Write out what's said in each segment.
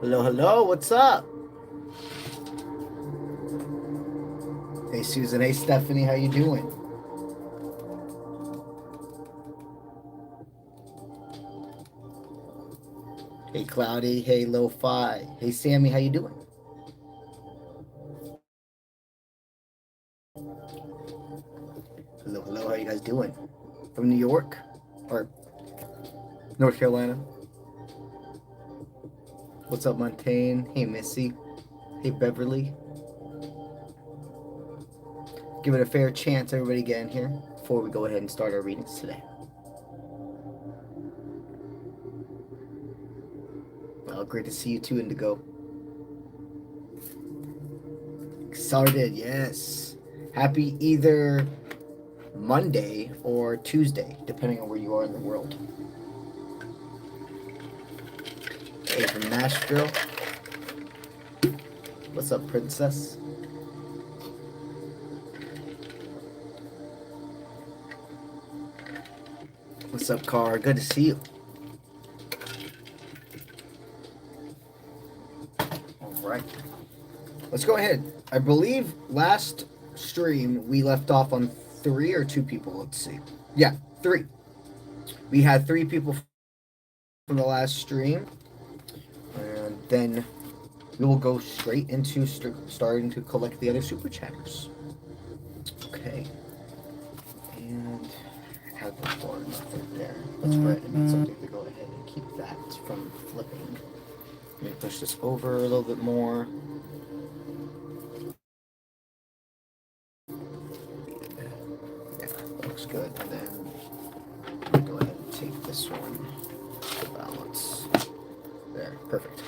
Hello, hello, what's up? Hey, Susan. Hey, Stephanie, how you doing? Hey, Cloudy. Hey, Lo-Fi. Hey, Sammy, how you doing? Hello, hello, how you guys doing? From New York or North Carolina? What's up, Montaigne? Hey, Missy. Hey, Beverly. Give it a fair chance, everybody get in here before we go ahead and start our readings today. Oh, great to see you too, Indigo. Excited, yes. Happy either Monday or Tuesday, depending on where you are in the world. Hey, from Nashville. What's up, Princess? What's up, Car? Good to see you. All right. Let's go ahead. I believe last stream we left off on 3 or 2 people. Let's see. Yeah, 3. We had 3 people from the last stream. And then we will go straight into starting to collect the other super chatters. Okay. And have the floor nothing there. Let's go ahead and make something to go ahead and keep that from flipping. Let me push this over a little bit more. Yeah, that looks good. And then go ahead and take this one to balance. There, perfect.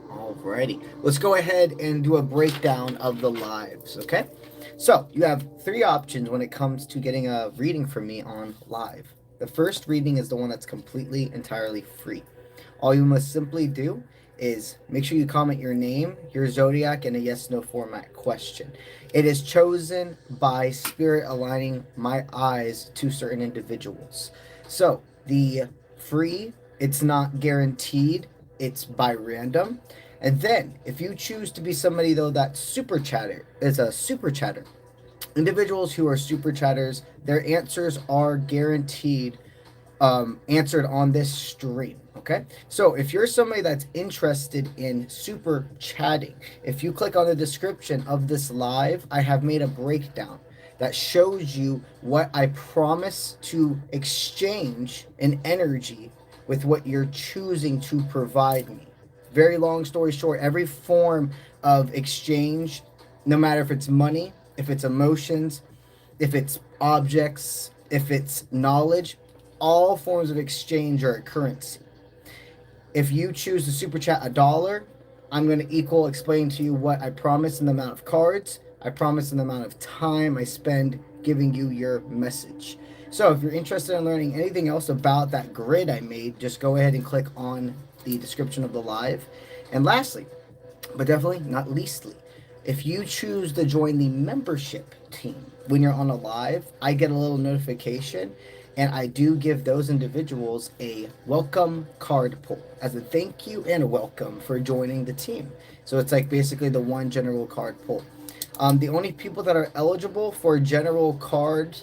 Alrighty, let's go ahead and do a breakdown of the lives, okay? So you have 3 options when it comes to getting a reading from me on live. The first reading is the one that's completely, entirely free. All you must simply do is make sure you comment your name, your zodiac, and a yes/no format question. It is chosen by Spirit aligning my eyes to certain individuals. So the free, it's not guaranteed, it's by random. And then if you choose to be somebody though that super chatter is a super chatter, individuals who are super chatters, their answers are guaranteed answered on this stream. Okay, so if you're somebody that's interested in super chatting, if you click on the description of this live, I have made a breakdown that shows you what I promise to exchange in energy with what you're choosing to provide me. Very long story short, every form of exchange, no matter if it's money, if it's emotions, if it's objects, if it's knowledge, all forms of exchange are a currency. If you choose to super chat $1, I'm going to equal explain to you what I promise in the amount of cards, I promise in the amount of time I spend giving you your message. So if you're interested in learning anything else about that grid I made, just go ahead and click on the description of the live. And lastly, but definitely not leastly, if you choose to join the membership team when you're on a live, I get a little notification and I do give those individuals a welcome card pull as a thank you and a welcome for joining the team. So it's like basically the one general card pull. The only people that are eligible for general card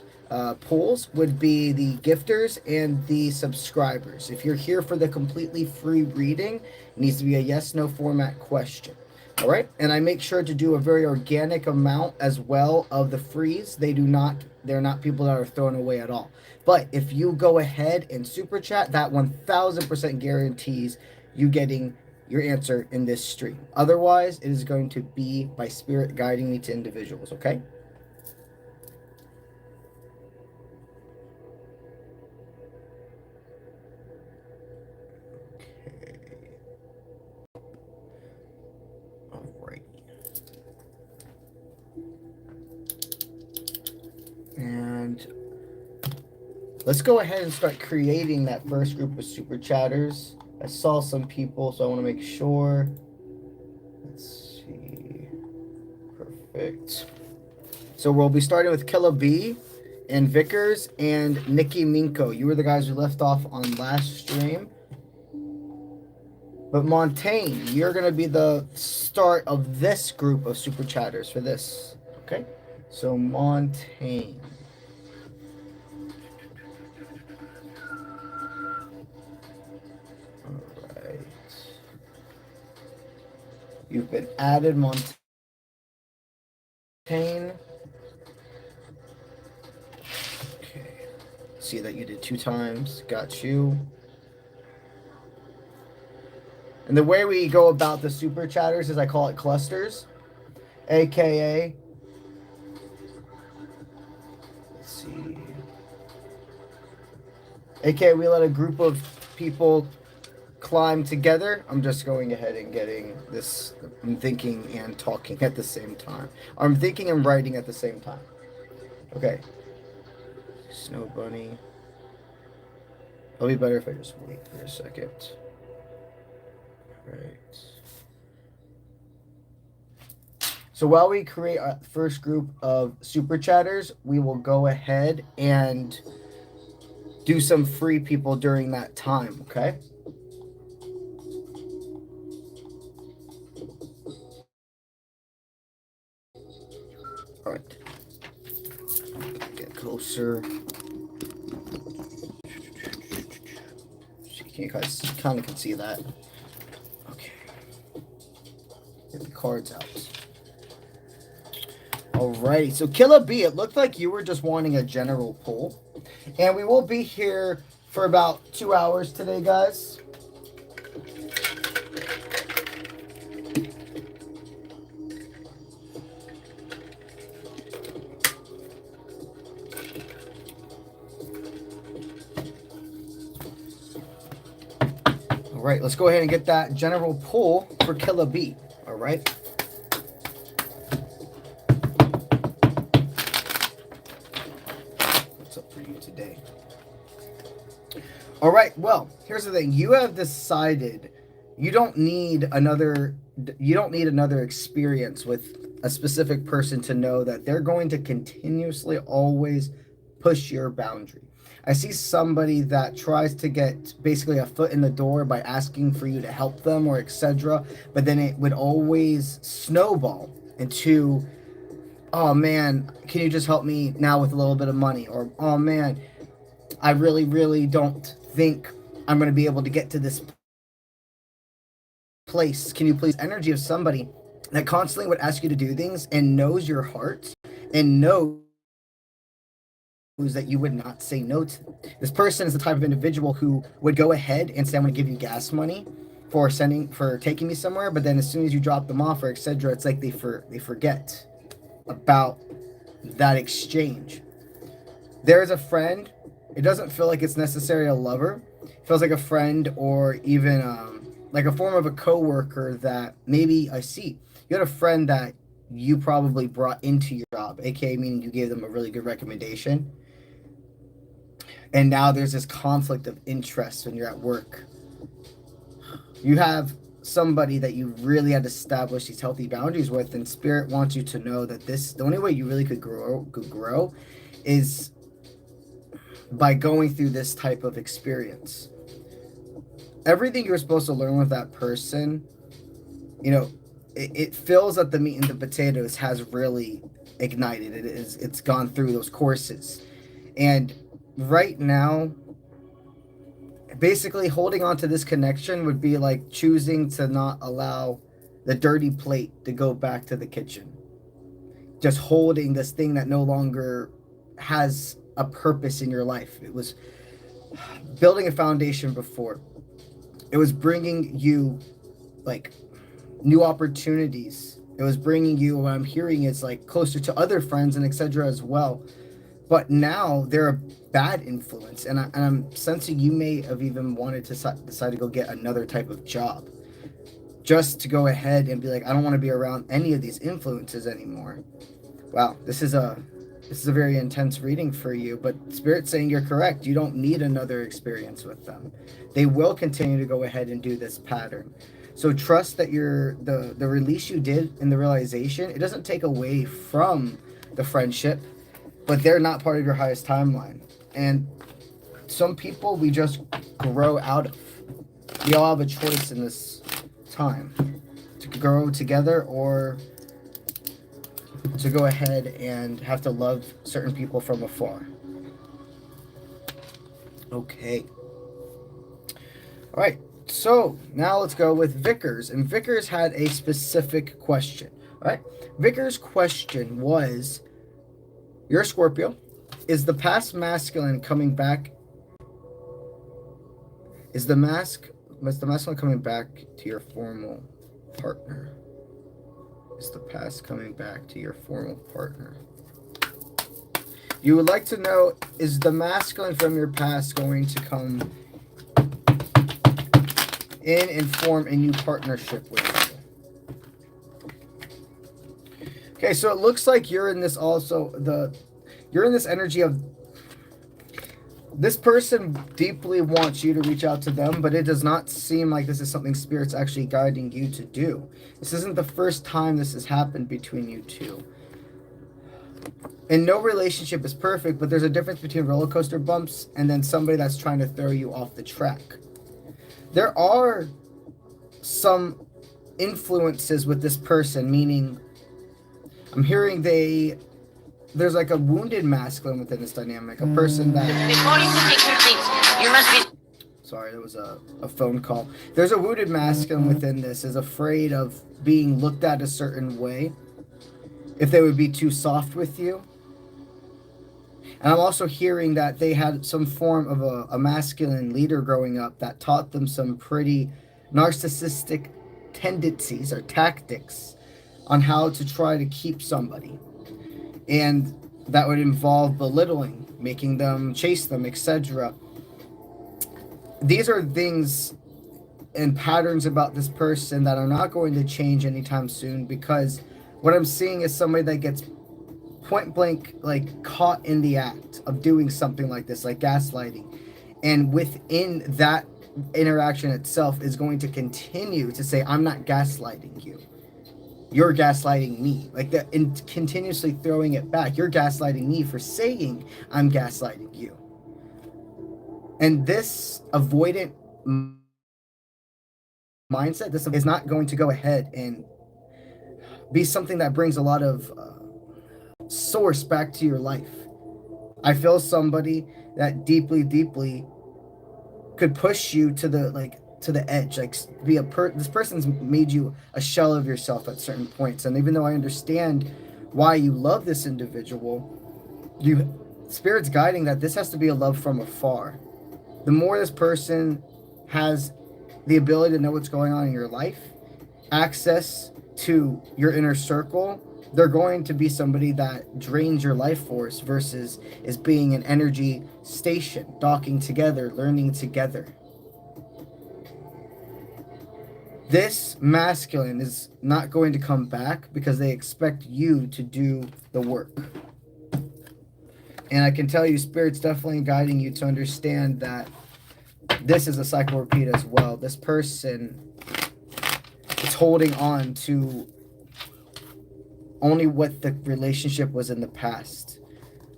pulls would be the gifters and the subscribers. If you're here for the completely free reading, it needs to be a yes/no format question. All right, and I make sure to do a very organic amount as well of the frees. They're not people that are thrown away at all. But if you go ahead and super chat, that 1000% guarantees you getting your answer in this stream. Otherwise, it is going to be by Spirit guiding me to individuals, okay? All right. And let's go ahead and start creating that first group of super chatters. I saw some people, so I want to make sure. Let's see. Perfect. So we'll be starting with Killa B and Vickers and Nikki Minko. You were the guys who left off on last stream. But Montaigne, you're going to be the start of this group of super chatters for this. Okay? So Montaigne. All right. You've been added, Montaigne. Okay. See that you did 2 times. Got you. And the way we go about the super chatters is I call it clusters, aka, let's see, aka we let a group of people climb together. I'm just going ahead and getting this. I'm thinking and talking at the same time. I'm thinking and writing at the same time. Okay. Snow bunny. It'll be better if I just wait for a second. Right. So while we create our first group of super chatters, we will go ahead and do some free people during that time, okay? All right. Get closer. You guys kind of can see that. Okay. Get the cards out. Alrighty, so Killa B, it looked like you were just wanting a general pull. And we will be here for about 2 hours today, guys. All right, let's go ahead and get that general pull for Killa B. All right. What's up for you today? All right, well, here's the thing. You have decided you don't need another experience with a specific person to know that they're going to continuously always push your boundary. I see somebody that tries to get basically a foot in the door by asking for you to help them or etc., but then it would always snowball into, oh man, can you just help me now with a little bit of money? Or, oh man, I really, really don't think I'm going to be able to get to this place. Can you please? Energy of somebody that constantly would ask you to do things and knows your heart and knows that you would not say no to. This person is the type of individual who would go ahead and say, I'm going to give you gas money for taking me somewhere, but then as soon as you drop them off or etc., it's like they forget about that exchange. There is a friend. It doesn't feel like it's necessarily a lover. It feels like a friend or even like a form of a coworker that maybe I see. You had a friend that you probably brought into your job, aka meaning you gave them a really good recommendation. And now there's this conflict of interest when you're at work. You have somebody that you really had to establish these healthy boundaries with, and Spirit wants you to know that the only way you really could grow is by going through this type of experience. Everything you were supposed to learn with that person, it feels that the meat and the potatoes has really ignited. It's gone through those courses. And right now, basically holding on to this connection would be like choosing to not allow the dirty plate to go back to the kitchen. Just holding this thing that no longer has a purpose in your life. It was building a foundation before. It was bringing you like new opportunities. It was bringing you, what I'm hearing is like closer to other friends and etc. as well. But now they're a bad influence, and I'm sensing you may have even wanted to decide to go get another type of job, just to go ahead and be like, I don't want to be around any of these influences anymore. Wow, this is a very intense reading for you, but Spirit's saying you're correct. You don't need another experience with them. They will continue to go ahead and do this pattern. So trust that the release you did and the realization, it doesn't take away from the friendship, but they're not part of your highest timeline. And some people we just grow out of. We all have a choice in this time to grow together or to go ahead and have to love certain people from afar. Okay. All right. So now let's go with Vickers. And Vickers had a specific question. All right. Vickers' question was, you're a Scorpio. Is the past masculine coming back? Is the masculine coming back to your formal partner? Is the past coming back to your formal partner? You would like to know, is the masculine from your past going to come in and form a new partnership with you? Okay, so it looks like you're in this also, you're in this energy of this person deeply wants you to reach out to them, but it does not seem like this is something Spirit's actually guiding you to do. This isn't the first time this has happened between you two. And no relationship is perfect, but there's a difference between roller coaster bumps and then somebody that's trying to throw you off the track. There are some influences with this person, meaning I'm hearing there's like a wounded masculine within this dynamic, a person that... Before you take your seats, you must be... Sorry, there was a phone call. There's a wounded masculine within this, is afraid of being looked at a certain way, if they would be too soft with you. And I'm also hearing that they had some form of a masculine leader growing up that taught them some pretty narcissistic tendencies or tactics on how to try to keep somebody. And that would involve belittling, making them chase them, etc. These are things and patterns about this person that are not going to change anytime soon, because what I'm seeing is somebody that gets point blank, like, caught in the act of doing something like this, like gaslighting. And within that interaction itself is going to continue to say, I'm not gaslighting you. You're gaslighting me. Like that, and continuously throwing it back. You're gaslighting me for saying I'm gaslighting you. And this avoidant mindset, this is not going to go ahead and be something that brings a lot of source back to your life. I feel somebody that deeply could push you to the edge, like this person's made you a shell of yourself at certain points. And even though I understand why you love this individual, Spirit's guiding that this has to be a love from afar. The more this person has the ability to know what's going on in your life, access to your inner circle, they're going to be somebody that drains your life force versus is being an energy station, docking together, learning together. This masculine is not going to come back because they expect you to do the work. And I can tell you, Spirit's definitely guiding you to understand that this is a cycle repeat as well. This person is holding on to only what the relationship was in the past.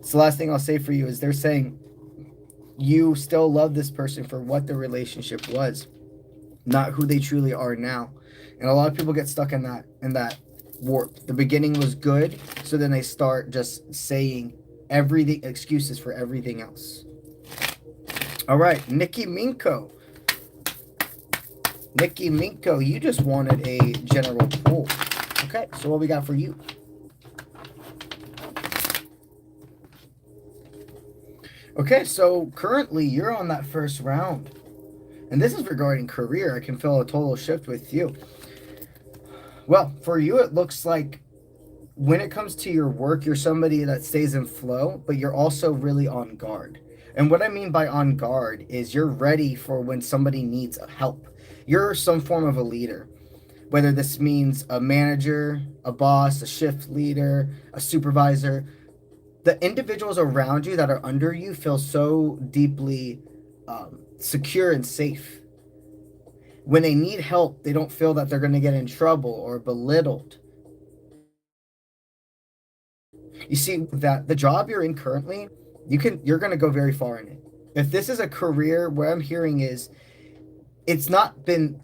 So the last thing I'll say for you is they're saying you still love this person for what the relationship was, not who they truly are now. And a lot of people get stuck in that warp. The beginning was good, so then they start just saying everything, excuses for everything else. All right, Nikki Minko, you just wanted a general pool. Okay, so what we got for you? Okay, so currently you're on that first round. And this is regarding career. I can feel a total shift with you. Well, for you, it looks like when it comes to your work, you're somebody that stays in flow, but you're also really on guard. And what I mean by on guard is you're ready for when somebody needs help. You're some form of a leader, whether this means a manager, a boss, a shift leader, a supervisor. The individuals around you that are under you feel so deeply secure and safe. When they need help, they don't feel that they're going to get in trouble or belittled. You see that the job you're in currently, you're going to go very far in it. If this is a career, what I'm hearing is it's not been,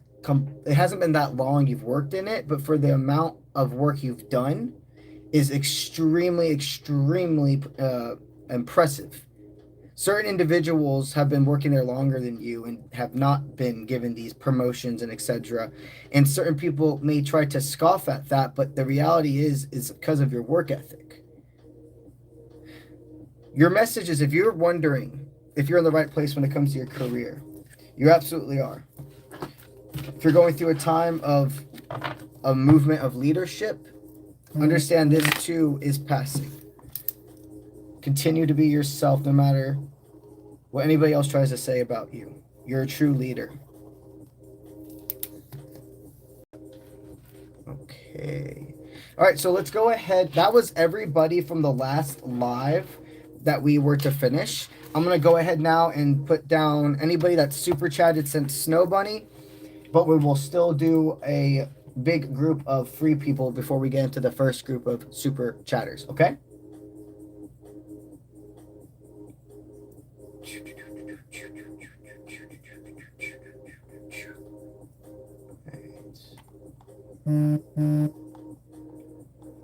it hasn't been that long you've worked in it, but for the amount of work you've done is extremely, extremely impressive. Certain individuals have been working there longer than you and have not been given these promotions and etc. And certain people may try to scoff at that, but the reality is because of your work ethic. Your message is, if you're wondering if you're in the right place when it comes to your career, you absolutely are. If you're going through a time of a movement of leadership, understand this too is passing. Continue to be yourself no matter what anybody else tries to say about you. You're a true leader. Okay. All right, so let's go ahead. That was everybody from the last live that we were to finish. I'm going to go ahead now and put down anybody that super chatted since Snow Bunny, but we will still do a big group of free people before we get into the first group of super chatters, okay?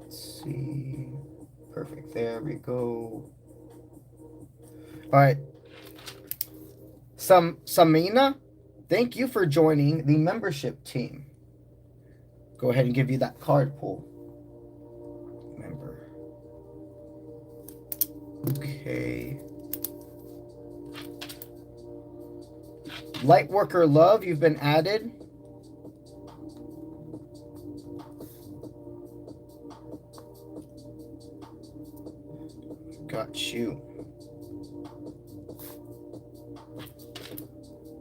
Let's see. Perfect. There we go. All right. Samina, thank you for joining the membership team. Go ahead and give you that card pull. Member. Okay. Lightworker Love, you've been added. Got you.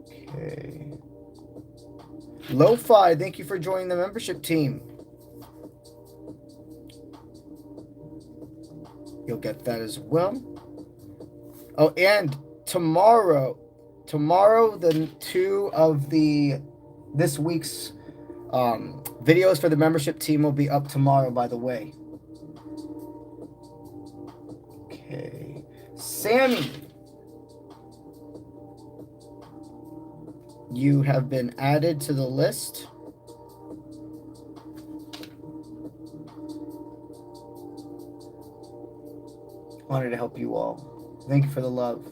Okay. Lo-Fi, thank you for joining the membership team. You'll get that as well. Oh, and tomorrow, the two of this week's videos for the membership team will be up tomorrow, by the way. Okay. Sammy, you have been added to the list. Wanted to help you all. Thank you for the love.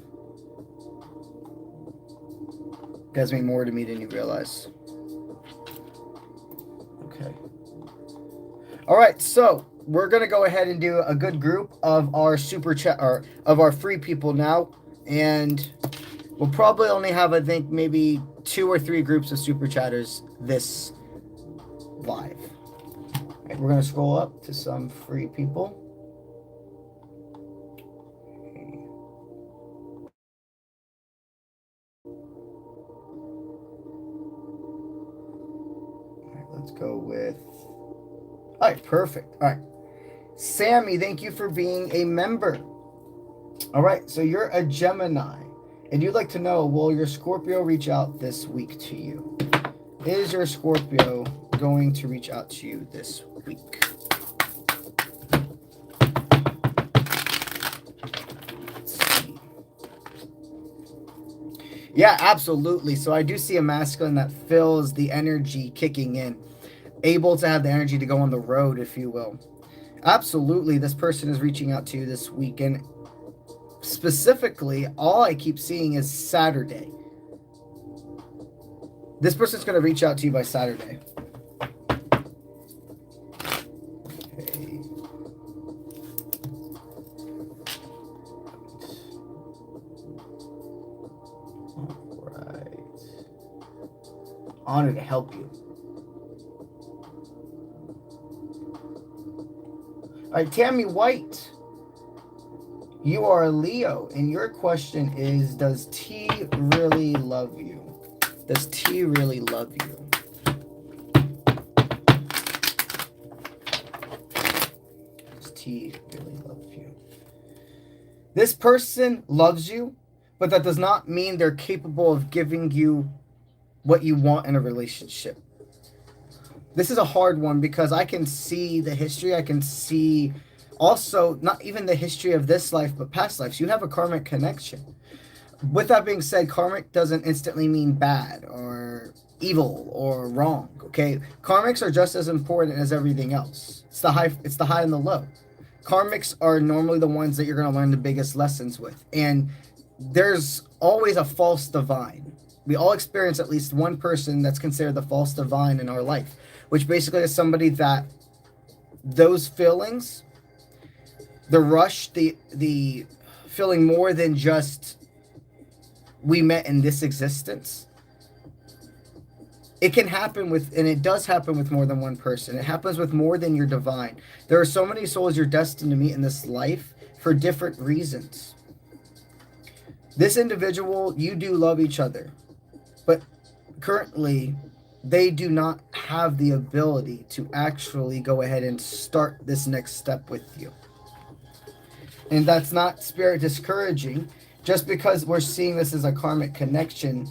You guys mean more to me than you realize. Okay. All right, so we're gonna go ahead and do a good group of our super chat, or of our free people now, and we'll probably only have, I think, maybe 2 or 3 groups of super chatters this live. All right, we're gonna scroll up to some free people. Let's go with, all right, perfect. All right, Sammy, thank you for being a member. All right, so you're a Gemini, and you'd like to know, will your Scorpio reach out this week to you? Is your Scorpio going to reach out to you this week? Let's see. Yeah, absolutely. So I do see a masculine that feels the energy kicking in, able to have the energy to go on the road, if you will. Absolutely, this person is reaching out to you this weekend. Specifically, all I keep seeing is Saturday. This person's going to reach out to you by Saturday. Okay. All right. Honored to help you. All right, Tammy White, you are a Leo, and your question is, does T really love you? Does T really love you? Does T really love you? This person loves you, but that does not mean they're capable of giving you what you want in a relationship. This is a hard one because I can see the history. I can see also not even the history of this life, but past lives. You have a karmic connection. With that being said, karmic doesn't instantly mean bad or evil or wrong. Okay, karmics are just as important as everything else. It's the high and the low. Karmics are normally the ones that you're going to learn the biggest lessons with. And there's always a false divine. We all experience at least one person that's considered the false divine in our life, which basically is somebody that those feelings, the rush, the feeling more than just we met in this existence. It can happen with, and it does happen with more than one person. It happens with more than your divine. There are so many souls you're destined to meet in this life for different reasons. This individual, you do love each other, but currently they do not have the ability to actually go ahead and start this next step with you. And that's not spirit discouraging. Just because we're seeing this as a karmic connection,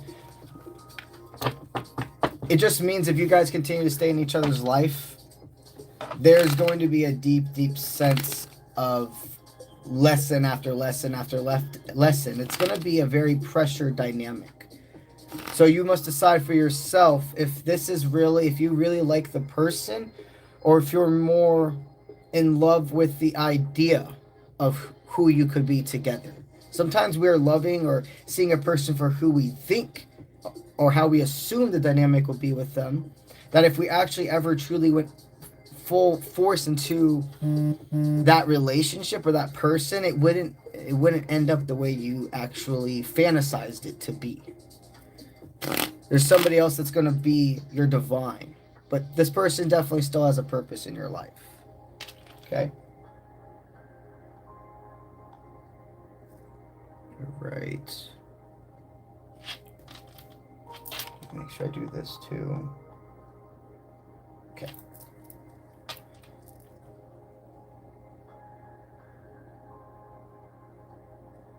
it just means if you guys continue to stay in each other's life, there's going to be a deep, deep sense of lesson after lesson after lesson. It's going to be a very pressure dynamic. So you must decide for yourself if this is really, if you really like the person, or if you're more in love with the idea of who you could be together. Sometimes we're loving or seeing a person for who we think or how we assume the dynamic will be with them, that if we actually ever truly went full force into that relationship or that person, it wouldn't end up the way you actually fantasized it to be. There's somebody else that's going to be your divine, but this person definitely still has a purpose in your life. Okay? Right. Make sure I do this too. Okay.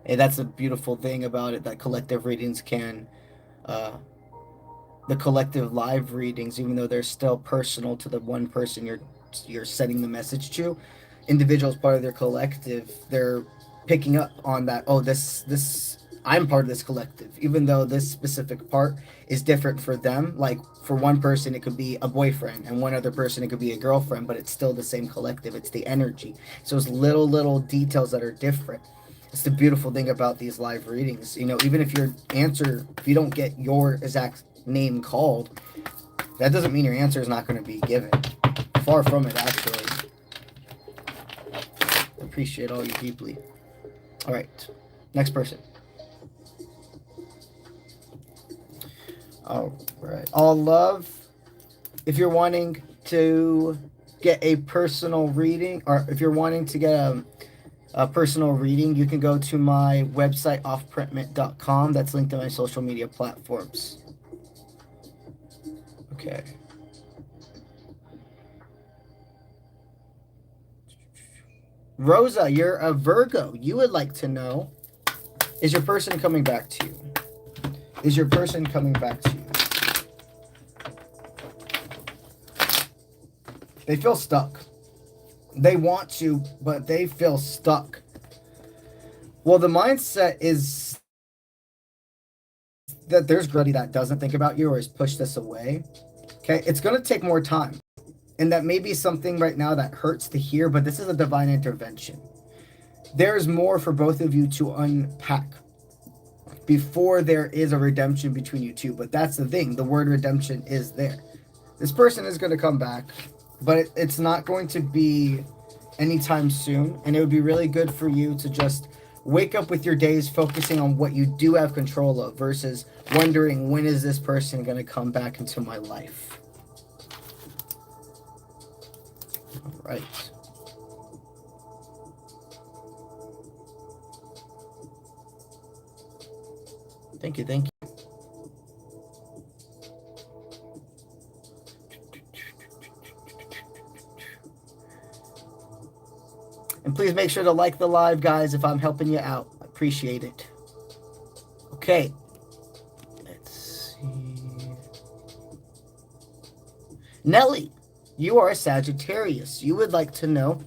And that's a beautiful thing about it, that collective readings can, the collective live readings, even though they're still personal to the one person you're sending the message to, individuals part of their collective, they're picking up on that, oh, this I'm part of this collective, even though this specific part is different for them. Like for one person it could be a boyfriend, and one other person it could be a girlfriend, but it's still the same collective. It's the energy. So it's little details that are different. It's the beautiful thing about these live readings. You know, even if if you don't get your exact name called, that doesn't mean your answer is not going to be given. Far from it, actually. I appreciate all you deeply. All right, next person. All right. All love. If you're wanting to get a personal reading, or if you're wanting to get a personal reading, you can go to my website, 𝗨𝗡𝗪𝗏.com. That's linked to my social media platforms. Okay. Rosa, you're a Virgo. You would like to know, is your person coming back to you? Is your person coming back to you? They feel stuck. They want to, but they feel stuck. Well, the mindset is that there's somebody that doesn't think about you or has pushed this away. Okay, it's going to take more time. And that may be something right now that hurts to hear, but this is a divine intervention. There's more for both of you to unpack before there is a redemption between you two. But that's the thing. The word redemption is there. This person is going to come back, but it's not going to be anytime soon. And it would be really good for you to just wake up with your days focusing on what you do have control of versus wondering, when is this person going to come back into my life? All right. Thank you. And please make sure to like the live, guys, if I'm helping you out. I appreciate it. Okay. Let's see. Nelly, you are a Sagittarius. You would like to know,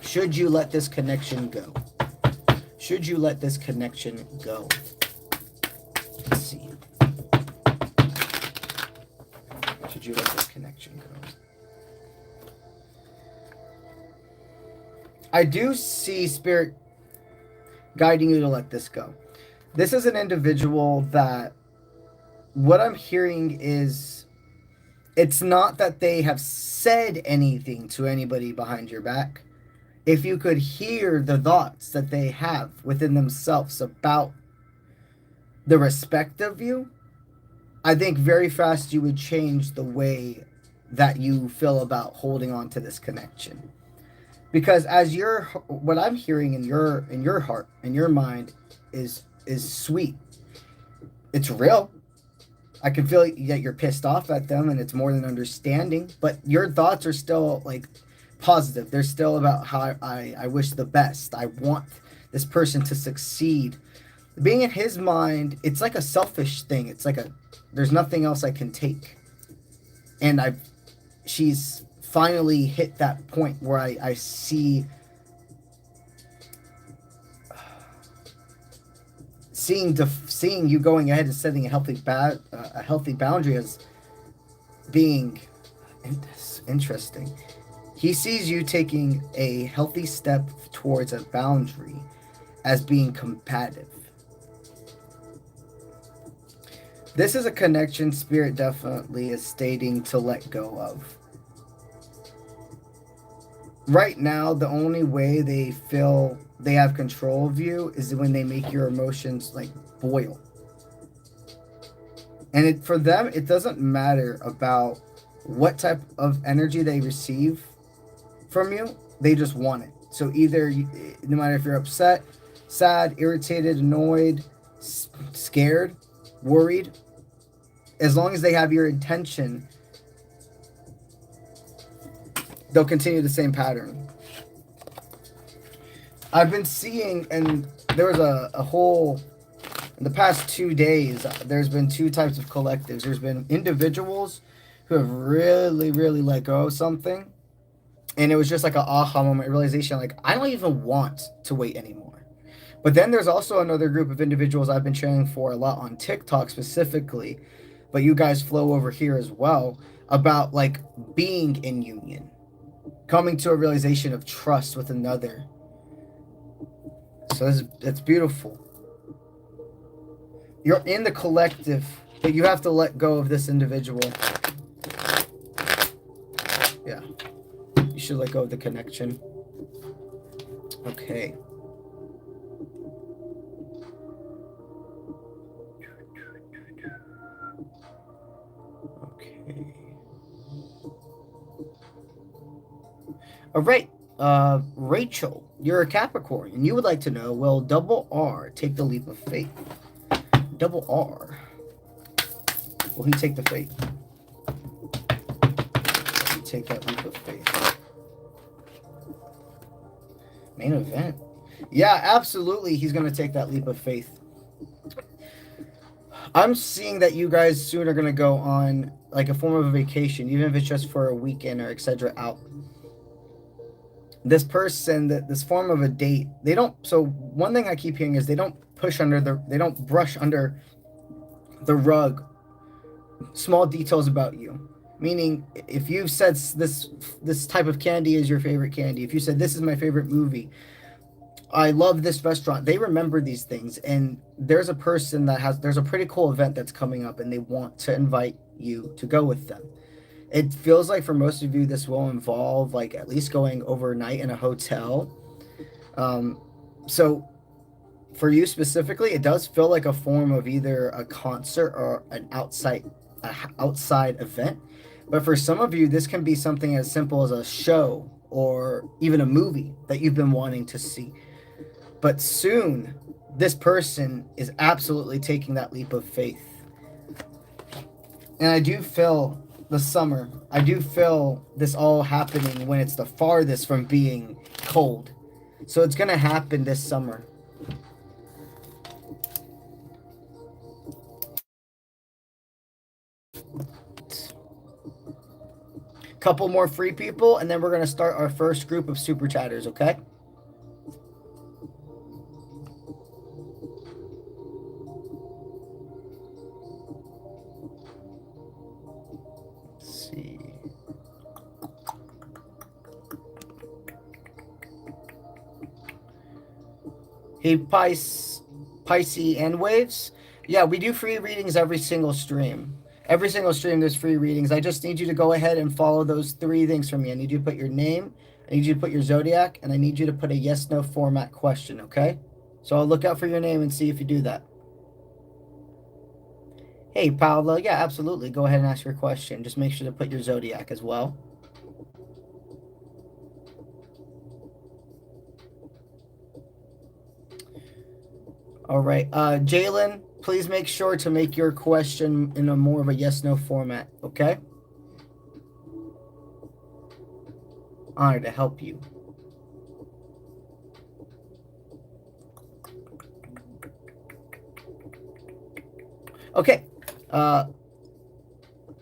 should you let this connection go? Should you let this connection go? Let's see. would you let this connection go? I do see Spirit guiding you to let this go. This is an individual that, what I'm hearing is, it's not that they have said anything to anybody behind your back. If you could hear the thoughts that they have within themselves about the respect of you, I think very fast you would change the way that you feel about holding on to this connection. Because as what I'm hearing in your heart, in your mind, is sweet. It's real. I can feel that you're pissed off at them, and it's more than understanding. But your thoughts are still like positive. They're still about how I wish the best. I want this person to succeed. Being in his mind, it's like a selfish thing. It's like there's nothing else I can take. And she's finally hit that point where I see seeing you going ahead and setting a healthy boundary as being interesting. He sees you taking a healthy step towards a boundary as being combative. This is a connection Spirit definitely is stating to let go of. Right now, the only way they feel they have control of you is when they make your emotions like boil. And for them, it doesn't matter about what type of energy they receive from you. They just want it. So either, no matter if you're upset, sad, irritated, annoyed, scared, worried, as long as they have your intention, they'll continue the same pattern. I've been seeing, and there was a whole, in the past 2 days, there's been two types of collectives. There's been individuals who have really, really let go of something. And it was just like an aha moment, realization, like, I don't even want to wait anymore. But then there's also another group of individuals I've been sharing for a lot on TikTok specifically, but you guys flow over here as well, about like being in union, coming to a realization of trust with another. So it's beautiful. You're in the collective, but you have to let go of this individual. Yeah. You should let go of the connection. Okay. Okay. All right. Rachel, you're a Capricorn, and you would like to know, will double R take the leap of faith? Double R. Will he take the faith? Will he take that leap of faith? Main event. Yeah, absolutely. He's going to take that leap of faith. I'm seeing that you guys soon are going to go on like a form of a vacation, even if it's just for a weekend or etc. out. This person, this form of a date, they don't. So one thing I keep hearing is they don't brush under the rug small details about you. Meaning, if you've said this type of candy is your favorite candy, if you said this is my favorite movie, I love this restaurant, they remember these things. And there's a person there's a pretty cool event that's coming up, and they want to invite you to go with them. It feels like for most of you, this will involve like at least going overnight in a hotel. So for you specifically, it does feel like a form of either a concert or an outside event. But for some of you, this can be something as simple as a show or even a movie that you've been wanting to see. But soon, this person is absolutely taking that leap of faith. And I do feel the summer. I do feel this all happening when it's the farthest from being cold. So it's going to happen this summer. Couple more free people, and then we're going to start our first group of super chatters, okay? Let's Hey, Pisces and Waves. Yeah, we do free readings every single stream. Every single stream, there's free readings. I just need you to go ahead and follow those 3 things for me. I need you to put your name, I need you to put your zodiac, and I need you to put a yes/no format question, okay? So I'll look out for your name and see if you do that. Hey, Paula. Yeah, absolutely. Go ahead and ask your question. Just make sure to put your zodiac as well. All right. Jalen, please make sure to make your question in a more of a yes/no format, okay? Honored to help you. Okay.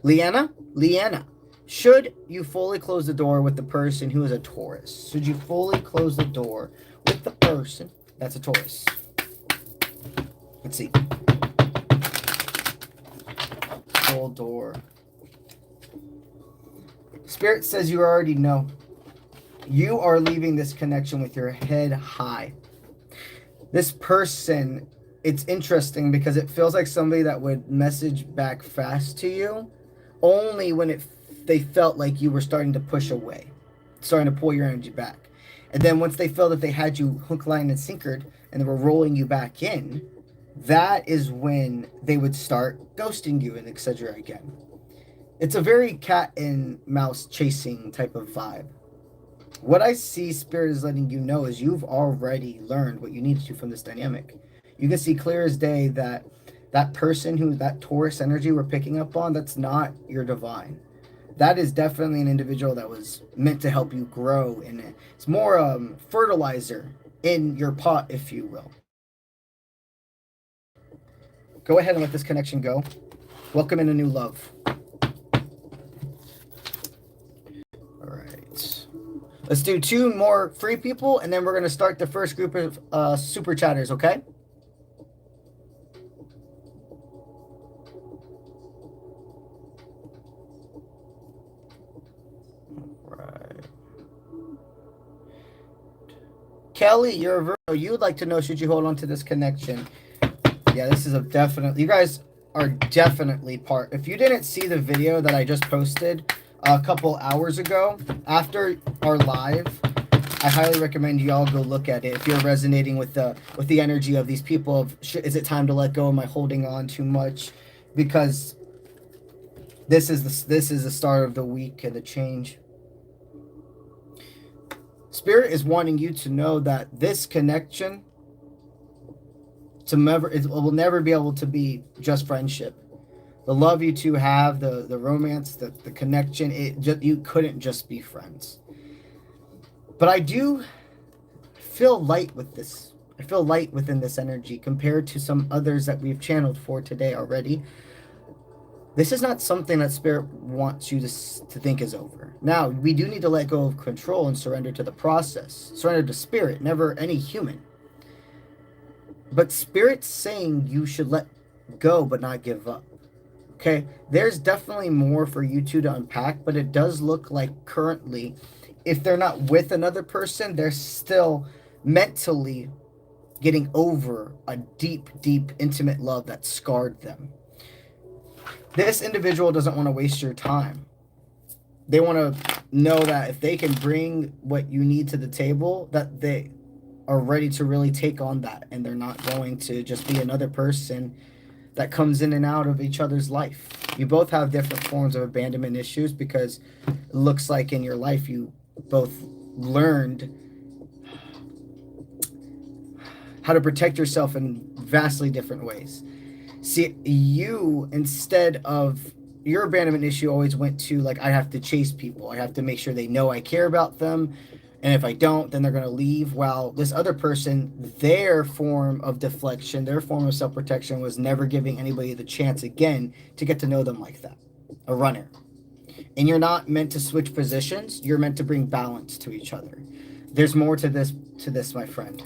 Leanna, should you fully close the door with the person who is a Taurus? Should you fully close the door with the person that's a Taurus? Let's see. Full door. Spirit says you already know. You are leaving this connection with your head high. This person, it's interesting because it feels like somebody that would message back fast to you only when they felt like you were starting to push away, starting to pull your energy back. And then once they felt that they had you hook, line, and sinkered and they were rolling you back in, that is when they would start ghosting you and etc. again. It's a very cat and mouse chasing type of vibe. What I see Spirit is letting you know is you've already learned what you need to from this dynamic. You can see clear as day that that person who, that Taurus energy we're picking up on, that's not your divine. That is definitely an individual that was meant to help you grow in it. It's more fertilizer in your pot, if you will. Go ahead and let this connection go. Welcome in a new love. All right. Let's do 2 more free people, and then we're going to start the first group of super chatters, okay? Kelly, you're a Virgo. You would like to know, should you hold on to this connection? Yeah, this is a definite. You guys are definitely part. If you didn't see the video that I just posted a couple hours ago after our live, I highly recommend you all go look at it. If you're resonating with the energy of these people, of is it time to let go? Am I holding on too much? Because this is the start of the week and the change. Spirit is wanting you to know that this connection will never be able to be just friendship. The love you two have, the romance, the connection, you couldn't just be friends. But I do feel light with this. I feel light within this energy compared to some others that we've channeled for today already. This is not something that Spirit wants you to think is over. Now, we do need to let go of control and surrender to the process. Surrender to Spirit, never any human. But Spirit's saying you should let go but not give up. Okay? There's definitely more for you two to unpack, but it does look like currently, if they're not with another person, they're still mentally getting over a deep, deep, intimate love that scarred them. This individual doesn't want to waste your time. They want to know that if they can bring what you need to the table, that they are ready to really take on that, and they're not going to just be another person that comes in and out of each other's life. You both have different forms of abandonment issues because it looks like in your life you both learned how to protect yourself in vastly different ways. See, you, instead of your abandonment issue, always went to like, I have to chase people. I have to make sure they know I care about them. And if I don't, then they're going to leave. While this other person, their form of deflection, their form of self-protection was never giving anybody the chance again to get to know them like that. A runner. And you're not meant to switch positions. You're meant to bring balance to each other. There's more to this, my friend.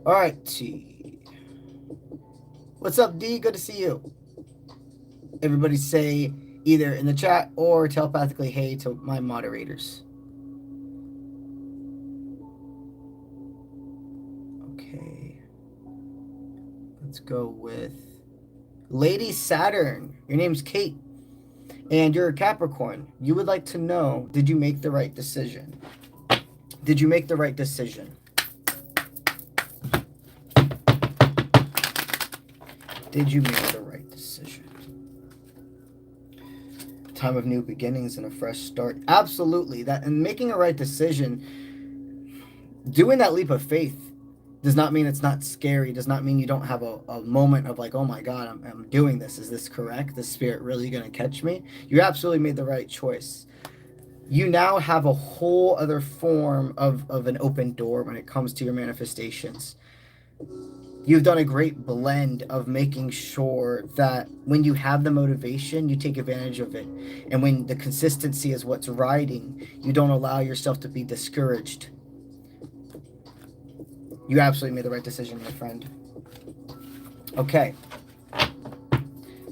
All right, T. What's up, D? Good to see you. Everybody say either in the chat or telepathically hey to my moderators. Okay. Let's go with Lady Saturn. Your name's Kate. And you're a Capricorn. You would like to know, did you make the right decision? Did you make the right decision? Did you make the right decision? Time of new beginnings and a fresh start. Absolutely. That, and making a right decision, doing that leap of faith does not mean it's not scary. Does not mean you don't have a moment of like, oh my God, I'm doing this. Is this correct? Is spirit really going to catch me? You absolutely made the right choice. You now have a whole other form of an open door when it comes to your manifestations. You've done a great blend of making sure that when you have the motivation, you take advantage of it. And when the consistency is what's riding, you don't allow yourself to be discouraged. You absolutely made the right decision, my friend. Okay.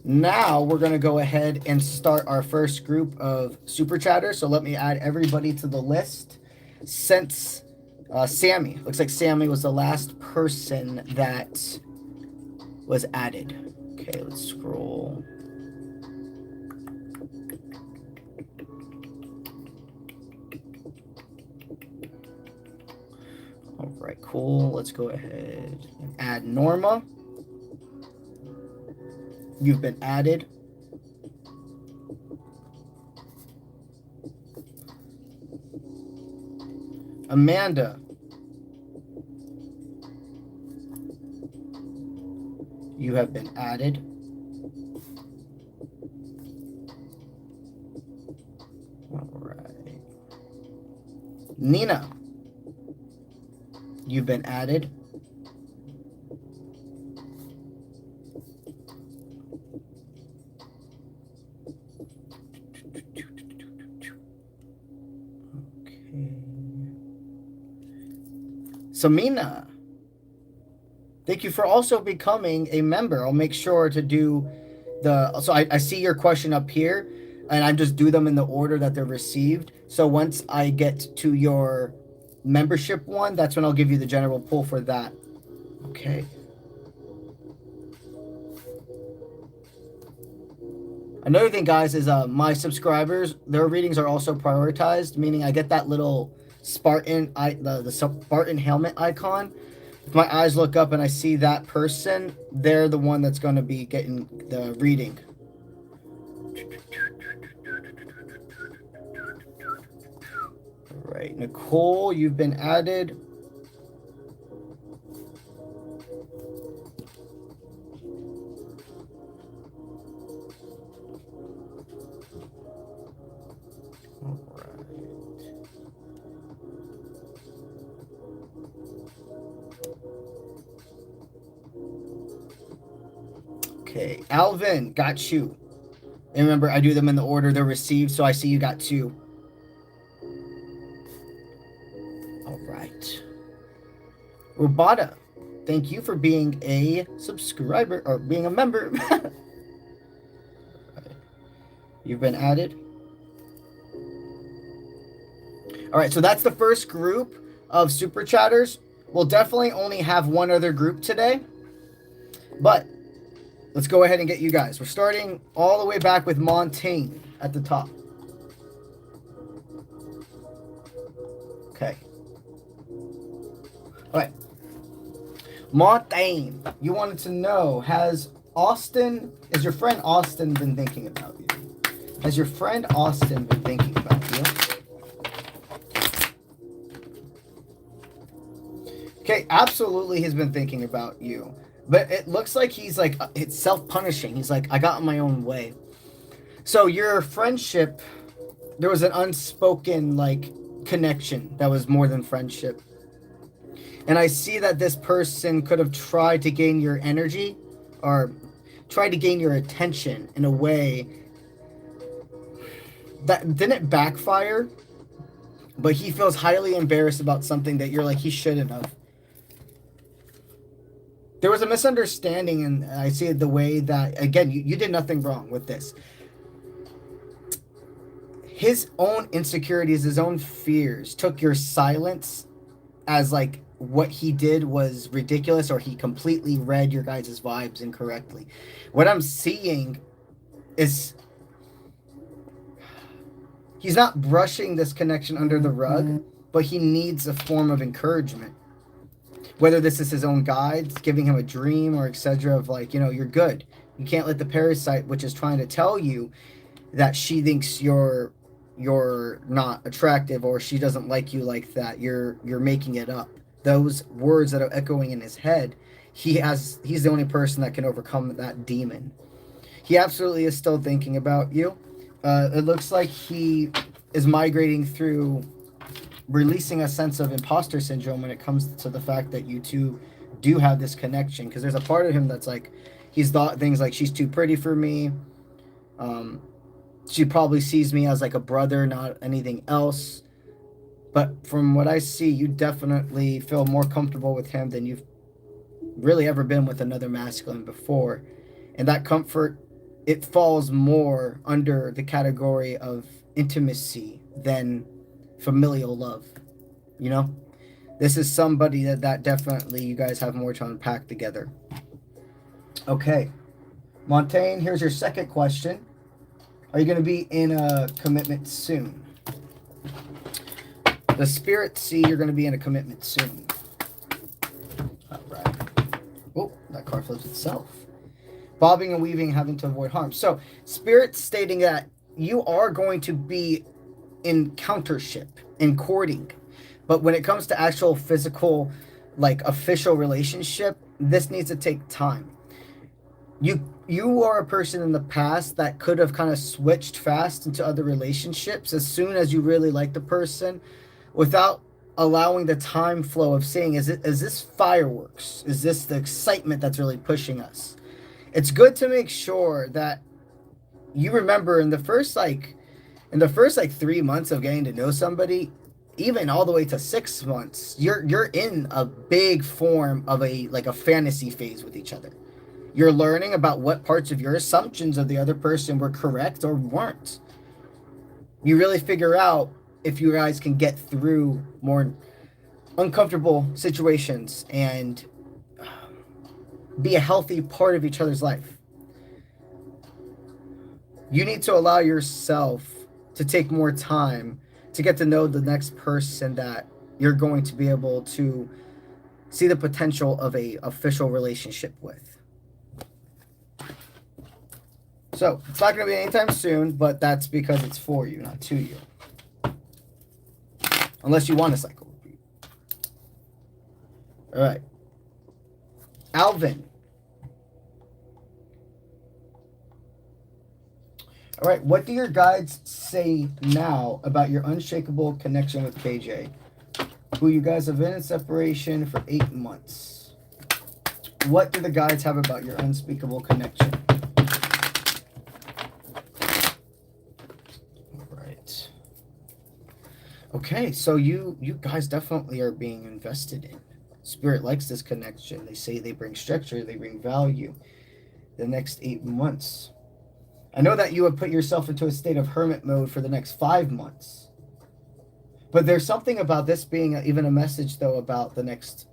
Now we're going to go ahead and start our first group of super chatters. So let me add everybody to the list. Since Sammy, looks like Sammy was the last person that was added. Okay, let's scroll. All right, cool. Let's go ahead and add Norma. You've been added. Amanda. You have been added. All right. Nina. You've been added. Okay. Samina. Thank you for also becoming a member. I'll make sure to do the... So I see your question up here, and I just do them in the order that they're received. So once I get to your membership one, that's when I'll give you the general pull for that. Okay. Another thing, guys, is my subscribers, their readings are also prioritized, meaning I get that little Spartan, the Spartan helmet icon. If my eyes look up and I see that person, they're the one that's going to be getting the reading. All right, Nicole, you've been added. All right. Okay, Alvin, got you. And remember, I do them in the order they're received, so I see you got 2. All right. Robata, thank you for being a subscriber, or being a member. Right. You've been added. All right, so that's the first group of super chatters. We'll definitely only have one other group today, but let's go ahead and get you guys. We're starting all the way back with Montaigne at the top. Okay. All right. Montaigne, you wanted to know, is your friend Austin been thinking about you? Has your friend Austin been thinking about you? Okay, absolutely he's been thinking about you. But it looks like he's like, it's self-punishing. He's like, I got in my own way. So your friendship, there was an unspoken like connection that was more than friendship. And I see that this person could have tried to gain your energy or tried to gain your attention in a way that didn't backfire, but he feels highly embarrassed about something that you're like, he shouldn't have. There was a misunderstanding, and I see it the way that, again, you did nothing wrong with this. His own insecurities, his own fears took your silence as like what he did was ridiculous, or he completely read your guys' vibes incorrectly. What I'm seeing is he's not brushing this connection under the rug, but he needs a form of encouragement. Whether this is his own guides giving him a dream or etc. of like, you're good. You can't let the parasite, which is trying to tell you that she thinks you're not attractive, or she doesn't like you like that. You're making it up. Those words that are echoing in his head, he's the only person that can overcome that demon. He absolutely is still thinking about you. It looks like he is migrating through releasing a sense of imposter syndrome when it comes to the fact that you two do have this connection, because there's a part of him that's like, he's thought things like, she's too pretty for me. She probably sees me as like a brother, not anything else. But from what I see, you definitely feel more comfortable with him than you've really ever been with another masculine before. And that comfort, it falls more under the category of intimacy than familial love. This is somebody that definitely you guys have more to unpack together. Okay, Montaigne, here's your second question. Are you going to be in a commitment soon? The spirits see you're going to be in a commitment soon. All right. Oh, that card flips itself. Bobbing and weaving, having to avoid harm. So, spirits stating that you are going to be in countership, in courting. But when it comes to actual physical, like official relationship, this needs to take time. You are a person in the past that could have kind of switched fast into other relationships as soon as you really like the person, without allowing the time flow of saying, is this fireworks? Is this the excitement that's really pushing us? It's good to make sure that you remember in the first 3 months of getting to know somebody, even all the way to 6 months, you're in a big form of a fantasy phase with each other. You're learning about what parts of your assumptions of the other person were correct or weren't. You really figure out if you guys can get through more uncomfortable situations and be a healthy part of each other's life. You need to allow yourself to take more time to get to know the next person that you're going to be able to see the potential of a official relationship with. So it's not going to be anytime soon, but that's because it's for you, not to you. Unless you want a cycle repeat. All right. Alvin. All right. What do your guides say now about your unshakable connection with KJ, who you guys have been in separation for 8 months? What do the guides have about your unspeakable connection? Okay, so you guys definitely are being invested in. Spirit likes this connection. They say they bring structure, they bring value. The next 8 months. I know that you would put yourself into a state of hermit mode for the next 5 months. But there's something about this being even a message, though, about the next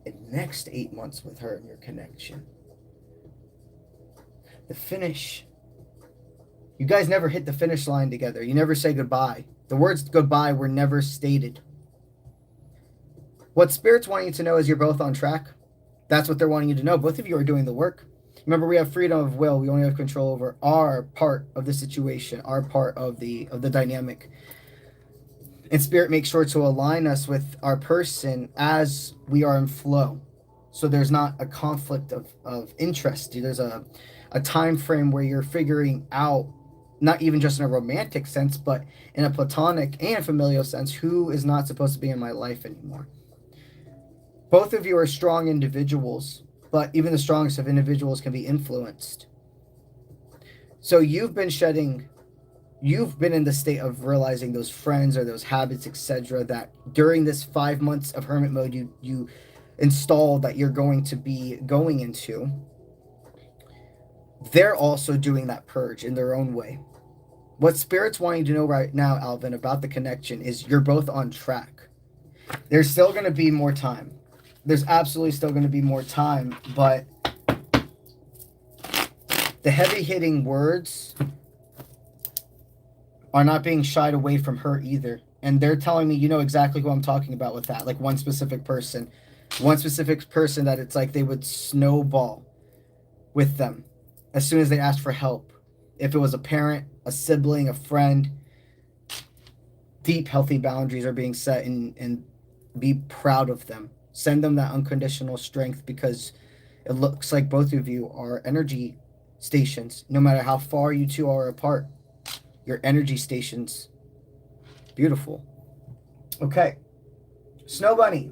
8 months with her and your connection. The finish. You guys never hit the finish line together. You never say goodbye. The words goodbye were never stated. What Spirit's wanting you to know is you're both on track. That's what they're wanting you to know. Both of you are doing the work. Remember, we have freedom of will. We only have control over our part of the situation, our part of the dynamic. And Spirit makes sure to align us with our person as we are in flow. So there's not a conflict of interest. There's a time frame where you're figuring out, not even just in a romantic sense, but in a platonic and familial sense, who is not supposed to be in my life anymore. Both of you are strong individuals, but even the strongest of individuals can be influenced. So you've been in the state of realizing those friends or those habits, etc., that during this 5 months of hermit mode, you installed that you're going to be going into, they're also doing that purge in their own way. What Spirit's wanting to know right now, Alvin, about the connection is you're both on track. There's still going to be more time. There's absolutely still going to be more time, but the heavy-hitting words are not being shied away from her either. And they're telling me, you know exactly who I'm talking about with that. Like one specific person that it's like they would snowball with them as soon as they asked for help. If it was a parent, a sibling, a friend, deep, healthy boundaries are being set, and be proud of them. Send them that unconditional strength, because it looks like both of you are energy stations. No matter how far you two are apart, your energy stations. Beautiful. Okay. Snow Bunny,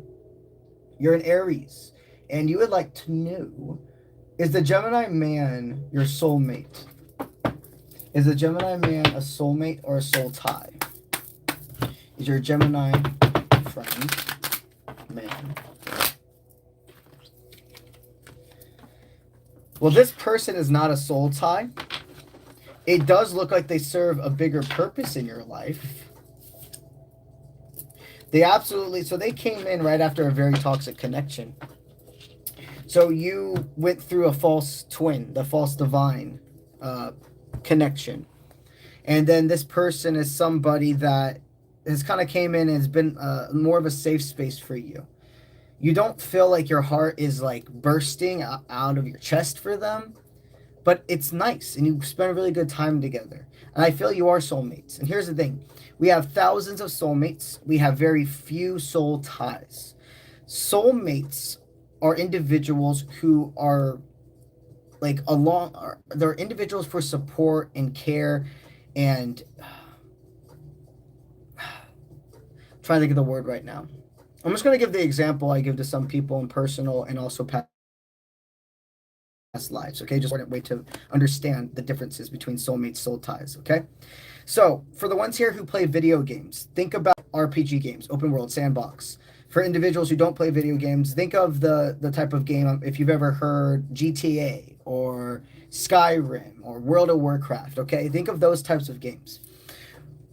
you're an Aries, and you would like to know, is the Gemini man your soulmate? Is the Gemini man a soulmate or a soul tie? Is your Gemini friend man? Well, this person is not a soul tie. It does look like they serve a bigger purpose in your life. So they came in right after a very toxic connection. So you went through a false twin, the false divine connection. And then this person is somebody that has kind of came in and has been more of a safe space for you. You don't feel like your heart is like bursting out of your chest for them, but it's nice and you spend a really good time together. And I feel you are soulmates. And here's the thing. We have thousands of soulmates. We have very few soul ties. Soulmates are individuals who are like they're individuals for support and care and I'm trying to think of the word right now. I'm just going to give the example I give to some people in personal and also past lives, okay? Just a way to understand the differences between soulmates, soul ties, okay? So for the ones here who play video games, think about RPG games, open world, sandbox. For individuals who don't play video games, think of the type of game, if you've ever heard GTA or Skyrim or World of Warcraft, okay? Think of those types of games.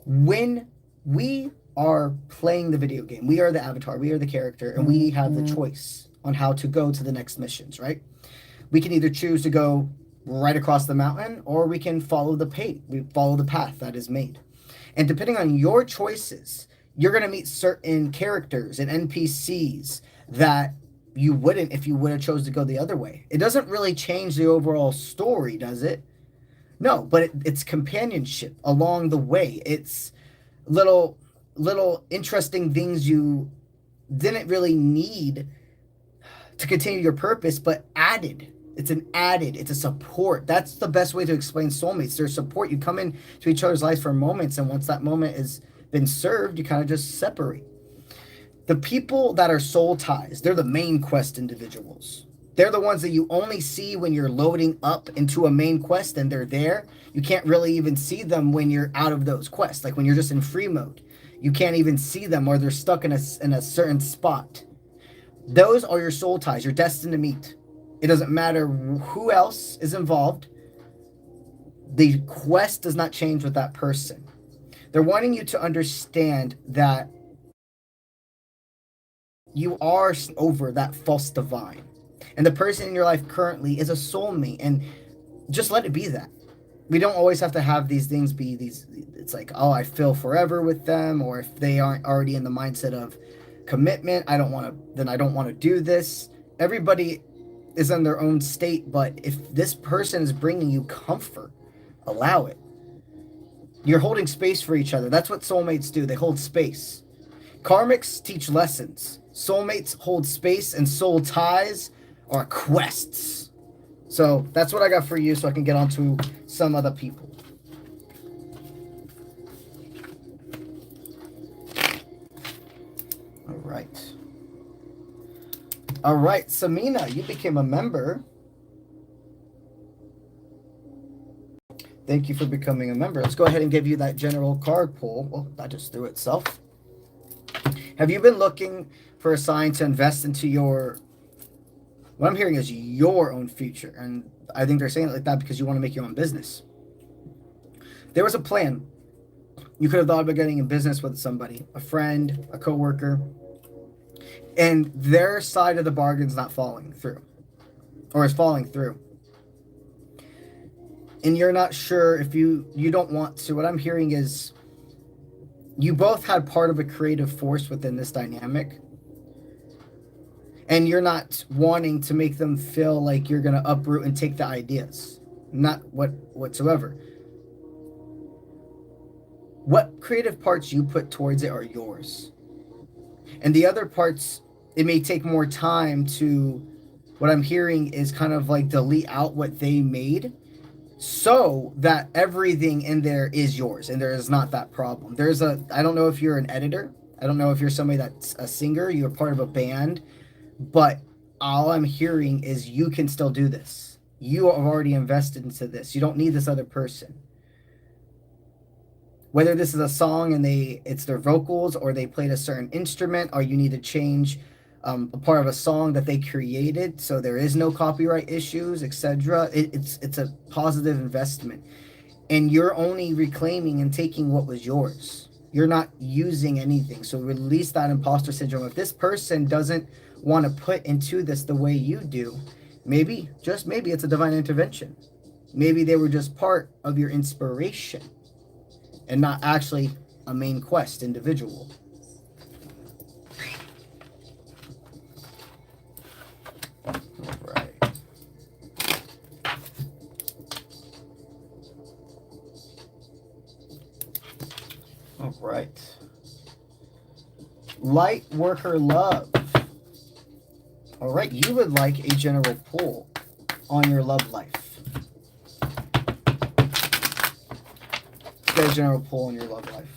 When we are playing the video game, we are the avatar, we are the character, and we have the choice on how to go to the next missions, right? We can either choose to go right across the mountain, or we can follow the path that is made. And depending on your choices, you're going to meet certain characters and NPCs that you wouldn't if you would have chose to go the other way. It doesn't really change the overall story, does it? No, but it's companionship along the way. It's little interesting things you didn't really need to continue your purpose, but added. It's a support. That's the best way to explain soulmates. They're support. You come into each other's lives for moments, and once that moment has been served, you kind of just separate. The people that are soul ties, they're the main quest individuals. They're the ones that you only see when you're loading up into a main quest and they're there. You can't really even see them when you're out of those quests. Like when you're just in free mode, you can't even see them, or they're stuck in a certain spot. Those are your soul ties. You're destined to meet. It doesn't matter who else is involved. The quest does not change with that person. They're wanting you to understand that you are over that false divine. And the person in your life currently is a soulmate. And just let it be that. We don't always have to have these things be these. It's like, oh, I feel forever with them. Or if they aren't already in the mindset of commitment, I don't want to do this. Everybody is in their own state, but if this person is bringing you comfort, allow it. You're holding space for each other. That's what soulmates do. They hold space. Karmics teach lessons. Soulmates hold space, and soul ties are quests. So that's what I got for you, so I can get on to some other people. All right, Samina, you became a member. Thank you for becoming a member. Let's go ahead and give you that general card pull. Oh, that just threw itself. Have you been looking for a sign to invest into what I'm hearing is your own future. And I think they're saying it like that because you want to make your own business. There was a plan. You could have thought about getting in business with somebody, a friend, a coworker, and their side of the bargain's not falling through, or is falling through. And you're not sure if you don't want to. What I'm hearing is you both had part of a creative force within this dynamic, and you're not wanting to make them feel like you're going to uproot and take the ideas. Not whatsoever. What creative parts you put towards it are yours. And the other parts, it may take more time to, what I'm hearing is kind of like delete out what they made so that everything in there is yours and there is not that problem. I don't know if you're an editor. I don't know if you're somebody that's a singer, you're part of a band, but all I'm hearing is you can still do this. You have already invested into this. You don't need this other person. Whether this is a song and it's their vocals, or they played a certain instrument, or you need to change a part of a song that they created so there is no copyright issues, etc. It's a positive investment, and you're only reclaiming and taking what was yours. You're not using anything. So release that imposter syndrome. If this person doesn't want to put into this the way you do, maybe, just maybe, it's a divine intervention. Maybe they were just part of your inspiration and not actually a main quest individual. All right. All right. Light worker love. All right, you would like a general pull on your love life. Get a general pull on your love life.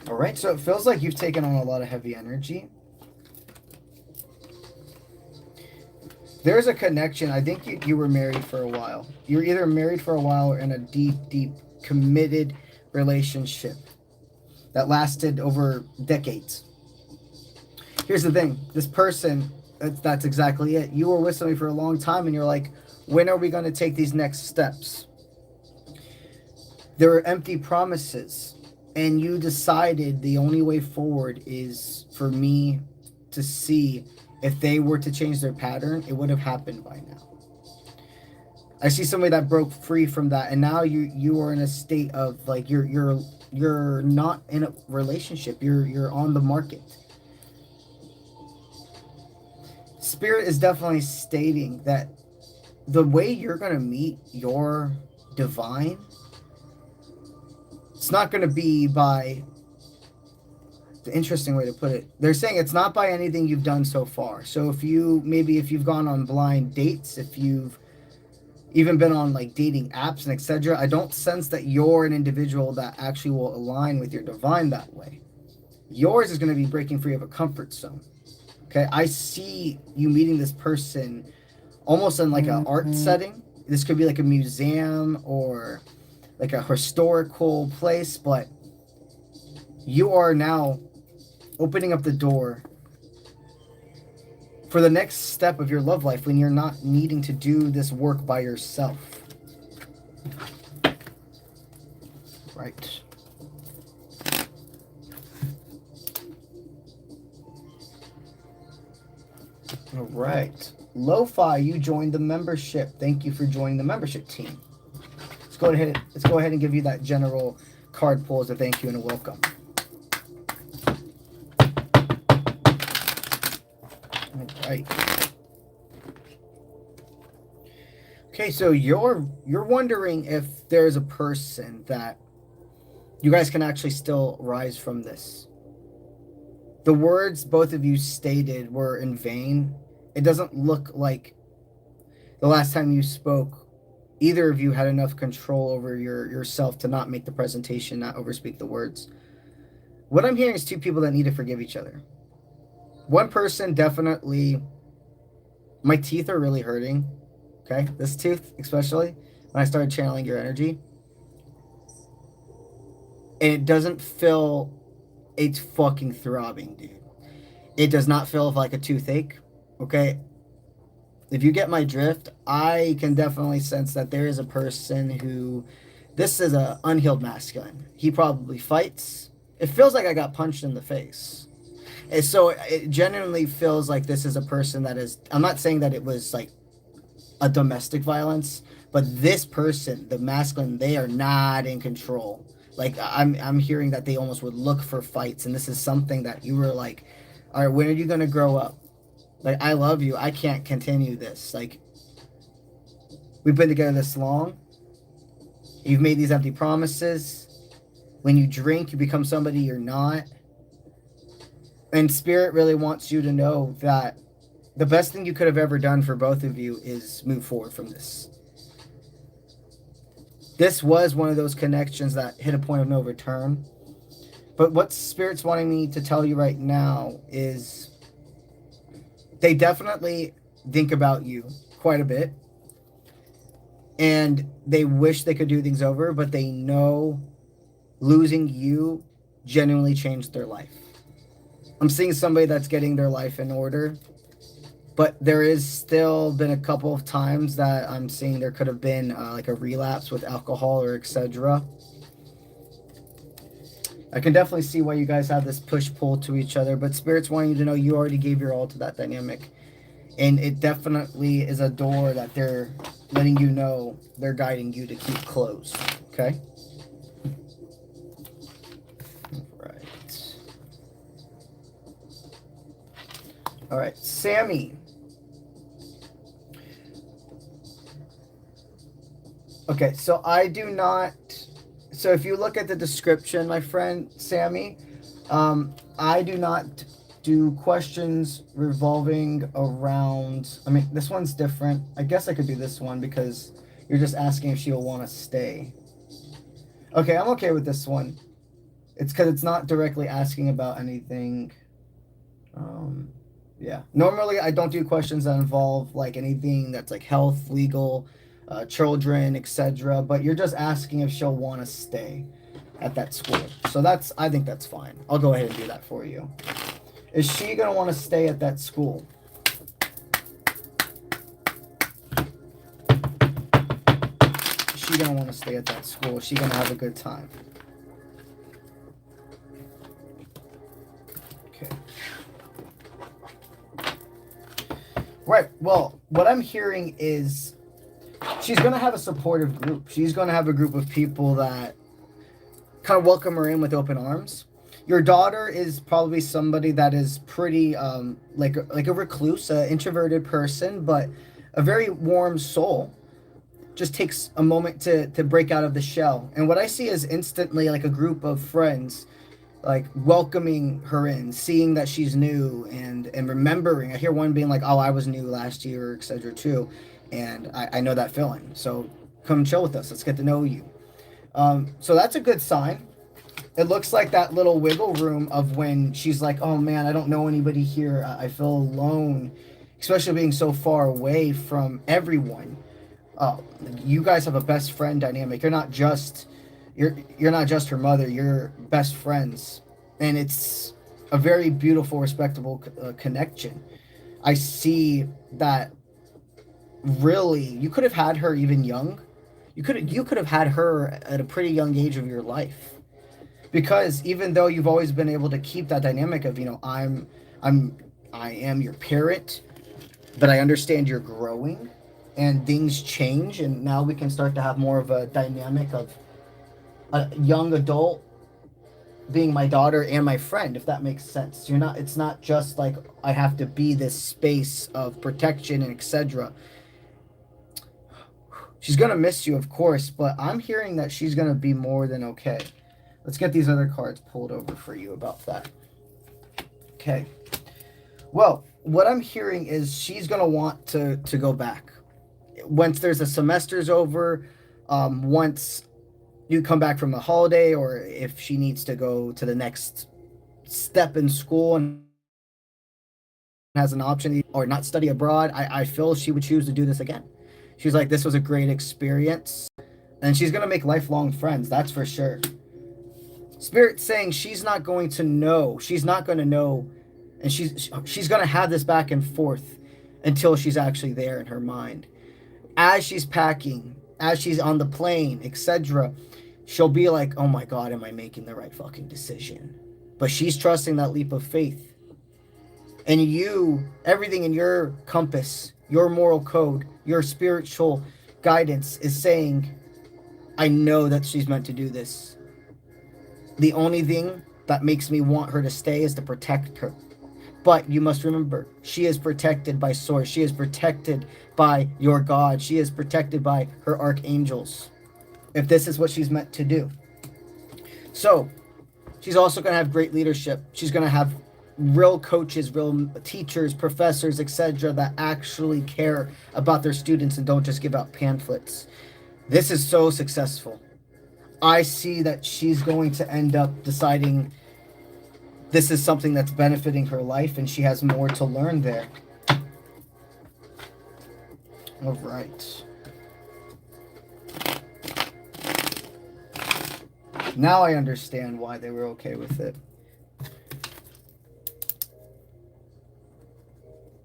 All right, so it feels like you've taken on a lot of heavy energy. There's a connection. I think you were married for a while. You were either married for a while or in a deep, deep, committed relationship that lasted over decades. Here's the thing. This person, that's exactly it. You were with somebody for a long time and you're like, when are we going to take these next steps? There were empty promises, and you decided the only way forward is for me to see if they were to change their pattern, it would have happened by now. I see somebody that broke free from that, and now you are in a state of like you're not in a relationship. You're on the market. Spirit is definitely stating that the way you're going to meet your divine, it's not going to be by, the interesting way to put it, they're saying it's not by anything you've done so far. So if you've gone on blind dates, if you've even been on like dating apps and etc., I don't sense that you're an individual that actually will align with your divine that way. Yours is going to be breaking free of a comfort zone. Okay, I see you meeting this person almost in like an art setting. This could be like a museum or like a historical place, but you are now opening up the door for the next step of your love life when you're not needing to do this work by yourself. Right. All right. Lo-Fi, you joined the membership. Thank you for joining the membership team. Let's go ahead and give you that general card pull as a thank you and a welcome. All right. Okay, so you're wondering if there's a person that you guys can actually still rise from this. The words both of you stated were in vain. It doesn't look like the last time you spoke, either of you had enough control over yourself to not make the presentation, not overspeak the words. What I'm hearing is two people that need to forgive each other. One person definitely, my teeth are really hurting. Okay, this tooth especially, when I started channeling your energy. And it doesn't feel it's fucking throbbing, dude. It does not feel like a toothache, okay? If you get my drift, I can definitely sense that there is a person who, this is a unhealed masculine. He probably fights. It feels like I got punched in the face. And so it genuinely feels like this is a person that is, I'm not saying that it was like a domestic violence, but this person, the masculine, they are not in control. Like I'm hearing that they almost would look for fights, and this is something that you were like, all right, when are you gonna grow up? Like, I love you. I can't continue this. Like, we've been together this long. You've made these empty promises. When you drink, you become somebody you're not. And Spirit really wants you to know that the best thing you could have ever done for both of you is move forward from this. This was one of those connections that hit a point of no return. But what Spirit's wanting me to tell you right now is they definitely think about you quite a bit. And they wish they could do things over, but they know losing you genuinely changed their life. I'm seeing somebody that's getting their life in order, but there is still been a couple of times that I'm seeing there could have been like a relapse with alcohol or etc. I can definitely see why you guys have this push-pull to each other, but Spirit's wanting you to know you already gave your all to that dynamic. And it definitely is a door that they're letting you know they're guiding you to keep closed, okay? All right, Sammy. Okay, so I do not... So if you look at the description, my friend Sammy, I do not do questions revolving around... I mean, this one's different. I guess I could do this one because you're just asking if she'll want to stay. Okay, I'm okay with this one. It's because it's not directly asking about anything. Yeah. Normally, I don't do questions that involve like anything that's like health, legal, children, etc. But you're just asking if she'll want to stay at that school. So I think that's fine. I'll go ahead and do that for you. Is she going to want to stay at that school? Is she going to want to stay at that school? Is she going to have a good time? Okay. Right. Well, what I'm hearing is she's going to have a supportive group. She's going to have a group of people that kind of welcome her in with open arms. Your daughter is probably somebody that is pretty like a recluse, an introverted person, but a very warm soul. Just takes a moment to break out of the shell. And what I see is instantly like a group of friends like welcoming her in, seeing that she's new and remembering. I hear one being like, oh, I was new last year, etc. too. And I know that feeling. So come chill with us. Let's get to know you. So that's a good sign. It looks like that little wiggle room of when she's like, oh man, I don't know anybody here. I feel alone, especially being so far away from everyone. You guys have a best friend dynamic. You're not just her mother. You're best friends, and it's a very beautiful, respectable connection. I see that. Really, you could have had her even young. You could have had her at a pretty young age of your life, because even though you've always been able to keep that dynamic of, you know, I am your parent, but I understand you're growing and things change, and now we can start to have more of a dynamic of a young adult being my daughter and my friend, if that makes sense. It's not just like I have to be this space of protection and etc. She's gonna miss you, of course, but I'm hearing that she's gonna be more than okay. Let's get these other cards pulled over for you about that. Okay. Well, what I'm hearing is she's gonna want to go back once there's a semester's over, once you come back from a holiday, or if she needs to go to the next step in school and has an option or not study abroad, I feel she would choose to do this again. She's like, this was a great experience, and she's going to make lifelong friends. That's for sure. Spirit's saying she's not going to know. She's not going to know. And she's going to have this back and forth until she's actually there in her mind. As she's packing, as she's on the plane, etc., she'll be like, oh my God, am I making the right fucking decision? But she's trusting that leap of faith. And you, everything in your compass, your moral code, your spiritual guidance is saying, I know that she's meant to do this. The only thing that makes me want her to stay is to protect her. But you must remember, she is protected by Source. She is protected by your God. She is protected by her archangels, if this is what she's meant to do. So she's also going to have great leadership. She's going to have real coaches, real teachers, professors, etc., that actually care about their students and don't just give out pamphlets. This is so successful. I see that she's going to end up deciding this is something that's benefiting her life, and she has more to learn there. All right. Now I understand why they were okay with it.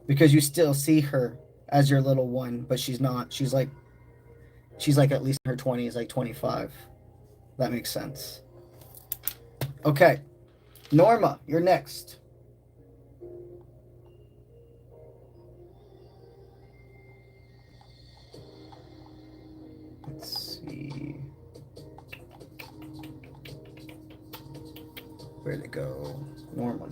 Because you still see her as your little one, but she's not. She's like at least in her 20s, like 25. That makes sense. Okay. Norma, you're next. Let's see. Where'd it go? Norma.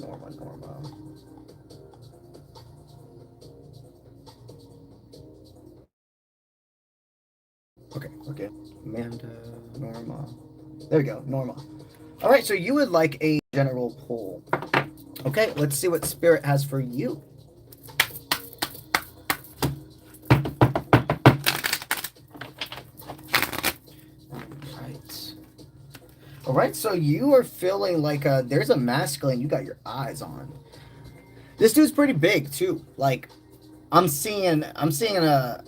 Okay. Amanda, Norma. There we go, Norma. All right, so you would like a general poll. Okay, let's see what Spirit has for you. All right, so you are feeling like there's a masculine you got your eyes on. This dude's pretty big too. Like, I'm seeing a.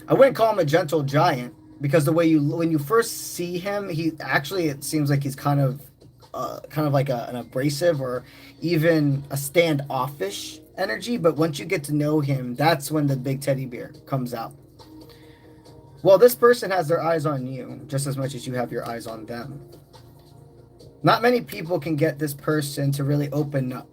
I wouldn't call him a gentle giant, because the way when you first see him, it seems like he's kind of like an abrasive or even a standoffish energy. But once you get to know him, that's when the big teddy bear comes out. Well, this person has their eyes on you just as much as you have your eyes on them. Not many people can get this person to really open up.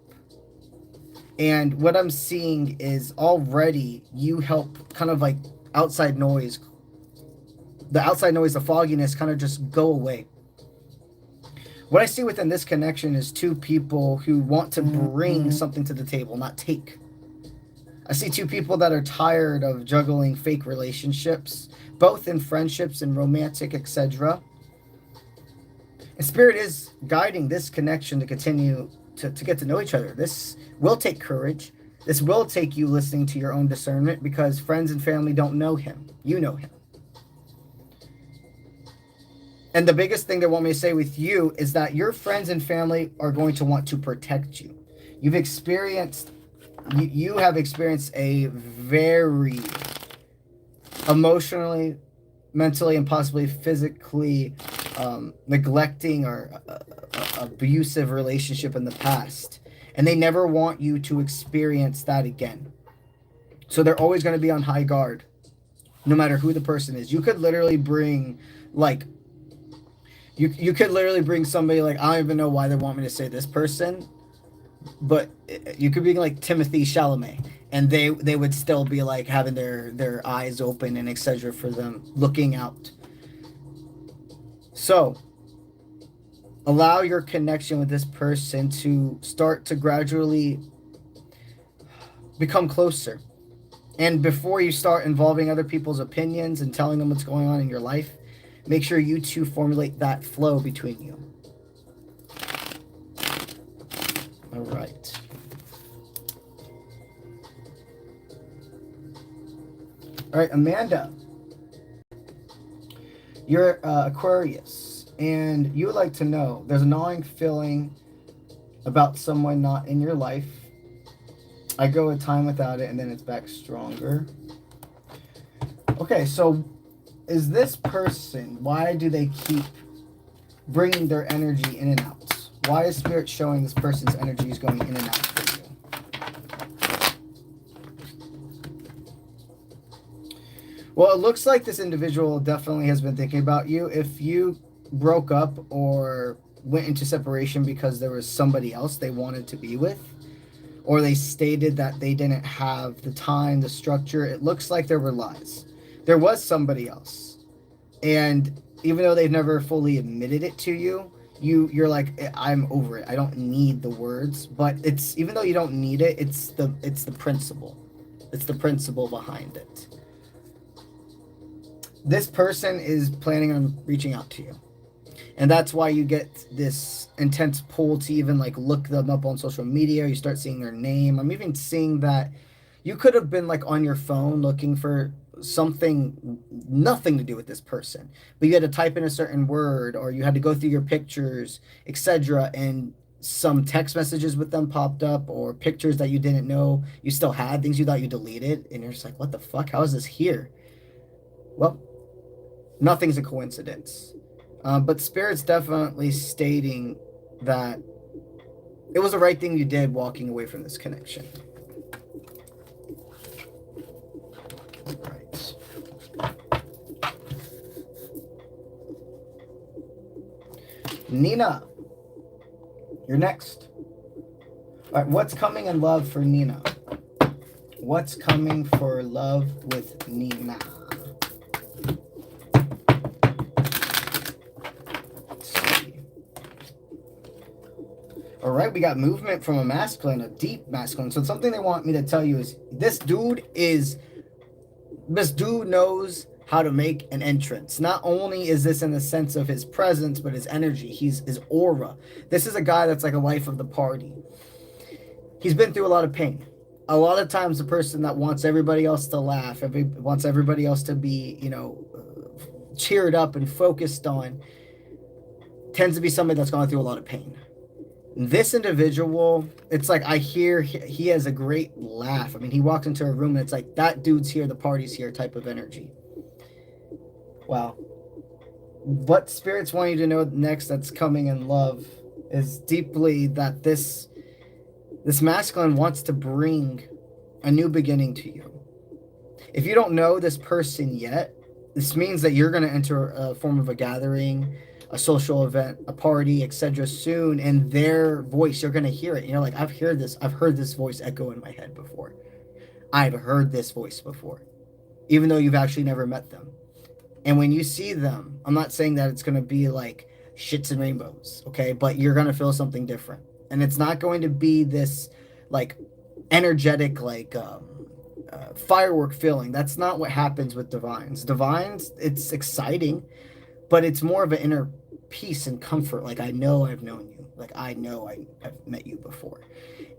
And what I'm seeing is already you help kind of like outside noise. The outside noise, the fogginess kind of just go away. What I see within this connection is two people who want to bring something to the table, not take. I see two people that are tired of juggling fake relationships, both in friendships and romantic, etc. And Spirit is guiding this connection to continue to get to know each other. This will take courage. This will take you listening to your own discernment, because friends and family don't know him. You know him. And the biggest thing they want me to say with you is that your friends and family are going to want to protect you. You have experienced a very emotionally, mentally, and possibly physically neglecting or abusive relationship in the past. And they never want you to experience that again. So they're always going to be on high guard, no matter who the person is. You could literally bring, like, you could literally bring somebody, like, I don't even know why they want me to say this person, but you could be like 𝗪𝗏𝗧 Chalamet, and they would still be like having their eyes open and etc. for them, looking out. So allow your connection with this person to start to gradually become closer. And before you start involving other people's opinions and telling them what's going on in your life, make sure you two formulate that flow between you. All right. All right, Amanda. You're Aquarius, and you would like to know, there's a gnawing feeling about someone not in your life. I go a time without it, and then it's back stronger. Okay, so is this person, why do they keep bringing their energy in and out? Why is Spirit showing this person's energy is going in and out for you? Well, it looks like this individual definitely has been thinking about you. If you broke up or went into separation because there was somebody else they wanted to be with, or they stated that they didn't have the time, the structure, it looks like there were lies. There was somebody else. And even though they've never fully admitted it to you, you're like, I'm over it. I don't need the words. But it's, even though you don't need it, it's the principle. It's the principle behind it. This person is planning on reaching out to you. And that's why you get this intense pull to even like look them up on social media. You start seeing their name. I'm even seeing that you could have been like on your phone looking for something, nothing to do with this person, but you had to type in a certain word, or you had to go through your pictures, etc., and some text messages with them popped up, or pictures that you didn't know you still had, things you thought you deleted, and you're just like, what the fuck, how is this here? Well, nothing's a coincidence. But Spirit's definitely stating that it was the right thing you did walking away from this connection. Right. Nina, you're next. All right, what's coming in love for Nina? What's coming for love with Nina? All right, we got movement from a masculine, a deep masculine. So something they want me to tell you is this dude knows how to make an entrance. Not only is this in the sense of his presence, but his energy, his aura. This is a guy that's like a life of the party. He's been through a lot of pain. A lot of times the person that wants everybody else to laugh, wants everybody else to be, cheered up and focused on, tends to be somebody that's gone through a lot of pain. This individual, it's like I hear he has a great laugh. I mean, he walks into a room and it's like, that dude's here, the party's here type of energy. Wow. What Spirits want you to know next that's coming in love is deeply that this masculine wants to bring a new beginning to you. If you don't know this person yet, this means that you're going to enter a form of a gathering, a social event, a party, etc. soon, and their voice, you're going to hear it. And you're like, I've heard this voice echo in my head before. I've heard this voice before, even though you've actually never met them. And when you see them, I'm not saying that it's going to be like shits and rainbows, okay? But you're going to feel something different. And it's not going to be this like energetic, like firework feeling. That's not what happens with divines. Divines, it's exciting, but it's more of an inner peace and comfort. Like, I know I've known you. Like, I know I've met you before.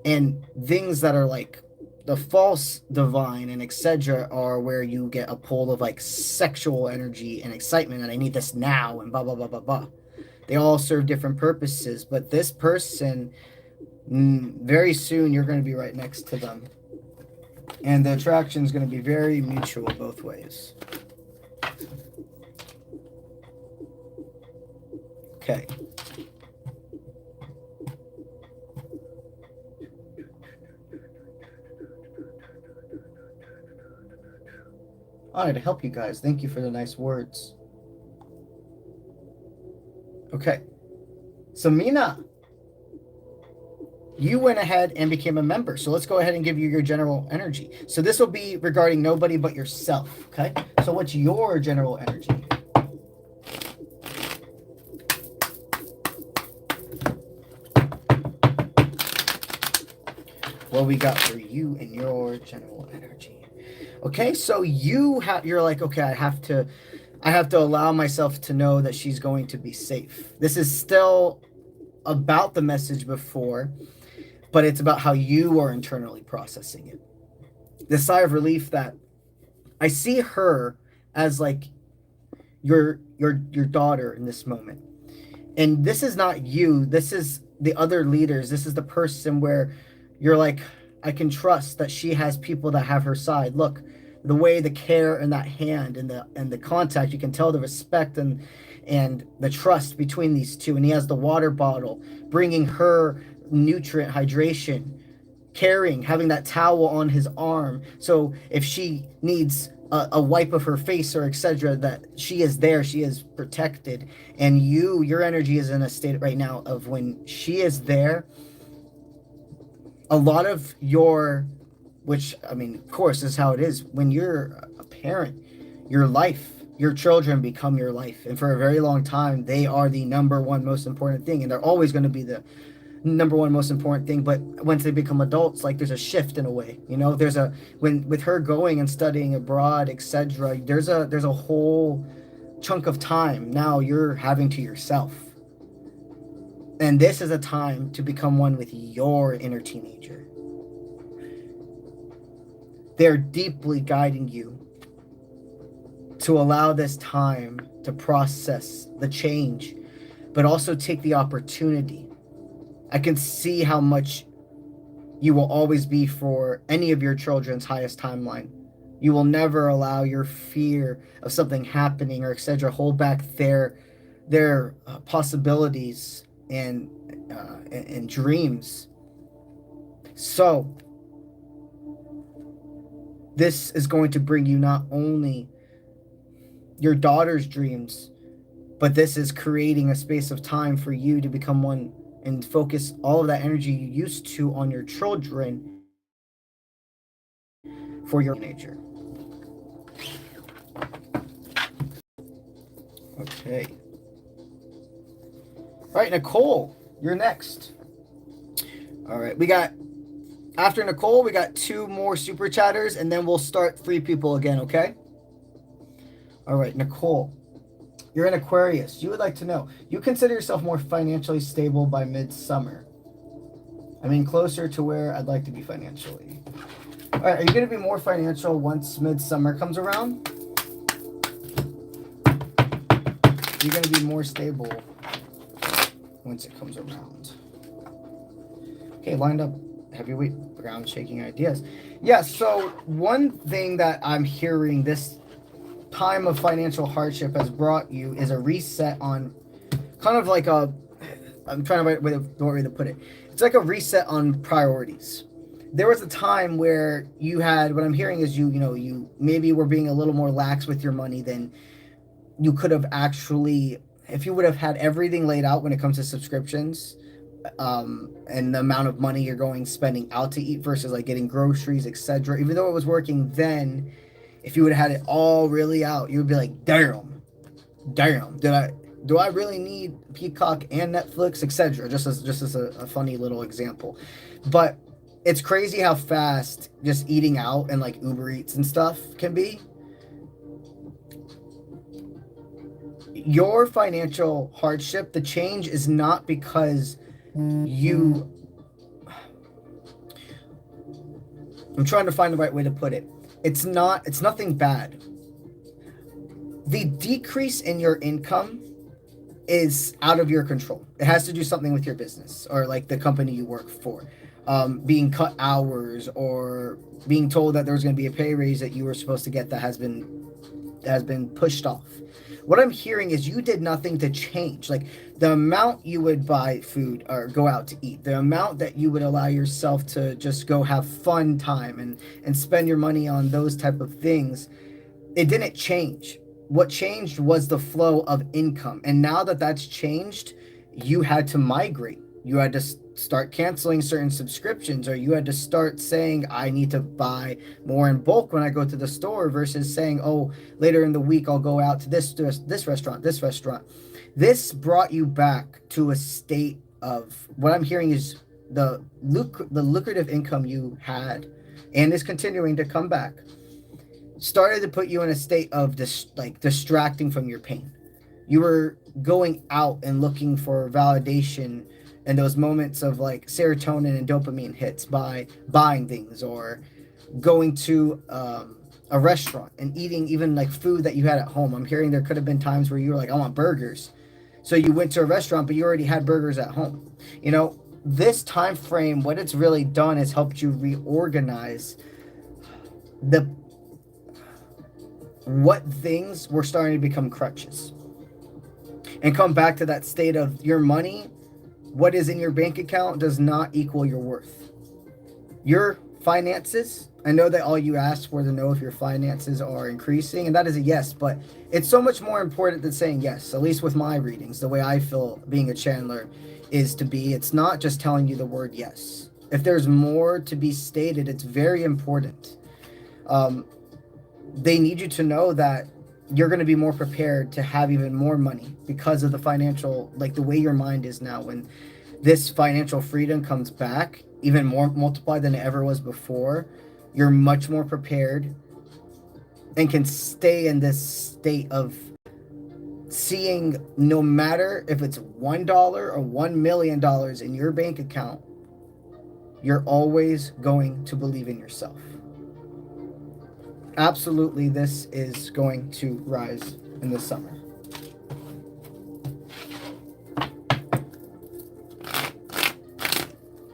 And things that are like the false divine and etc. are where you get a pull of like sexual energy and excitement, and I need this now and blah, blah, blah, blah, blah. They all serve different purposes, but this person, very soon you're going to be right next to them. And the attraction is going to be very mutual both ways. Okay. All right, to help you guys. Thank you for the nice words. Okay. So Mina, you went ahead and became a member. So let's go ahead and give you your general energy. So this will be regarding nobody but yourself. Okay. So what's your general energy? What we got for you and your general energy. Okay, so you're like, okay, I have to allow myself to know that she's going to be safe. This is still about the message before, but it's about how you are internally processing it. The sigh of relief that I see her as like your daughter in this moment. And this is not you. This is the other leaders. This is the person where you're like, I can trust that she has people that have her side. Look, the way the care in that hand and the contact, you can tell the respect and and the trust between these two. And he has the water bottle, bringing her nutrient hydration, caring, having that towel on his arm, so if she needs a wipe of her face or etc., that she is there, she is protected. And your energy is in a state right now of, when she is there, a lot of your, which, I mean, of course, is how it is when you're a parent. Your life, your children become your life, and for a very long time they are the number one most important thing, and they're always going to be the number one most important thing. But once they become adults, like, there's a shift in a way, you know. There's a, when with her going and studying abroad, etc., there's a whole chunk of time now you're having to yourself. And this is a time to become one with your inner teenager. They're deeply guiding you to allow this time to process the change, but also take the opportunity. I can see how much you will always be for any of your children's highest timeline. You will never allow your fear of something happening or etc. hold back their possibilities and dreams. So this is going to bring you not only your daughter's dreams, but this is creating a space of time for you to become one and focus all of that energy you used to on your children for your teenager. Okay. All right, Nicole, you're next. All right, we got, after Nicole, we got 2 more super chatters, and then we'll start 3 people again, okay? All right, Nicole, you're an Aquarius. You would like to know, you consider yourself more financially stable by midsummer. I mean, closer to where I'd like to be financially. All right, are you going to be more financial once midsummer comes around? You're going to be more stable once it comes around. Okay, lined up heavyweight ground shaking ideas. Yeah, so one thing that I'm hearing this time of financial hardship has brought you is a reset on, kind of like a, I'm trying to find the way to put it. It's like a reset on priorities. There was a time where you had, what I'm hearing is you maybe were being a little more lax with your money than you could have actually, if you would have had everything laid out when it comes to subscriptions, and the amount of money you're spending out to eat versus like getting groceries, etc. Even though it was working then, if you would have had it all really out, you would be like, damn, do I really need Peacock and Netflix, etc. Just as a funny little example. But it's crazy how fast just eating out and like Uber Eats and stuff can be. Your financial hardship, the change is not because I'm trying to find the right way to put it. It's nothing bad. The decrease in your income is out of your control. It has to do something with your business or like the company you work for. Being cut hours or being told that there's going to be a pay raise that you were supposed to get that has been pushed off. What I'm hearing is you did nothing to change. Like the amount you would buy food or go out to eat, the amount that you would allow yourself to just go have fun time and spend your money on those type of things, it didn't change. What changed was the flow of income. And now that that's changed, you had to migrate. You had to start canceling certain subscriptions, or you had to start saying, I need to buy more in bulk when I go to the store versus saying, oh, later in the week, I'll go out to this restaurant, this restaurant. This brought you back to a state of, what I'm hearing is the lucrative income you had and is continuing to come back started to put you in a state of distracting from your pain. You were going out and looking for validation and those moments of like serotonin and dopamine hits by buying things or going to a restaurant and eating even like food that you had at home. I'm hearing there could have been times where you were like, I want burgers. So you went to a restaurant, but you already had burgers at home. You know, this time frame, what it's really done is helped you reorganize what things were starting to become crutches. and come back to that state of your money, what is in your bank account does not equal your worth. Your finances, I know that all you asked were to know if your finances are increasing, and that is a yes, but it's so much more important than saying yes, at least with my readings. The way I feel being a channeler is to be, it's not just telling you the word yes. If there's more to be stated, it's very important. They need you to know that you're going to be more prepared to have even more money because of the financial, like the way your mind is now. When this financial freedom comes back, even more multiplied than it ever was before, you're much more prepared and can stay in this state of seeing, no matter if it's $1 or $1 million in your bank account, you're always going to believe in yourself. Absolutely, this is going to rise in the summer.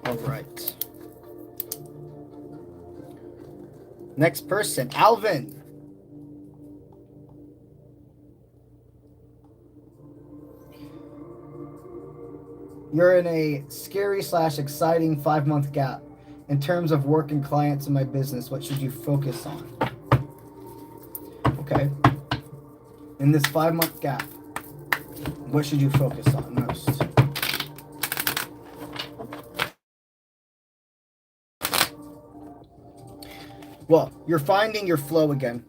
All right. Next person, Alvin. You're in a scary / exciting 5-month gap. In terms of work and clients in my business, what should you focus on? Okay. In this 5-month gap, what should you focus on most? Well, you're finding your flow again.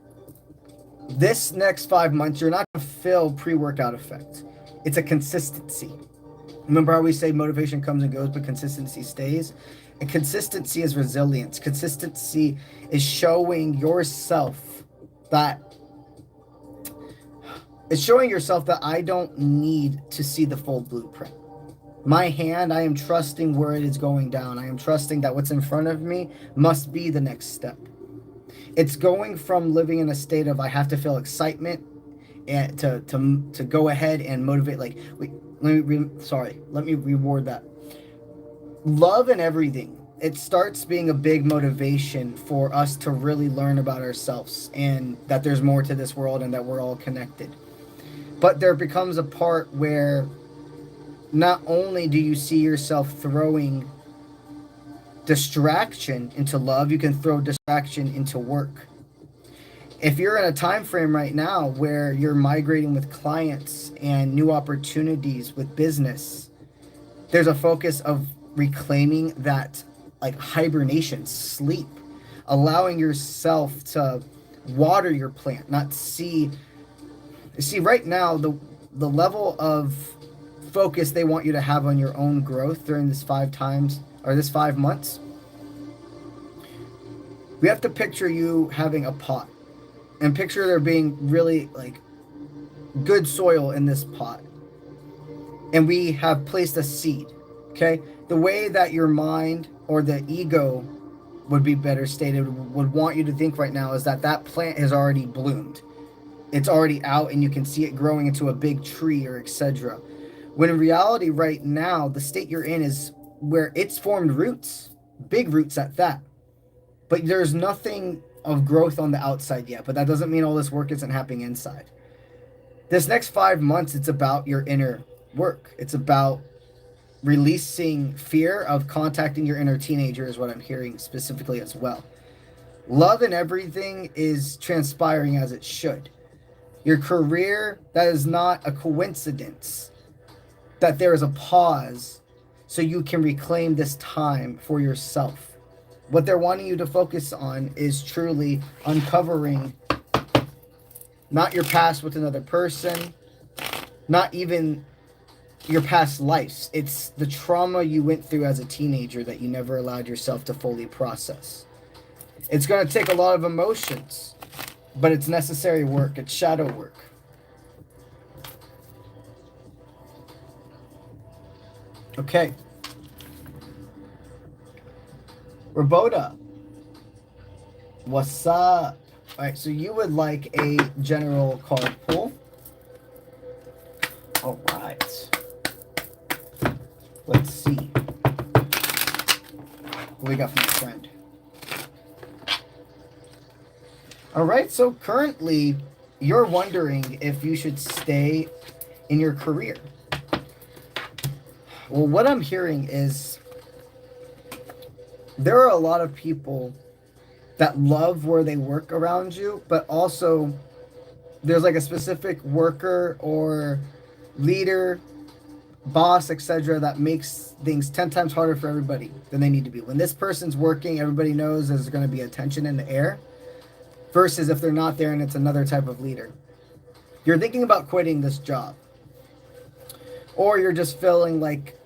This next 5 months, you're not going to feel pre-workout effect. It's a consistency. Remember how we say motivation comes and goes, but consistency stays? And consistency is resilience. Consistency is showing yourself that I don't need to see the full blueprint. My hand, I am trusting where it is going down. I am trusting that what's in front of me must be the next step. It's going from living in a state of I have to feel excitement and to go ahead and motivate. Like, let me reward that. Love and everything. It starts being a big motivation for us to really learn about ourselves and that there's more to this world and that we're all connected. But there becomes a part where not only do you see yourself throwing distraction into love, you can throw distraction into work. If you're in a time frame right now where you're migrating with clients and new opportunities with business, there's a focus of reclaiming that, like, hibernation, sleep, allowing yourself to water your plant, not see right now the level of focus they want you to have on your own growth during this 5 months. We have to picture you having a pot and picture there being really like good soil in this pot. And we have placed a seed, okay? The way that your mind or the ego would be better stated would want you to think right now is that plant has already bloomed. It's already out and you can see it growing into a big tree or etc. When in reality right now, the state you're in is where it's formed roots, big roots at that. But there's nothing of growth on the outside yet, but that doesn't mean all this work isn't happening inside. This next 5 months, it's about your inner work. It's about releasing fear of contacting your inner teenager is what I'm hearing specifically as well. Love and everything is transpiring as it should. Your career, that is not a coincidence that there is a pause so you can reclaim this time for yourself. What they're wanting you to focus on is truly uncovering not your past with another person, not even your past lives. It's the trauma you went through as a teenager that you never allowed yourself to fully process. It's going to take a lot of emotions, but it's necessary work. It's shadow work. Okay. Roboda, what's up? All right, so you would like a general card pull. All right. Let's see what we got from my friend. All right, so currently you're wondering if you should stay in your career. Well, what I'm hearing is there are a lot of people that love where they work around you, but also there's like a specific worker or leader, boss, etc., that makes things 10 times harder for everybody than they need to be. When this person's working, everybody knows there's going to be a tension in the air, versus if they're not there and it's another type of leader. You're thinking about quitting this job, or you're just feeling like,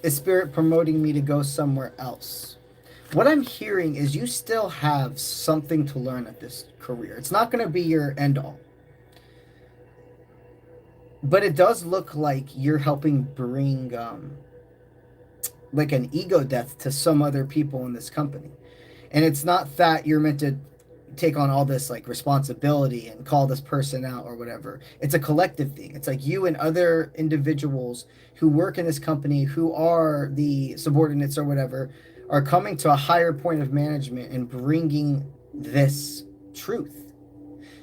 is spirit promoting me to go somewhere else? What I'm hearing is you still have something to learn at this career. It's not going to be your end all, but it does look like you're helping bring like an ego death to some other people in this company. And it's not that you're meant to take on all this like responsibility and call this person out or whatever. It's a collective thing. It's like you and other individuals who work in this company, who are the subordinates or whatever, are coming to a higher point of management and bringing this truth.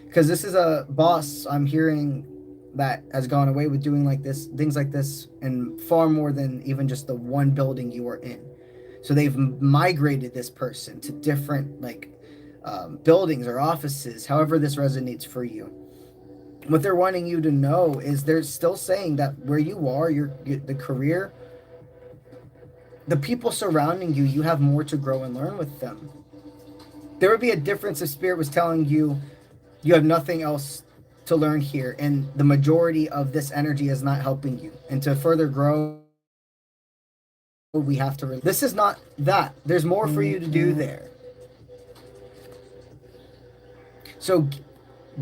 Because this is a boss I'm hearing that has gone away with doing like this, things like this, and far more than even just the one building you are in. So they've migrated this person to different like buildings or offices, however this resonates for you. What they're wanting you to know is they're still saying that where you are, the career, the people surrounding you, you have more to grow and learn with them. There would be a difference if spirit was telling you you have nothing else to learn here, and the majority of this energy is not helping you. And to further grow, we have to... This is not that. There's more for you to do there. So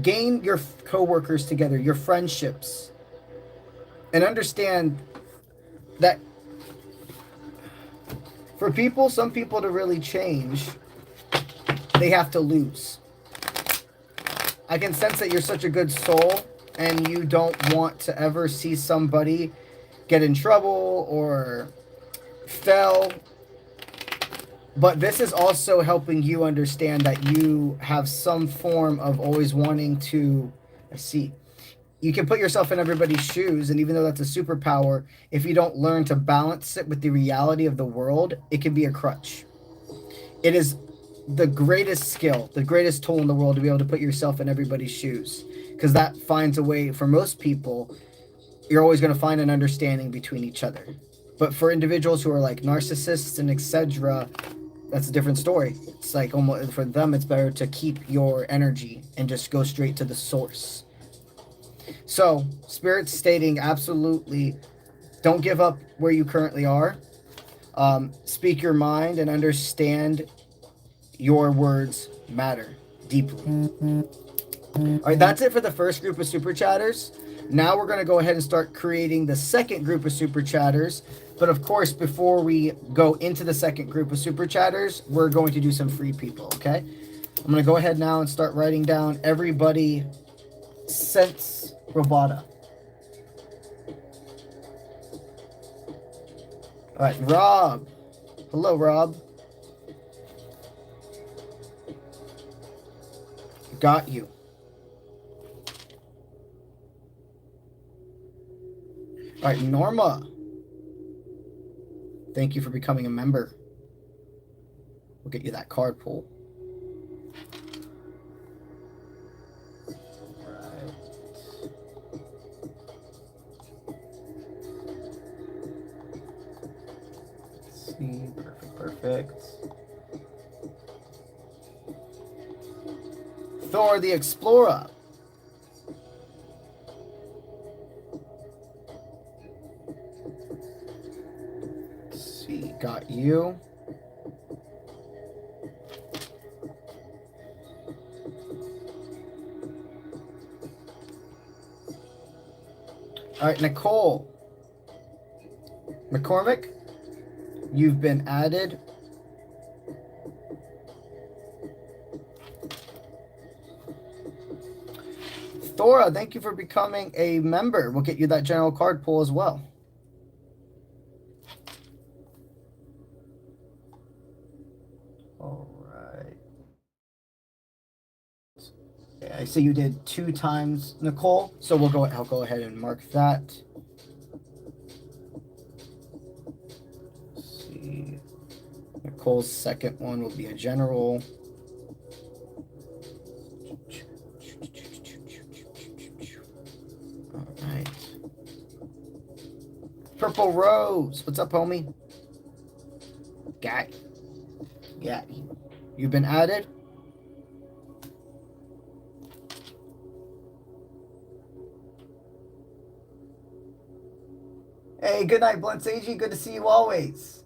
gain your co-workers together, your friendships, and understand that for people, some people to really change, they have to lose. I can sense that you're such a good soul and you don't want to ever see somebody get in trouble or fail. But this is also helping you understand that you have some form of always wanting to... I see. You can put yourself in everybody's shoes, and even though that's a superpower, if you don't learn to balance it with the reality of the world, it can be a crutch. It is the greatest skill, the greatest tool in the world to be able to put yourself in everybody's shoes, because that finds a way. For most people, you're always going to find an understanding between each other. But for individuals who are like narcissists and etc., that's a different story. It's like almost for them, it's better to keep your energy and just go straight to the source. So Spirit's stating absolutely don't give up where you currently are. Speak your mind and understand your words matter deeply. All right, that's it for the first group of super chatters. Now we're going to go ahead and start creating the second group of super chatters. But of course, before we go into the second group of super chatters, we're going to do some free people, okay? I'm going to go ahead now and start writing down everybody since Robota. All right, Rob. Hello, Rob. Got you. All right, Norma. Thank you for becoming a member. We'll get you that card pull. Right. Let's see. Perfect, perfect. Thor the Explorer. Let's see. Got you. All right, Nicole McCormick, you've been added. Thora, thank you for becoming a member. We'll get you that general card pull as well. All right. Okay, Okay, so you did 2 times, Nicole. So I'll go ahead and mark that. Let's see. Nicole's second one will be a general. All right. Purple Rose. What's up, homie? Guy. Yeah. You've been added. Hey, good night, 𝗨𝗧𝗟𝗘𝗕. Good to see you always.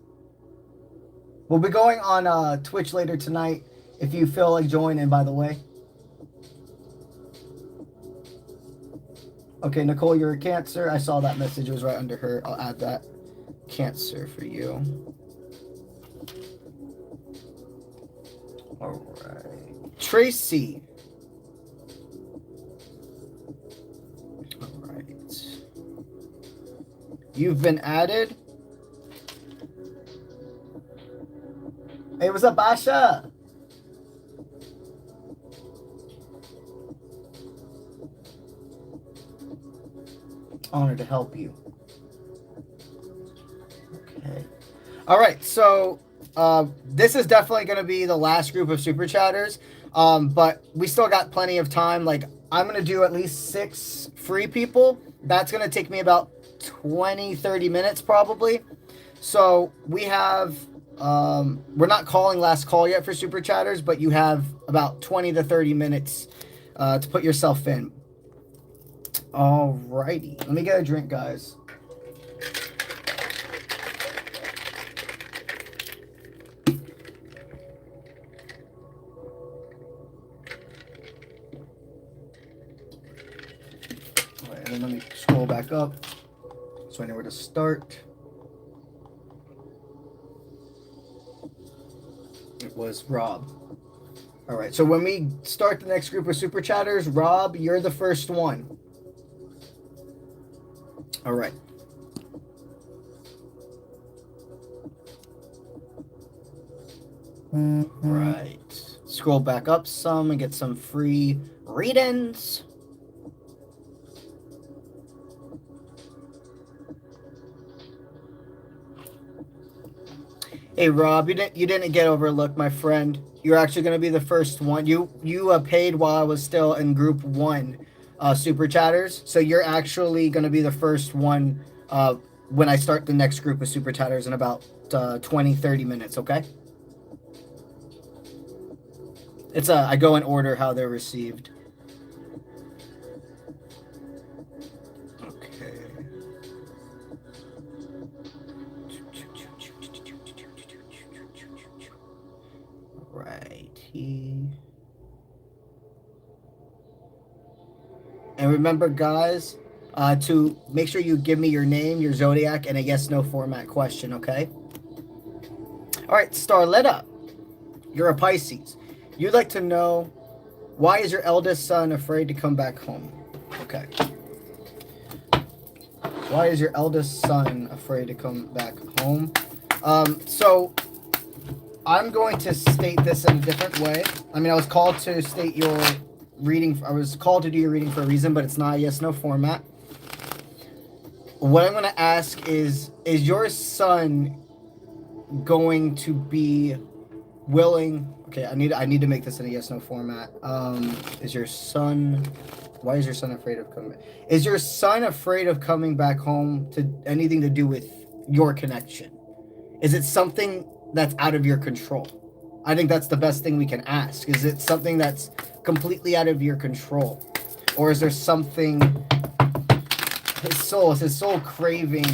We'll be going on Twitch later tonight if you feel like joining, by the way. Okay, Nicole, you're a Cancer. I saw that message. It was right under her. I'll add that. Cancer for you. All right. Tracy. All right. You've been added. Hey, what's up, Asha? Honored to help you. Okay. All right, so this is definitely going to be the last group of super chatters, but we still got plenty of time. Like, I'm going to do at least 6 free people. That's going to take me about 20-30 minutes probably. So we have we're not calling last call yet for super chatters, but you have about 20 to 30 minutes to put yourself in. All righty, let me get a drink, guys. All right, and then let me scroll back up so I know where to start. It was Rob. All right, so when we start the next group of super chatters, Rob, you're the first one. All right. Right. Scroll back up some and get some free read-ins. Hey Rob, you didn't get overlooked, my friend. You're actually going to be the first one. You paid while I was still in group 1 super chatters, so you're actually going to be the first one when I start the next group of super chatters in about 20-30 minutes, okay? It's I go in order how they're received. Okay. Righty. And remember, guys, to make sure you give me your name, your zodiac, and a yes/no format question, okay? All right, Starletta, you're a Pisces. You'd like to know, why is your eldest son afraid to come back home? Okay. Why is your eldest son afraid to come back home? So I'm going to state this in a different way. I mean, I was called to state your reading. I was called to do your reading for a reason, but it's not a yes/no format. What I'm going to ask is your son going to be willing? Okay, I need to make this in a yes/no format. Is your son? Why is your son afraid of coming? Is your son afraid of coming back home to anything to do with your connection? Is it something that's out of your control? I think that's the best thing we can ask. Is it something that's completely out of your control? Or is there something, is his soul craving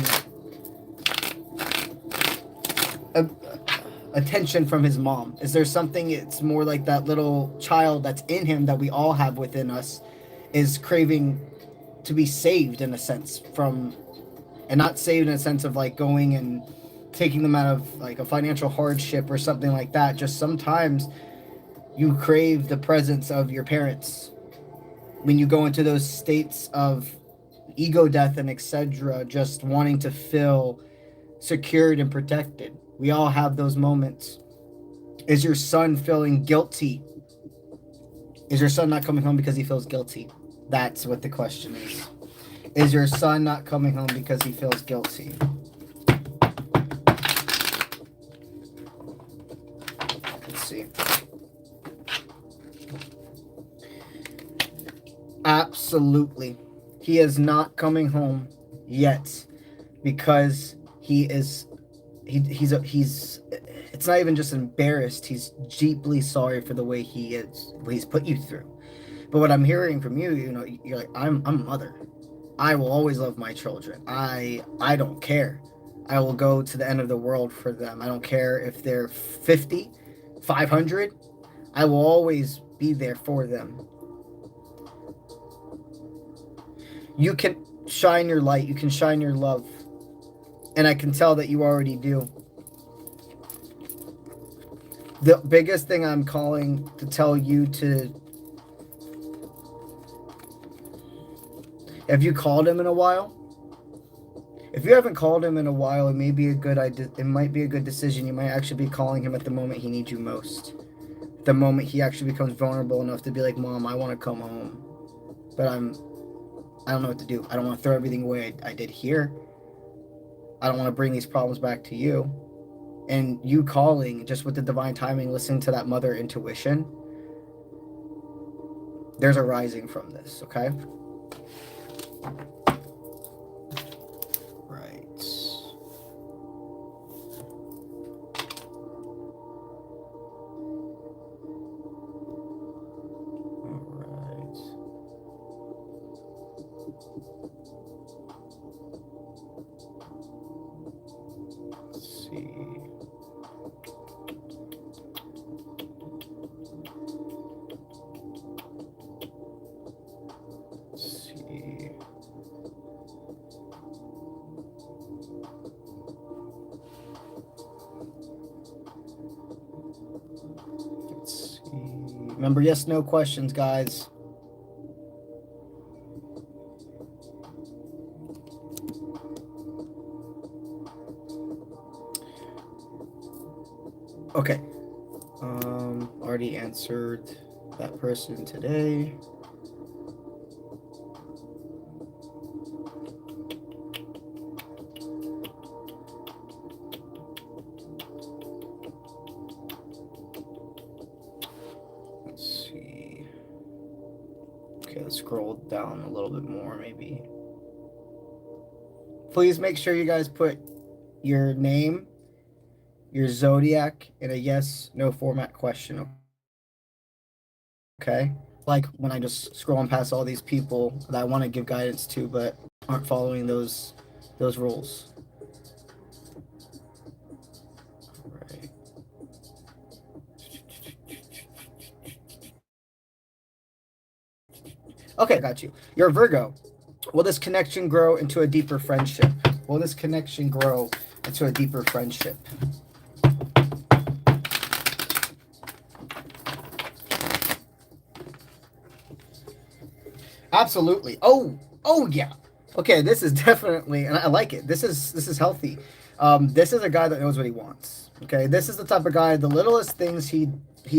attention from his mom? Is there something, it's more like that little child that's in him that we all have within us is craving to be saved in a sense from, and not saved in a sense of like going and taking them out of like a financial hardship or something like that. Just sometimes you crave the presence of your parents when you go into those states of ego death and etc., just wanting to feel secured and protected. We all have those moments. Is your son feeling guilty Is your son not coming home because he feels guilty? That's what the question is. Is your son not coming home because he feels guilty? Let's see. Absolutely. He is not coming home yet because he's it's not even just embarrassed, he's deeply sorry for the way he's put you through. But what I'm hearing from you, you're like, I'm a mother. I will always love my children. I don't care. I will go to the end of the world for them. I don't care if they're 50, 500. I will always be there for them. You can shine your light. You can shine your love. And I can tell that you already do. The biggest thing I'm calling to tell you to... Have you called him in a while? If you haven't called him in a while, it may be a good idea. It might be a good decision. You might actually be calling him at the moment he needs you most. The moment he actually becomes vulnerable enough to be like, Mom, I want to come home. But I don't know what to do. I don't want to throw everything away I did here. I don't want to bring these problems back to you. And you calling, just with the divine timing, listening to that mother intuition, there's a rising from this, okay? Right. Remember, yes, no questions, guys. Okay. Already answered that person today. Scroll down a little bit more, maybe. Please make sure you guys put your name, your zodiac, in a yes/no format question. Okay? Like when I just scrolling past all these people that I want to give guidance to, but aren't following those rules. Right. Okay, got you. You're a Virgo. Will this connection grow into a deeper friendship? Will this connection grow into a deeper friendship? Absolutely. Oh yeah. Okay, this is definitely, and I like it. This is healthy. This is a guy that knows what he wants. Okay, this is the type of guy, the littlest things he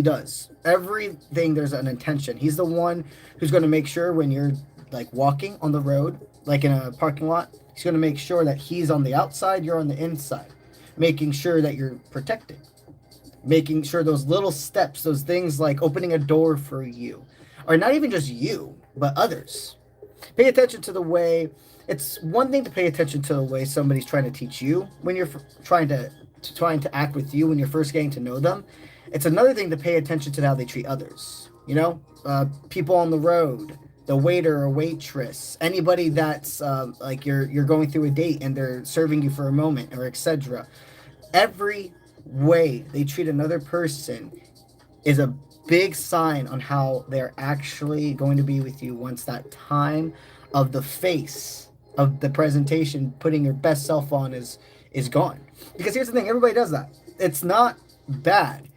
does. Everything, there's an intention. He's the one who's going to make sure when you're like walking on the road, like in a parking lot, he's going to make sure that he's on the outside, you're on the inside, making sure that you're protected, making sure those little steps, those things like opening a door for you, or not even just you, but others. Pay attention to the way, it's one thing to pay attention to the way somebody's trying to teach you when you're trying to act with you when you're first getting to know them. It's another thing to pay attention to how they treat others. You know, people on the road, the waiter or waitress, anybody that's like you're going through a date and they're serving you for a moment, or etc. Every way they treat another person is a big sign on how they're actually going to be with you once that time of the face of the presentation, putting your best self on, is gone. Because here's the thing, everybody does that. It's not bad.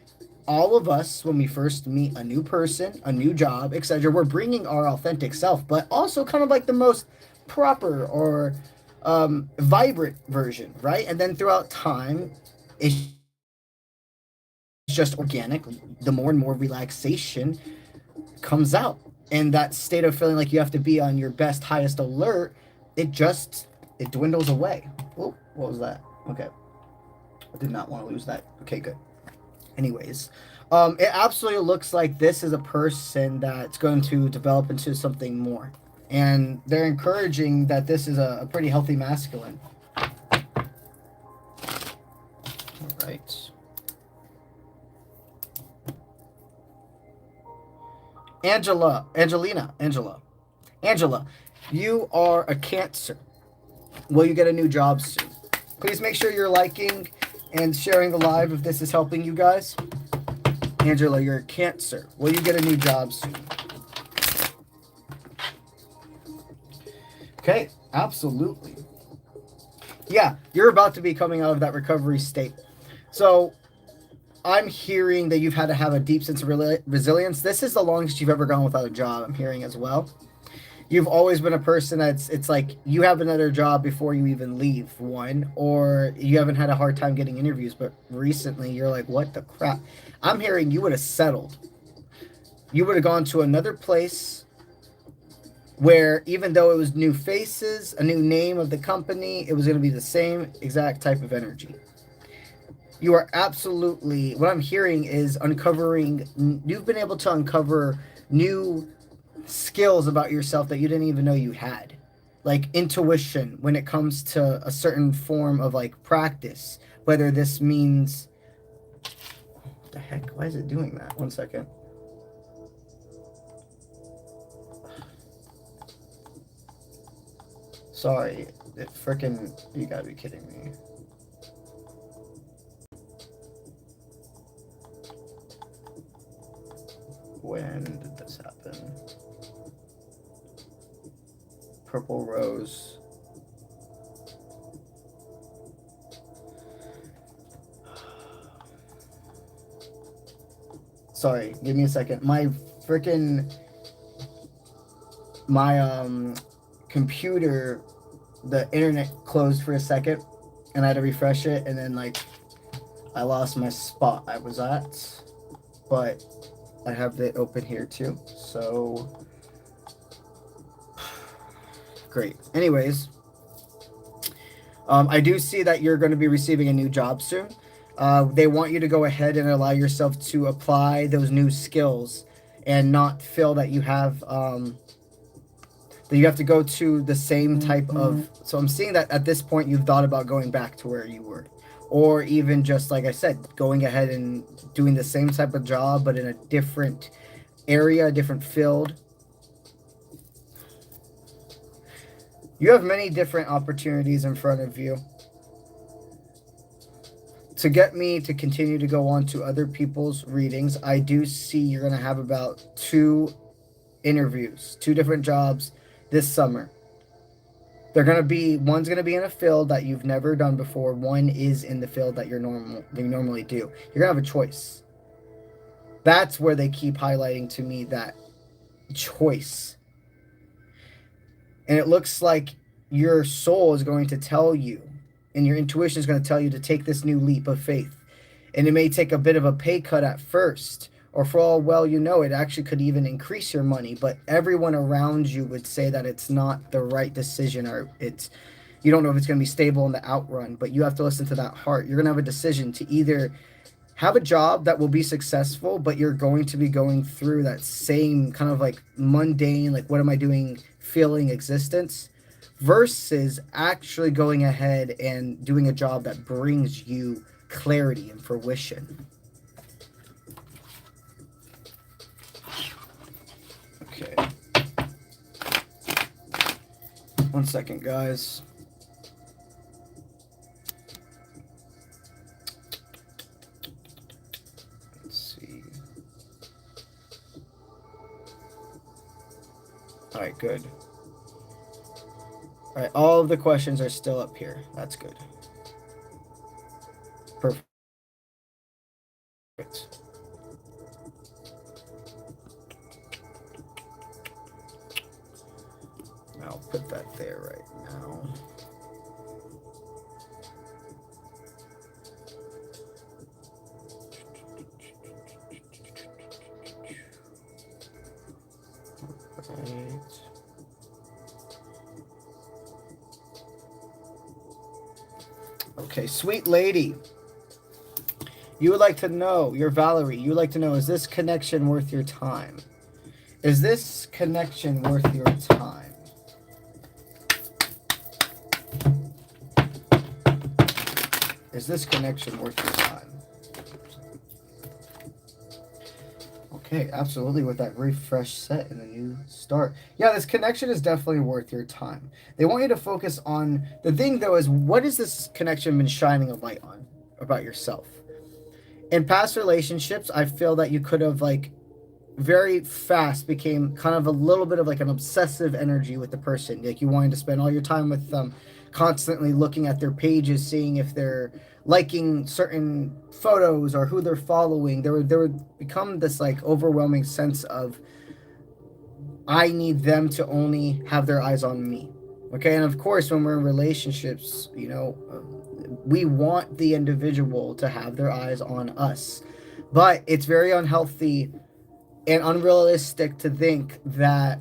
All of us, when we first meet a new person, a new job, etc., we're bringing our authentic self, but also kind of like the most proper or vibrant version, right? And then throughout time, it's just organic. The more and more relaxation comes out. And that state of feeling like you have to be on your best, highest alert, it dwindles away. Oh, what was that? Okay. I did not want to lose that. Okay, good. Anyways, it absolutely looks like this is a person that's going to develop into something more. And they're encouraging that this is a pretty healthy masculine. All right. Angela, you are a Cancer. Will you get a new job soon? Please make sure you're liking and sharing the live if this is helping you guys. Angela, you're a Cancer. Will you get a new job soon? Okay, absolutely. Yeah, you're about to be coming out of that recovery state. So I'm hearing that you've had to have a deep sense of resilience. This is the longest you've ever gone without a job, I'm hearing as well. You've always been a person it's like you have another job before you even leave one, or you haven't had a hard time getting interviews, but recently you're like, what the crap? I'm hearing you would have settled. You would have gone to another place where even though it was new faces, a new name of the company, it was going to be the same exact type of energy. You are absolutely, what I'm hearing is you've been able to uncover new skills about yourself that you didn't even know you had. Like intuition when it comes to a certain form of like practice, whether this means, what the heck, why is it doing that? One second. Sorry, it freaking, you gotta be kidding me. When did this happen? Purple rose. Sorry, give me a second. My computer, the internet closed for a second and I had to refresh it, and then like I lost my spot I was at, but I have it open here too, so great. Anyways, I do see that you're going to be receiving a new job soon. They want you to go ahead and allow yourself to apply those new skills and not feel that you have to go to the same type of. So I'm seeing that at this point you've thought about going back to where you were, or even just like I said, going ahead and doing the same type of job but in a different area, a different field. You have many different opportunities in front of you. To get me to continue to go on to other people's readings, I do see you're going to have about 2 interviews, 2 different jobs this summer. One's going to be in a field that you've never done before. One is in the field that you normally do. You're going to have a choice. That's where they keep highlighting to me that choice. And it looks like your soul is going to tell you, and your intuition is going to tell you to take this new leap of faith. And it may take a bit of a pay cut at first, or for all well you know, it actually could even increase your money. But everyone around you would say that it's not the right decision, or you don't know if it's going to be stable in the outrun. But you have to listen to that heart. You're going to have a decision to either have a job that will be successful, but you're going to be going through that same kind of like mundane, like what am I doing feeling existence, versus actually going ahead and doing a job that brings you clarity and fruition. Okay. One second, guys. Let's see. All right, good. All right, all of the questions are still up here. That's good. Perfect. I'll put that there right now. Okay, sweet lady. You would like to know, you're Valerie, you would like to know, is this connection worth your time? Is this connection worth your time? Is this connection worth your time? Okay, absolutely, with that refresh set and the new start. Yeah, this connection is definitely worth your time. They want you to focus on, the thing though is, what has this connection been shining a light on about yourself? In past relationships, I feel that you could have like very fast became kind of a little bit of like an obsessive energy with the person. Like you wanted to spend all your time with them, constantly looking at their pages, seeing if they're liking certain photos or who they're following. There would become this like overwhelming sense of, I need them to only have their eyes on me. Okay, and of course, when we're in relationships, you know, we want the individual to have their eyes on us. But it's very unhealthy and unrealistic to think that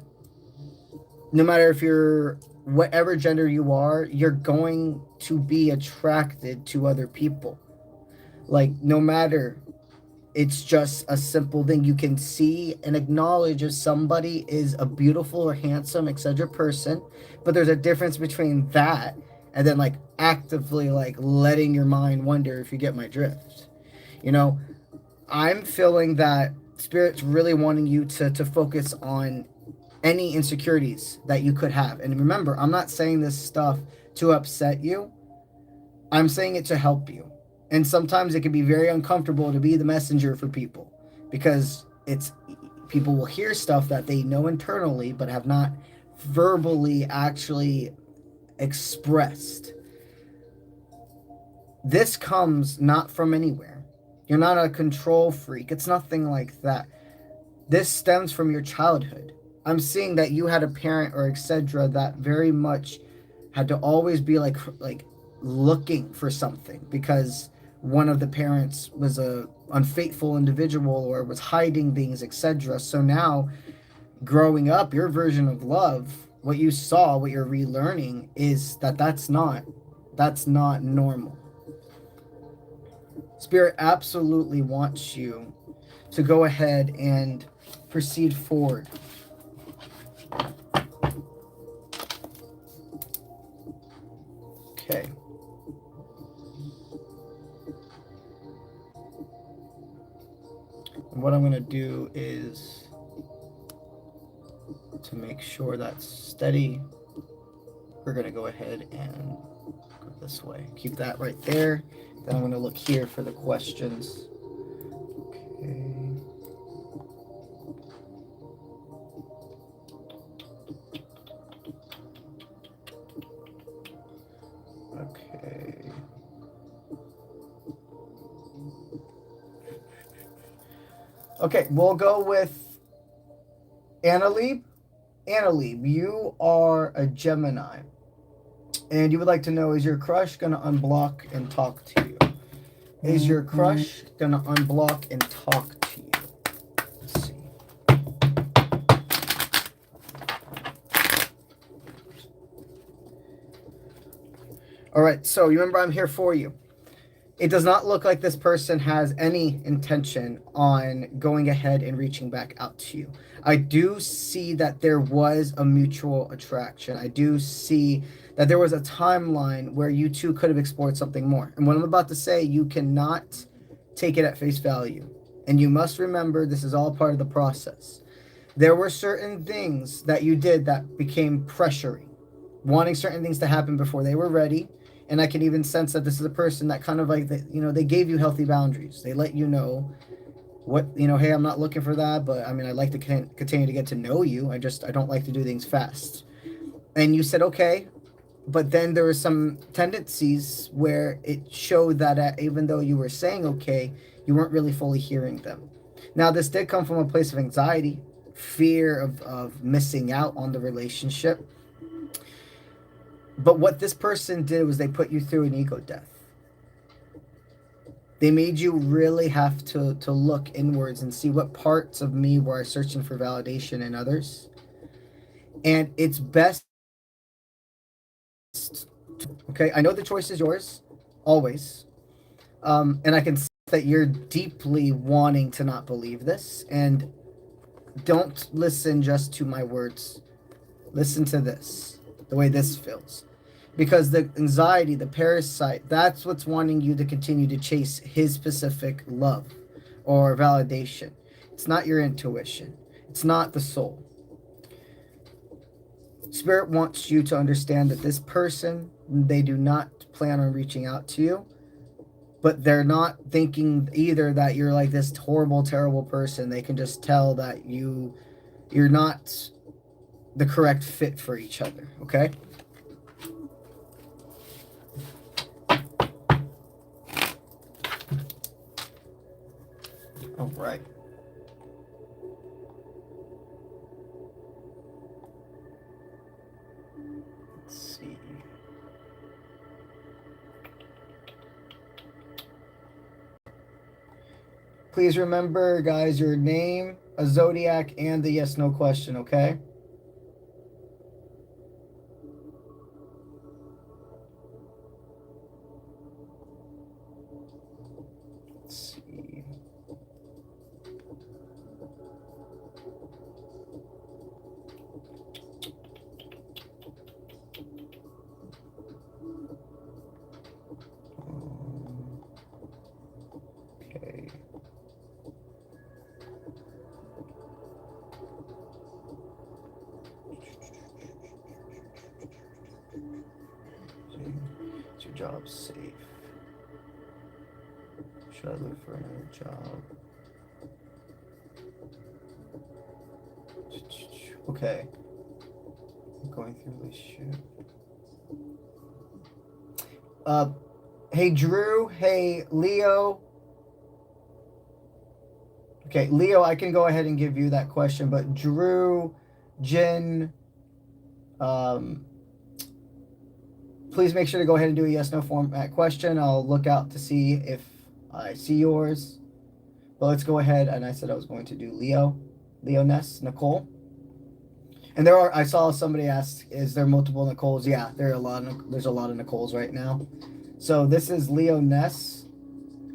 no matter if you're whatever gender you are, you're going to be attracted to other people. Like, no matter, it's just a simple thing. You can see and acknowledge if somebody is a beautiful or handsome, etc. person, but there's a difference between that and then like actively like letting your mind wonder, if you get my drift. You know, I'm feeling that Spirit's really wanting you to focus on any insecurities that you could have. And remember, I'm not saying this stuff to upset you. I'm saying it to help you. And sometimes it can be very uncomfortable to be the messenger for people, because people will hear stuff that they know internally but have not verbally actually expressed. This comes not from anywhere. You're not a control freak. It's nothing like that. This stems from your childhood. I'm seeing that you had a parent or etc. that very much had to always be like looking for something, because one of the parents was a unfaithful individual or was hiding things, etc. So now, growing up, your version of love, what you saw, what you're relearning, is that's not normal. Spirit absolutely wants you to go ahead and proceed forward. Okay. And what I'm going to do is, to make sure that's steady, we're going to go ahead and go this way. Keep that right there. Then I'm going to look here for the questions. Okay. Okay. Okay, we'll go with 𝗓𝗓𝗓𝗓. 𝗓𝗓𝗓𝗓, you are a Gemini. And you would like to know, is your crush going to unblock and talk to you? Is your crush going to unblock and talk to you? Let's see. All right, so you remember I'm here for you. It does not look like this person has any intention on going ahead and reaching back out to you. I do see that there was a mutual attraction. I do see that there was a timeline where you two could have explored something more. And what I'm about to say, you cannot take it at face value. And you must remember, this is all part of the process. There were certain things that you did that became pressuring, wanting certain things to happen before they were ready. And I can even sense that this is a person that kind of like, they gave you healthy boundaries. They let you know what, hey, I'm not looking for that, but I mean, I'd like to continue to get to know you. I don't like to do things fast. And you said, okay. But then there were some tendencies where it showed that even though you were saying okay, you weren't really fully hearing them. Now, this did come from a place of anxiety, fear of missing out on the relationship. But what this person did was they put you through an ego death. They made you really have to look inwards and see what parts of me were I searching for validation in others. And it's best, okay, I know the choice is yours. always. And I can see that you're deeply wanting to not believe this. And don't listen just to my words. Listen to this, the way this feels. Because the anxiety, the parasite, that's what's wanting you to continue to chase his specific love or validation. It's not your intuition. It's not the soul. Spirit wants you to understand that this person, they do not plan on reaching out to you, but they're not thinking either that you're like this horrible, terrible person. They can just tell that you're not the correct fit for each other, okay? All right. Let's see. Please remember, guys, your name, a zodiac, and the yes/no question, okay? Let's see. Okay. Is your job safe? Should I look for another job? Okay. I'm going through this shit. Hey Drew, hey Leo. Okay, Leo, I can go ahead and give you that question, but Drew, Jin, please make sure to go ahead and do a yes/no format question. I'll look out to see if I see yours. But let's go ahead, and I said I was going to do Leo, Ness, Nicole. And I saw somebody ask, is there multiple Nicoles? Yeah, there's a lot of Nicoles right now. So this is Leo Ness,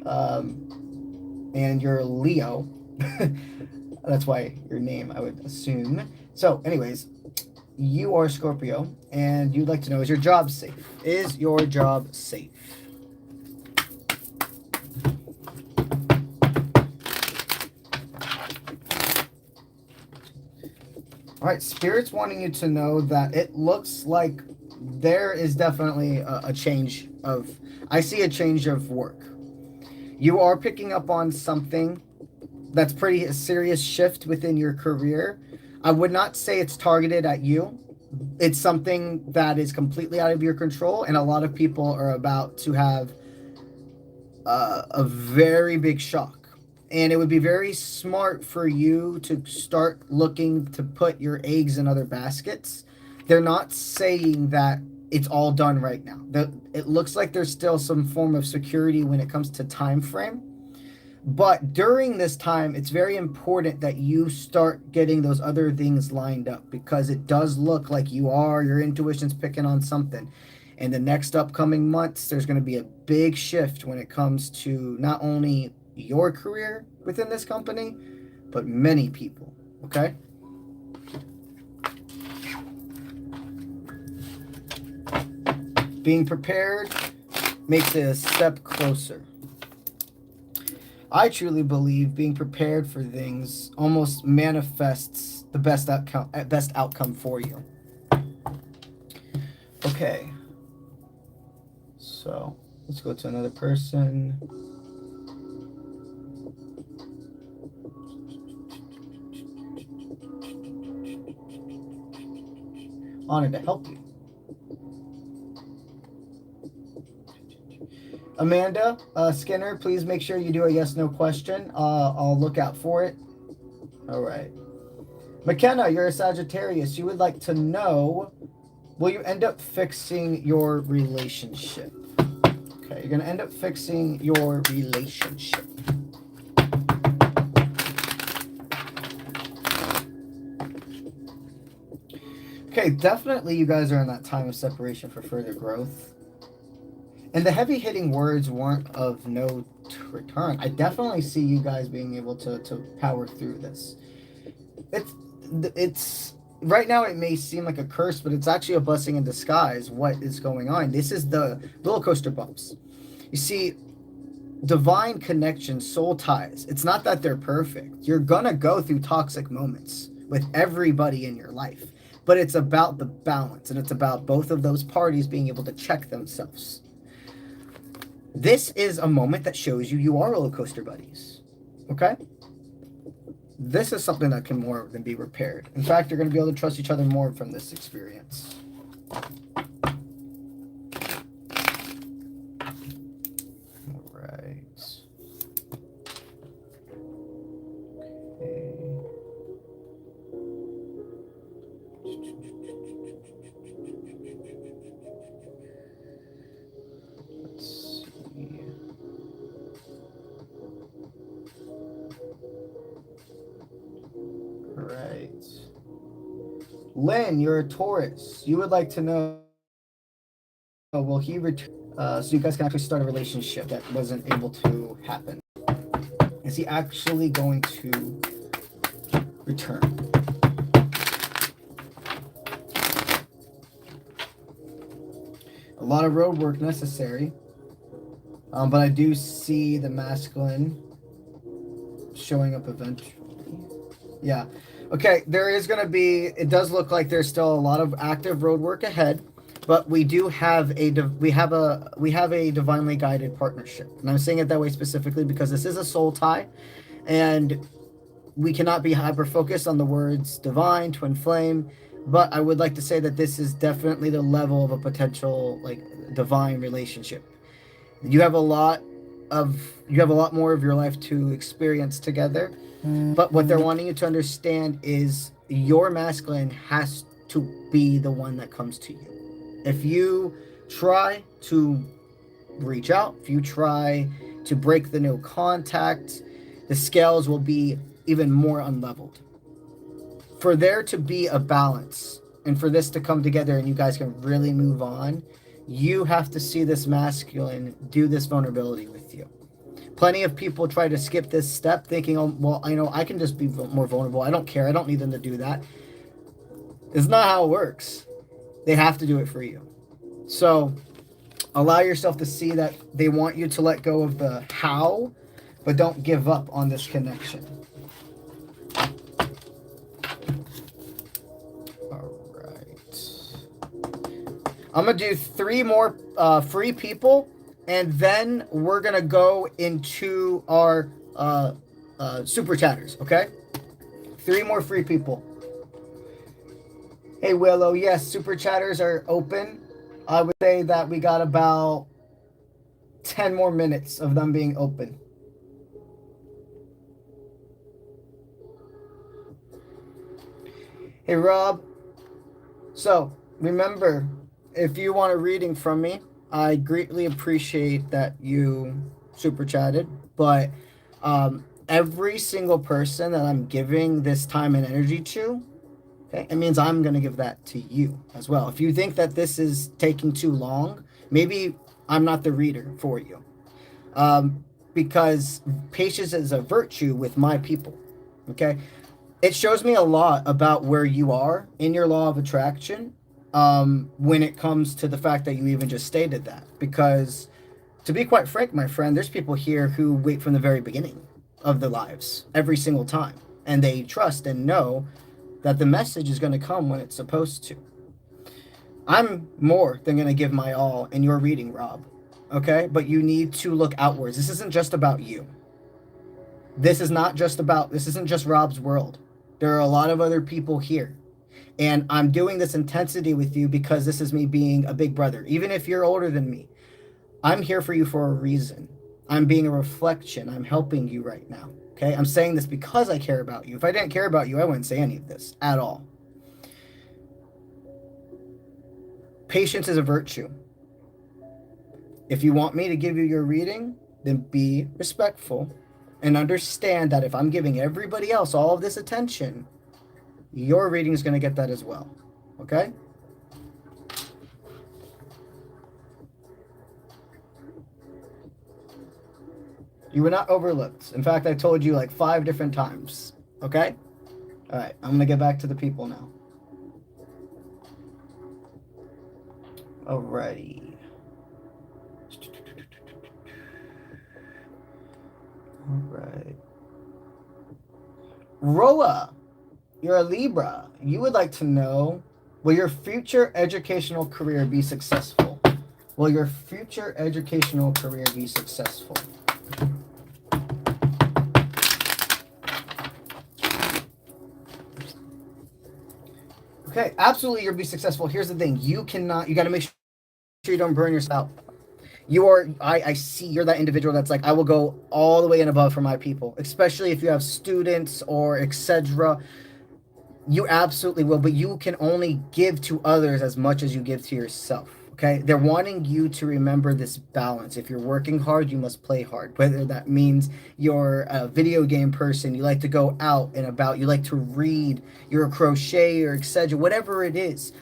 and you're Leo. That's why your name, I would assume. So anyways, you are Scorpio, and you'd like to know, is your job safe? Is your job safe? All right, Spirit's wanting you to know that it looks like there is definitely a change of, I see a change of work. You are picking up on something that's pretty a serious shift within your career. I would not say it's targeted at you. It's something that is completely out of your control, and a lot of people are about to have a very big shock. And it would be very smart for you to start looking to put your eggs in other baskets. They're not saying that it's all done right now. It looks like there's still some form of security when it comes to time frame. But during this time, it's very important that you start getting those other things lined up, because it does look like your intuition's picking on something. In the next upcoming months, there's going to be a big shift when it comes to not only your career within this company, but many people, okay? Being prepared makes it a step closer. I truly believe being prepared for things almost manifests the best outcome for you. Okay. So let's go to another person. Honored to help you. Amanda Skinner, please make sure you do a yes/no question. I'll look out for it. All right. McKenna, you're a Sagittarius. You would like to know, will you end up fixing your relationship? Okay, you're going to end up fixing your relationship. Okay, definitely you guys are in that time of separation for further growth. And the heavy hitting words weren't of no return. I definitely see you guys being able to power through this. It's right now it may seem like a curse, but it's actually a blessing in disguise. What is going on? This is the roller coaster bumps. You see, divine connection, soul ties. It's not that they're perfect. You're gonna go through toxic moments with everybody in your life, but it's about the balance, and it's about both of those parties being able to check themselves. This is a moment that shows you are roller coaster buddies. Okay? This is something that can more than be repaired. In fact, you're going to be able to trust each other more from this experience. All right. Okay. Let's see. Right. Lynn, you're a Taurus. You would like to know, will he return? So you guys can actually start a relationship that wasn't able to happen. Is he actually going to return? A lot of road work necessary. But I do see the masculine showing up eventually. Yeah. Okay, there is going to be, it does look like there's still a lot of active road work ahead, but we do have a divinely guided partnership. And I'm saying it that way specifically because this is a soul tie, and we cannot be hyper focused on the words divine, twin flame, but I would like to say that this is definitely the level of a potential like divine relationship. You have a lot more of your life to experience together. But what they're wanting you to understand is your masculine has to be the one that comes to you. If you try to reach out, if you try to break the no contact, the scales will be even more unleveled. For there to be a balance and for this to come together and you guys can really move on, you have to see this masculine do this vulnerability with you. Plenty of people try to skip this step thinking, oh, well, I know I can just be more vulnerable. I don't care. I don't need them to do that. It's not how it works. They have to do it for you. So allow yourself to see that they want you to let go of the how, but don't give up on this connection. All right. I'm going to do 3 more free people. And then we're going to go into our super chatters, okay? 3 more free people. Hey, Willow, yes, super chatters are open. I would say that we got about 10 more minutes of them being open. Hey, Rob. So, remember, if you want a reading from me, I greatly appreciate that you super chatted, but every single person that I'm giving this time and energy to, okay, it means I'm going to give that to you as well. If you think that this is taking too long, maybe I'm not the reader for you. Because patience is a virtue with my people, okay? It shows me a lot about where you are in your law of attraction. When it comes to the fact that you even just stated that, because to be quite frank, my friend, there's people here who wait from the very beginning of their lives every single time, and they trust and know that the message is going to come when it's supposed to. I'm more than going to give my all in your reading, Rob, okay? But you need to look outwards. This isn't just about you. This isn't just Rob's world. There are a lot of other people here. And I'm doing this intensity with you because this is me being a big brother. Even if you're older than me, I'm here for you for a reason. I'm being a reflection. I'm helping you right now. Okay? I'm saying this because I care about you. If I didn't care about you, I wouldn't say any of this at all. Patience is a virtue. If you want me to give you your reading, then be respectful and understand that if I'm giving everybody else all of this attention, your reading is going to get that as well. Okay? You were not overlooked. In fact, I told you like 5 different times. Okay? All right, I'm going to get back to the people now. Alrighty. All right. Roa, you're a Libra. You would like to know, will your future educational career be successful? Will your future educational career be successful? Okay, absolutely you'll be successful. Here's the thing. You got to make sure you don't burn yourself out. I see you're that individual that's like, I will go all the way and above for my people, especially if you have students or etc. You absolutely will, but you can only give to others as much as you give to yourself. Okay, they're wanting you to remember this balance. If you're working hard, you must play hard. Whether that means you're a video game person, you like to go out and about, you like to read, you're a crocheter, etc. Whatever it is,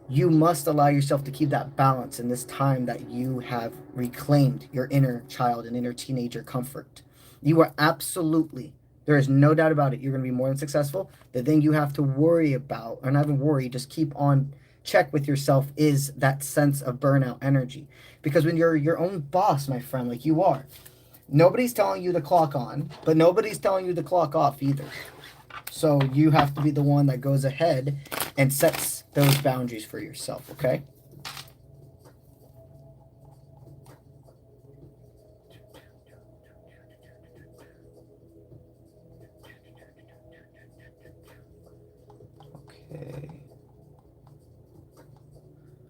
you must allow yourself to keep that balance in this time that you have reclaimed your inner child and inner teenager comfort. You are absolutely, there is no doubt about it, you're going to be more than successful. The thing you have to worry about, or not even worry, just keep on check with yourself, is that sense of burnout energy. Because when you're your own boss, my friend, like you are, nobody's telling you to clock on, but nobody's telling you to clock off either. So you have to be the one that goes ahead and sets those boundaries for yourself, okay? Okay.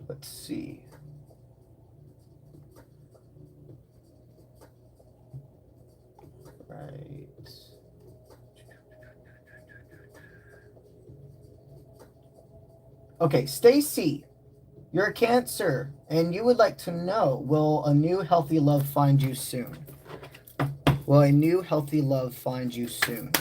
Let's see. Right. Okay, Stacy, you're a Cancer, and you would like to know, will a new healthy love find you soon? Will a new healthy love find you soon?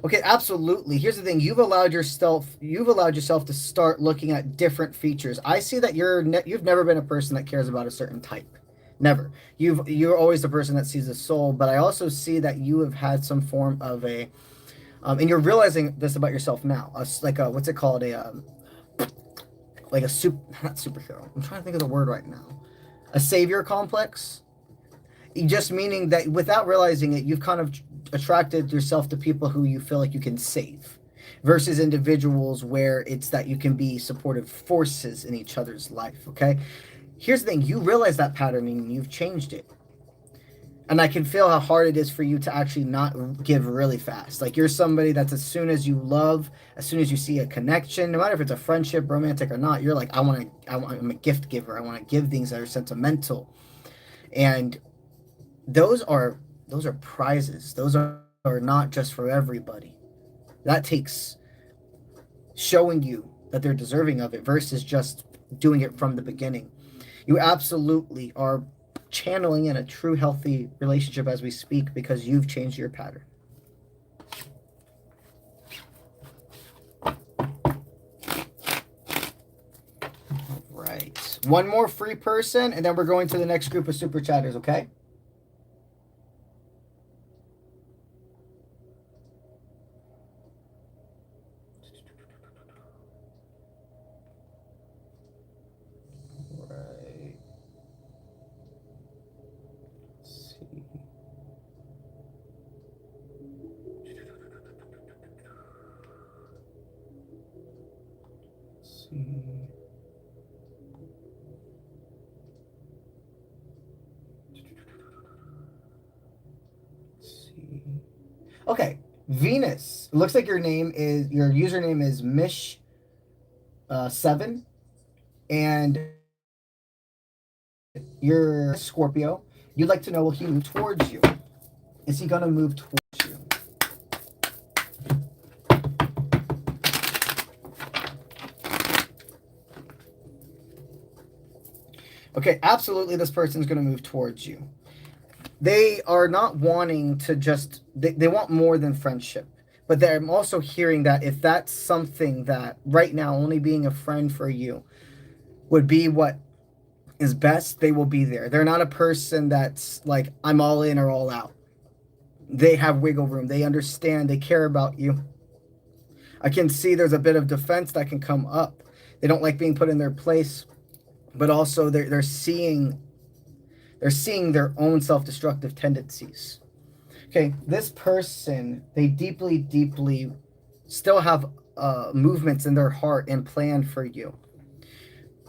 Okay, absolutely. Here's the thing. You've allowed yourself to start looking at different features. I see that you've never been a person that cares about a certain type. Never. You're always the person that sees the soul, but I also see that you have had some form of a and you're realizing this about yourself now. Like a, what's it called? Like a not superhero. I'm trying to think of the word right now. A savior complex. Just meaning that without realizing it, you've kind of attracted yourself to people who you feel like you can save, versus individuals where it's that you can be supportive forces in each other's life, okay? Here's the thing. You realize that pattern and you've changed it. And I can feel how hard it is for you to actually not give really fast. Like you're somebody that's as soon as you love, as soon as you see a connection, no matter if it's a friendship, romantic or not, you're like, I'm a gift giver. I want to give things that are sentimental. And those are prizes. Those are not just for everybody. That takes showing you that they're deserving of it versus just doing it from the beginning. You absolutely are channeling in a true healthy relationship as we speak because you've changed your pattern. All right. One more free person, and then we're going to the next group of super chatters, okay? Okay, Venus. It looks like your username is Mish7, and you're Scorpio. You'd like to know, will he move towards you? Is he gonna move towards you? Okay, absolutely this person's gonna move towards you. They are not wanting to just, they want more than friendship. But then I'm also hearing that if that's something that right now only being a friend for you would be what is best, they will be there. They're not a person that's like, I'm all in or all out. They have wiggle room. They understand. They care about you. I can see there's a bit of defense that can come up. They don't like being put in their place, but also they're seeing their own self-destructive tendencies. Okay, this person, they deeply, deeply still have movements in their heart and plan for you.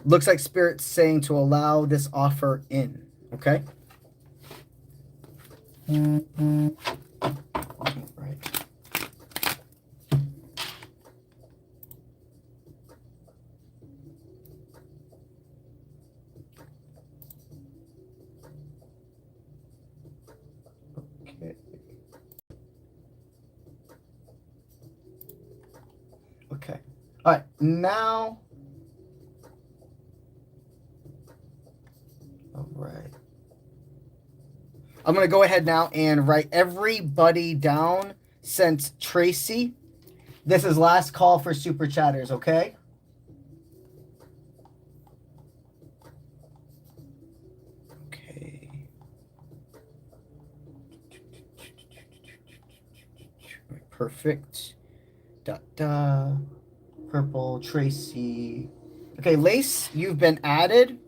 Looks like Spirit's saying to allow this offer in, okay? Right. Okay. Okay. All right, now. All right. I'm going to go ahead now and write everybody down since Tracy. This is last call for super chatters, okay? Okay. Perfect. Purple, Tracy. Okay, Lace, you've been added.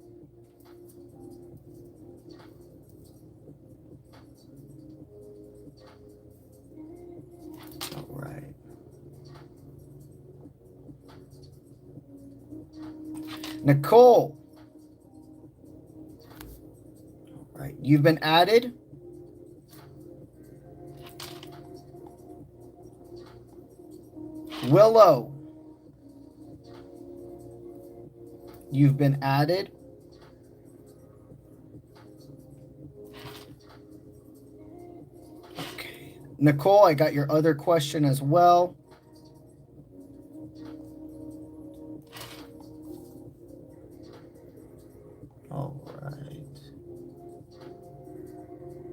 All right. Nicole. All right, you've been added. Willow. You've been added. Okay. Nicole, I got your other question as well. All right.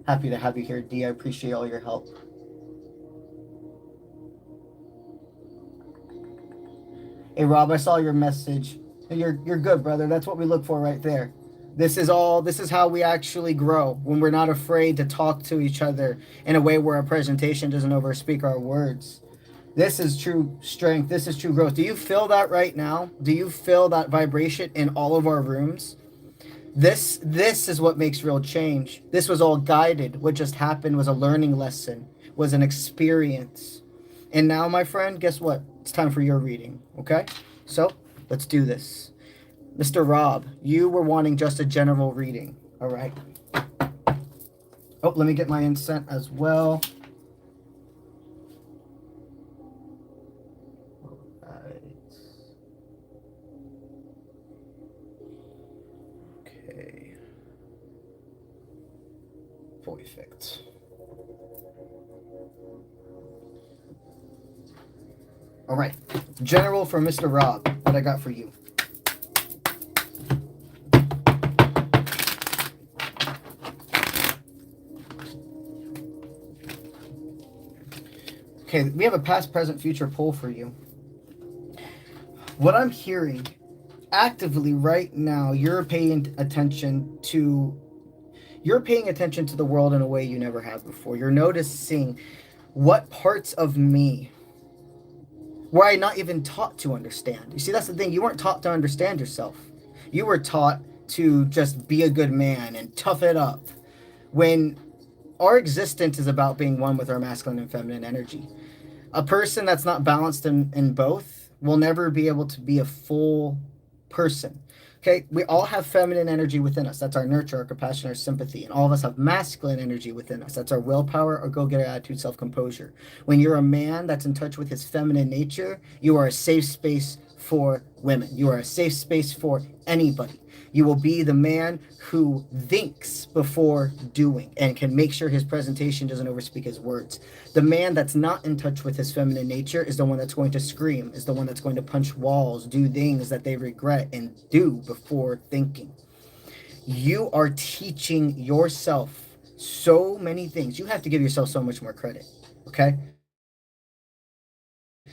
Happy to have you here, Dee. I appreciate all your help. Hey, Rob, I saw your message. You're good, brother. That's what we look for right there. This is how we actually grow, when we're not afraid to talk to each other in a way where our presentation doesn't overspeak our words. This is true strength. This is true growth. Do you feel that right now? Do you feel that vibration in all of our rooms? This is what makes real change. This was all guided. What just happened was a learning lesson, was an experience. And now, my friend, guess what? It's time for your reading, okay? So let's do this. Mr. Rob, you were wanting just a general reading, all right? Oh, let me get my incense as well. All right. Okay. Perfect. All right, general for Mr. Rob, what I got for you. Okay, we have a past, present, future pull for you. What I'm hearing actively right now, you're paying attention to the world in a way you never have before. You're noticing what parts of me were I not even taught to understand. You see, that's the thing. You weren't taught to understand yourself. You were taught to just be a good man and tough it up. When our existence is about being one with our masculine and feminine energy. A person that's not balanced in both will never be able to be a full person. Okay, we all have feminine energy within us. That's our nurture, our compassion, our sympathy. And all of us have masculine energy within us. That's our willpower, our go-getter attitude, self-composure. When you're a man that's in touch with his feminine nature, you are a safe space for women. You are a safe space for anybody. You will be the man who thinks before doing and can make sure his presentation doesn't overspeak his words. The man that's not in touch with his feminine nature is the one that's going to scream, is the one that's going to punch walls, do things that they regret, and do before thinking. You are teaching yourself so many things. You have to give yourself so much more credit, okay?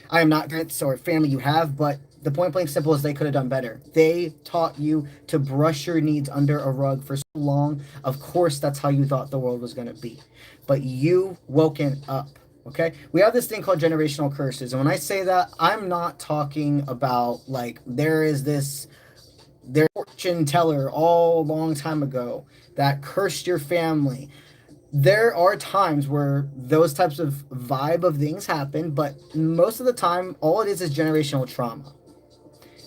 I am not parents or family you have, but the point blank simple is they could have done better. They taught you to brush your needs under a rug for so long. Of course, that's how you thought the world was going to be. But you woken up, okay? We have this thing called generational curses. And when I say that, I'm not talking about like there is this fortune teller all long time ago that cursed your family. There are times where those types of vibe of things happen, but most of the time, all it is generational trauma.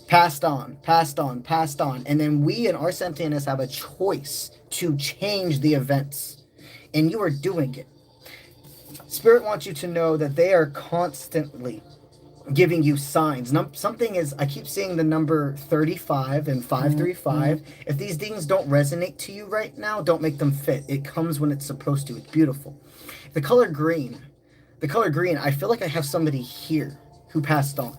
Passed on, passed on, passed on. And then we in our sentience have a choice to change the events. And you are doing it. Spirit wants you to know that they are constantly giving you signs. Something is, I keep seeing the number 35 and 535. If these things don't resonate to you right now, don't make them fit. It comes when it's supposed to. It's beautiful. The color green, I feel like I have somebody here who passed on.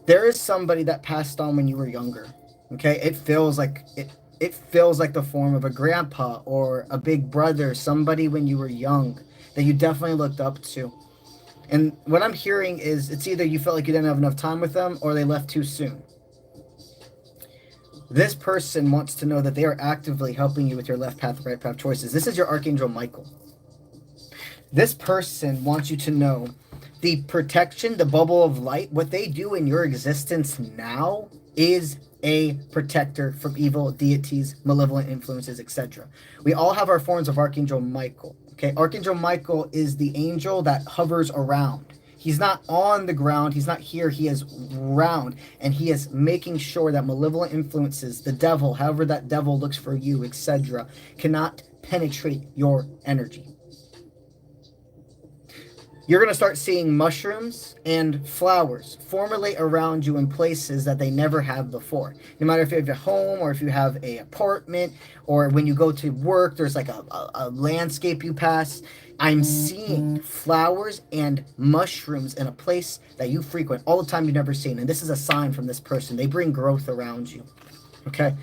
There is somebody that passed on when you were younger. Okay, it feels like the form of a grandpa or a big brother, somebody when you were young that you definitely looked up to. And what I'm hearing is it's either you felt like you didn't have enough time with them or they left too soon. This person wants to know that they are actively helping you with your left path, right path choices. This is your Archangel Michael. This person wants you to know the protection, the bubble of light, what they do in your existence now is a protector from evil deities, malevolent influences, etc. We all have our forms of Archangel Michael. Okay, Archangel Michael is the angel that hovers around. He's not on the ground. He's not here. He is around, and he is making sure that malevolent influences, the devil, however that devil looks for you, etc., cannot penetrate your energy. You're going to start seeing mushrooms and flowers formulate around you in places that they never have before. No matter if you have a home or if you have an apartment or when you go to work, there's like a landscape you pass. I'm seeing flowers and mushrooms in a place that you frequent all the time you've never seen. And this is a sign from this person. They bring growth around you. Okay?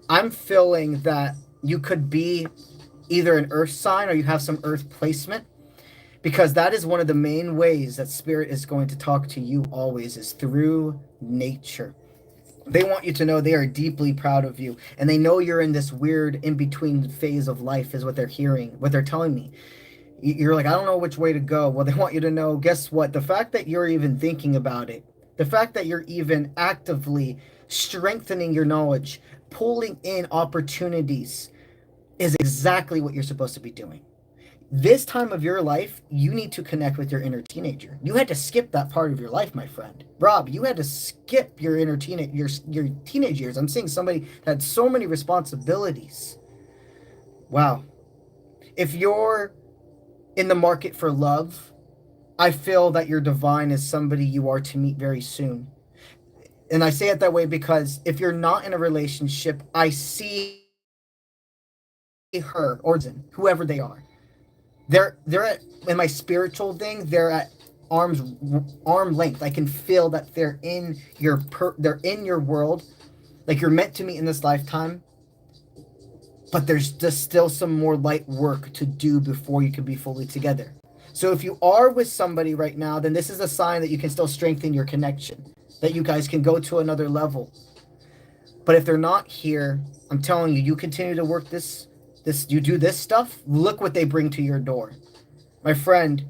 I'm feeling that you could be either an earth sign or you have some earth placement. Because that is one of the main ways that Spirit is going to talk to you always, is through nature. They want you to know they are deeply proud of you. And they know you're in this weird in-between phase of life is what they're hearing, what they're telling me. You're like, I don't know which way to go. Well, they want you to know, guess what? The fact that you're even thinking about it, the fact that you're even actively strengthening your knowledge, pulling in opportunities is exactly what you're supposed to be doing. This time of your life, you need to connect with your inner teenager. You had to skip that part of your life, my friend. Rob, you had to skip your inner your teenage years. I'm seeing somebody that had so many responsibilities. Wow. If you're in the market for love, I feel that your divine is somebody you are to meet very soon. And I say it that way because if you're not in a relationship, I see her or whoever they are. They're at, in my spiritual thing, they're at arm length. I can feel that they're in your world, like you're meant to meet in this lifetime. But there's just still some more light work to do before you can be fully together. So if you are with somebody right now, then this is a sign that you can still strengthen your connection, that you guys can go to another level. But if they're not here, I'm telling you, you continue to work this, you do this stuff, look what they bring to your door. My friend,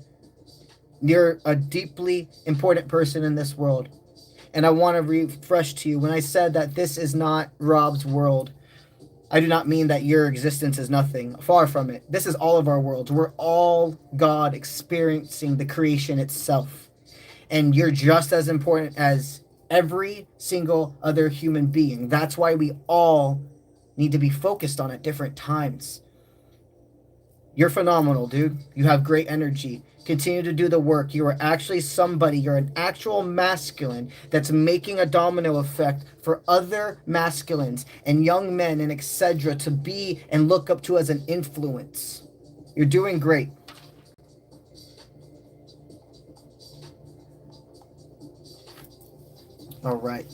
you're a deeply important person in this world. And I want to refresh to you, when I said that this is not Rob's world, I do not mean that your existence is nothing. Far from it. This is all of our worlds. We're all God experiencing the creation itself. And you're just as important as every single other human being. That's why we all need to be focused on at different times. You're phenomenal, dude. You have great energy. Continue to do the work. You are actually somebody. You're an actual masculine that's making a domino effect for other masculines and young men and etc. to be and look up to as an influence. You're doing great. All right.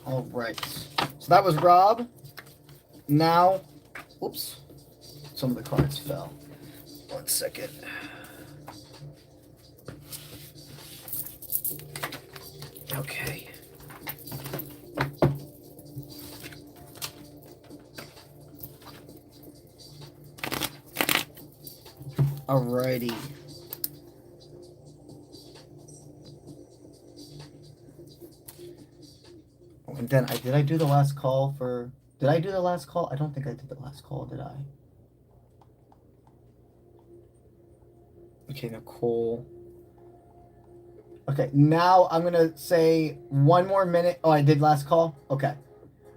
All right. So that was Rob. Now, oops. some of the cards fell. 1 second. Okay. Alrighty. And then did I do the last call for... Did I do the last call? I don't think I did the last call, did I? Okay, Nicole. Okay, now I'm going to say 1 more minute. Oh, I did last call? Okay.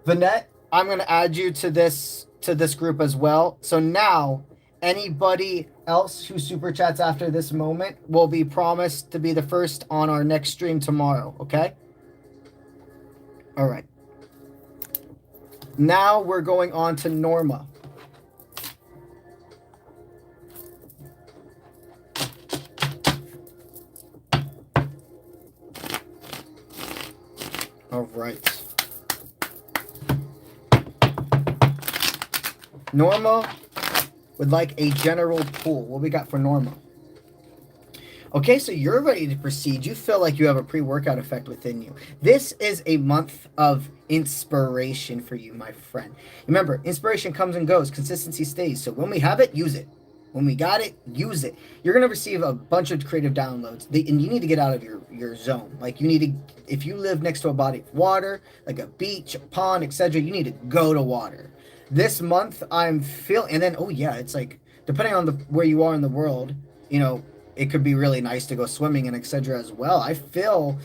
Vanette, I'm going to add you to this group as well. So now, anybody else who super chats after this moment will be promised to be the first on our next stream tomorrow, okay? All right. Now we're going on to Norma. All right. Norma would like a general pool. What we got for Norma? Okay, so you're ready to proceed. You feel like you have a pre-workout effect within you. This is a month of inspiration for you, my friend. Remember, inspiration comes and goes. Consistency stays. So when we have it, use it. When we got it, use it. You're going to receive a bunch of creative downloads. And you need to get out of your zone. Like you need to, if you live next to a body of water, like a beach, a pond, etc., you need to go to water. This month, I'm feeling, and then, oh yeah, it's like, depending on where you are in the world, you know, it could be really nice to go swimming and etc. as well. I feel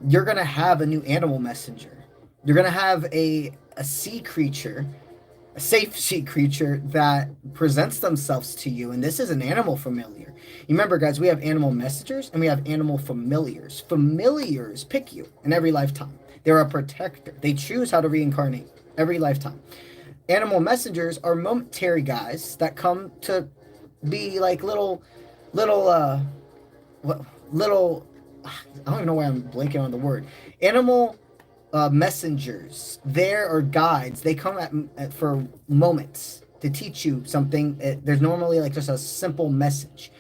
you're going to have a new animal messenger. You're going to have a sea creature, a safe sea creature that presents themselves to you. And this is an animal familiar. You remember, guys, we have animal messengers and we have animal familiars. Familiars pick you in every lifetime. They're a protector. They choose how to reincarnate every lifetime. Animal messengers are momentary guys that come to be like little, I don't even know why I'm blanking on the word. Animal messengers. There are guides. They come for moments to teach you something. There's normally like just a simple message.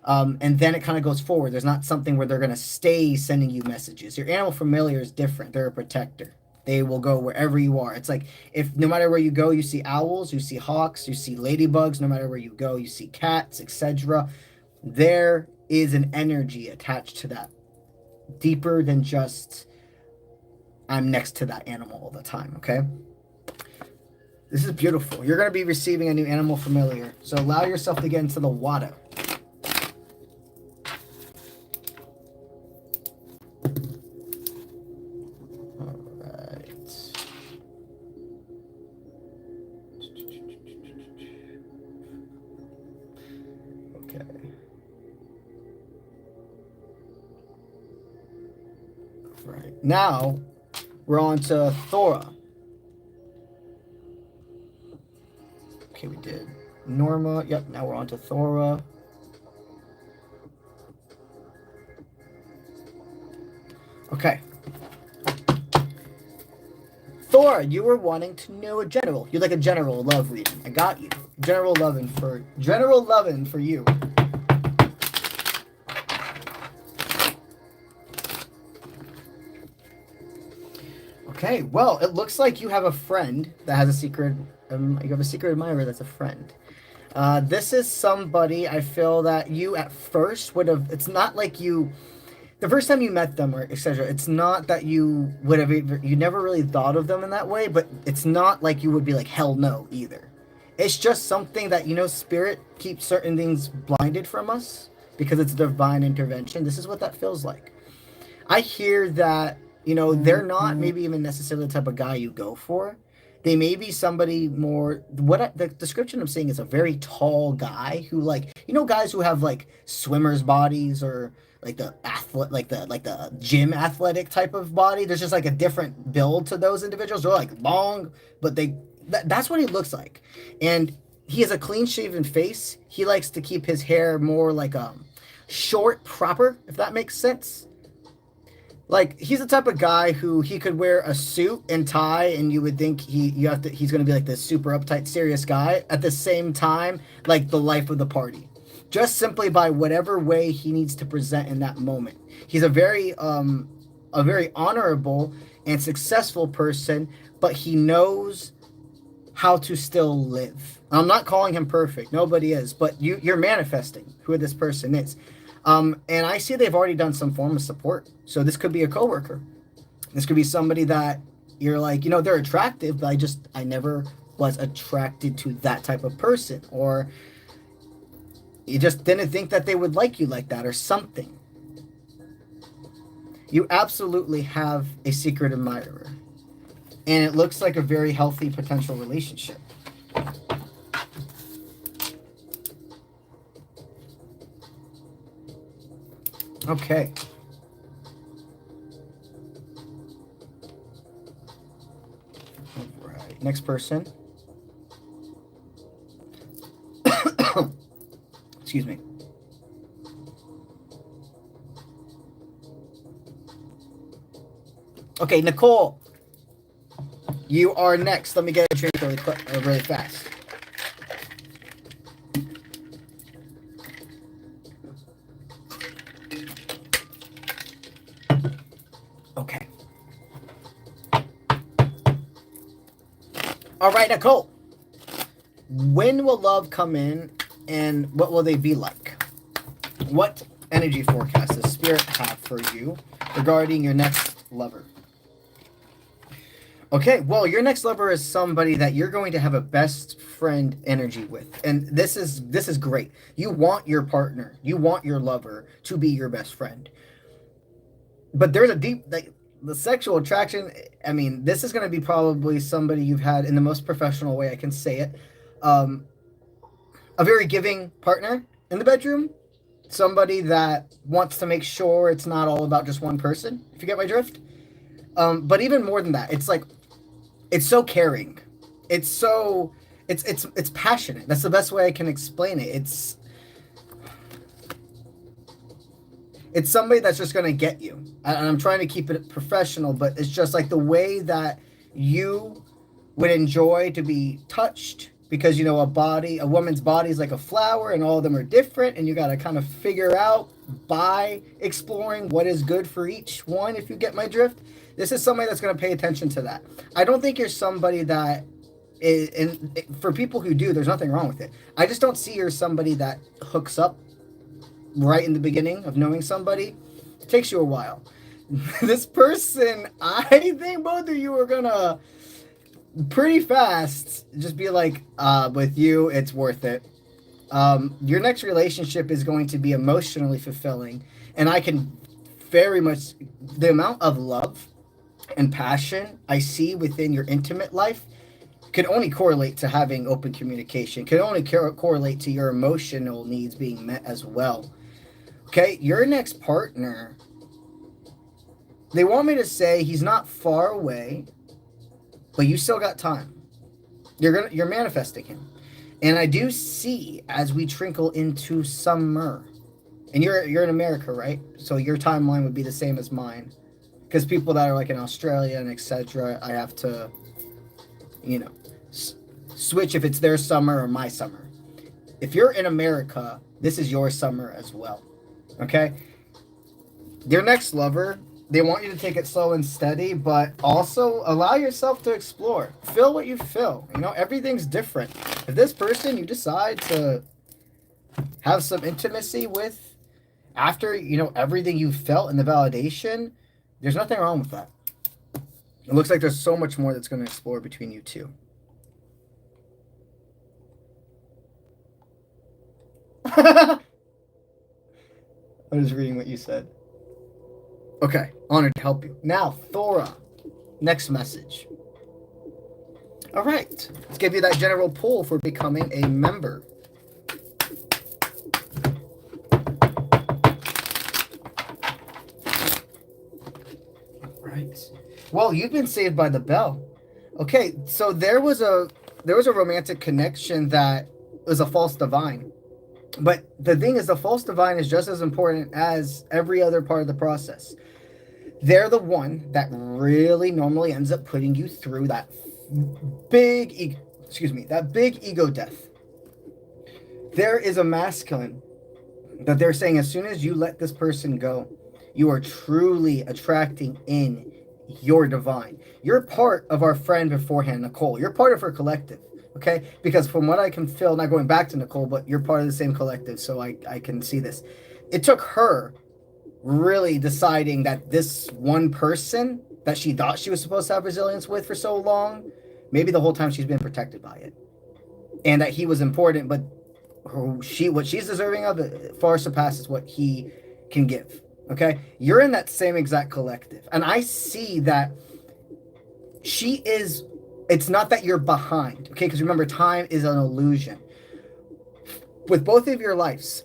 And then it kind of goes forward. There's not something where they're going to stay sending you messages. Your animal familiar is different. They're a protector. They will go wherever you are. It's like if no matter where you go, you see owls, you see hawks, you see ladybugs. No matter where you go, you see cats, etc. There is an energy attached to that, deeper than just I'm next to that animal all the time, okay? This is beautiful. You're going to be receiving a new animal familiar, so allow yourself to get into the water. Now, we're on to Thora. Okay, we did Norma. Yep, now we're on to Thora. Okay. Thora, you were wanting to know a general. You'd like a general love reading. I got you. General loving for you. Okay, well, it looks like you have a friend that has a secret. You have a secret admirer that's a friend. This is somebody I feel that you at first would have. It's not like you, the first time you met them or etc. It's not that you would have. You never really thought of them in that way, but it's not like you would be like hell no either. It's just something that Spirit keeps certain things blinded from us because it's divine intervention. This is what that feels like. I hear that. They're not maybe even necessarily the type of guy you go for. They may be somebody more, the description I'm saying is a very tall guy who guys who have like swimmers bodies or like the athlete, like the gym athletic type of body. There's just like a different build to those individuals. They're like long, but that's what he looks like. And he has a clean shaven face. He likes to keep his hair more like short, proper, if that makes sense. Like, he's the type of guy who he could wear a suit and tie, and you would think he's going to be like this super uptight, serious guy. At the same time, like the life of the party, just simply by whatever way he needs to present in that moment. He's a very honorable and successful person, but he knows how to still live. I'm not calling him perfect. Nobody is, but you're manifesting who this person is. And I see they've already done some form of support. So this could be a coworker. This could be somebody that you're like, you know, they're attractive, but I never was attracted to that type of person. Or you just didn't think that they would like you like that or something. You absolutely have a secret admirer. And it looks like a very healthy potential relationship. Okay. All right. Next person. Excuse me. Okay, Nicole. You are next. Let me get a drink really fast. Okay. All right, Nicole. When will love come in, and what will they be like? What energy forecast does Spirit have for you regarding your next lover? Okay, well, your next lover is somebody that you're going to have a best friend energy with. And this is great. You want your partner, you want your lover to be your best friend. But there's a deep, like, the sexual attraction, I mean, this is going to be probably somebody you've had in the most professional way I can say it. A very giving partner in the bedroom. Somebody that wants to make sure it's not all about just one person, if you get my drift. But even more than that, it's like, it's so caring. It's passionate. That's the best way I can explain it. It's somebody that's just going to get you. And I'm trying to keep it professional, but it's just like the way that you would enjoy to be touched, because, you know, a woman's body is like a flower and all of them are different, and you got to kind of figure out by exploring what is good for each one, if you get my drift. This is somebody that's going to pay attention to that. I don't think you're somebody that is, and for people who do, there's nothing wrong with it. I just don't see you're somebody that hooks up right in the beginning of knowing somebody. It takes you a while. This person, I think both of you are going to pretty fast just be like, with you, it's worth it. Your next relationship is going to be emotionally fulfilling. And I can very much, the amount of love and passion I see within your intimate life can only correlate to having open communication, can only correlate to your emotional needs being met as well. Okay, your next partner, they want me to say he's not far away, but you still got time. You're manifesting him. And I do see, as we trickle into summer, and you're in America, right? So your timeline would be the same as mine. Because people that are like in Australia and etc., I have to, you know, switch if it's their summer or my summer. If you're in America, this is your summer as well. Okay? Your next lover, they want you to take it slow and steady, but also allow yourself to explore. Feel what you feel. You know, everything's different. If this person you decide to have some intimacy with after, you know, everything you felt and the validation, there's nothing wrong with that. It looks like there's so much more that's going to explore between you two. I was reading what you said. Okay, honored to help you. Now, Thora, next message. All right, let's give you that general pull for becoming a member. All right. Well, you've been saved by the bell. Okay, so there was a romantic connection that was a false divine. But the thing is, the false divine is just as important as every other part of the process. They're the one that really normally ends up putting you through that big ego death. There is a masculine that they're saying as soon as you let this person go, you are truly attracting in your divine. You're part of our friend beforehand, Nicole. You're part of her collective, okay? Because from what I can feel, not going back to Nicole, but you're part of the same collective, so I can see this. It took her really deciding that this one person that she thought she was supposed to have resilience with for so long, maybe the whole time she's been protected by it, and that he was important, but what she's deserving of it far surpasses what he can give. Okay, you're in that same exact collective, and I see that she is. It's not that you're behind, okay? Because remember, time is an illusion. With both of your lives,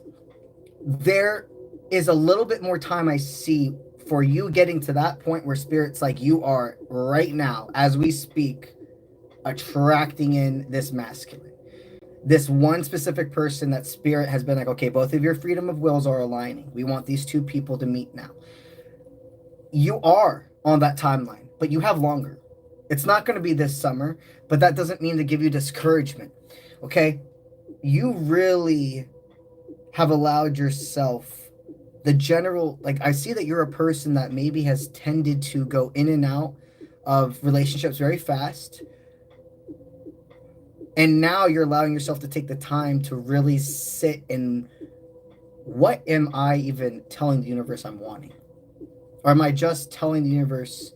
there is a little bit more time I see for you getting to that point where Spirit's like you are right now, as we speak, attracting in this masculine. This one specific person that Spirit has been like, okay, both of your freedom of wills are aligning. We want these two people to meet now. You are on that timeline, but you have longer. It's not going to be this summer, but that doesn't mean to give you discouragement, okay? You really have allowed yourself the general, like I see that you're a person that maybe has tended to go in and out of relationships very fast. And now you're allowing yourself to take the time to really sit in, what am I even telling the universe I'm wanting? Or am I just telling the universe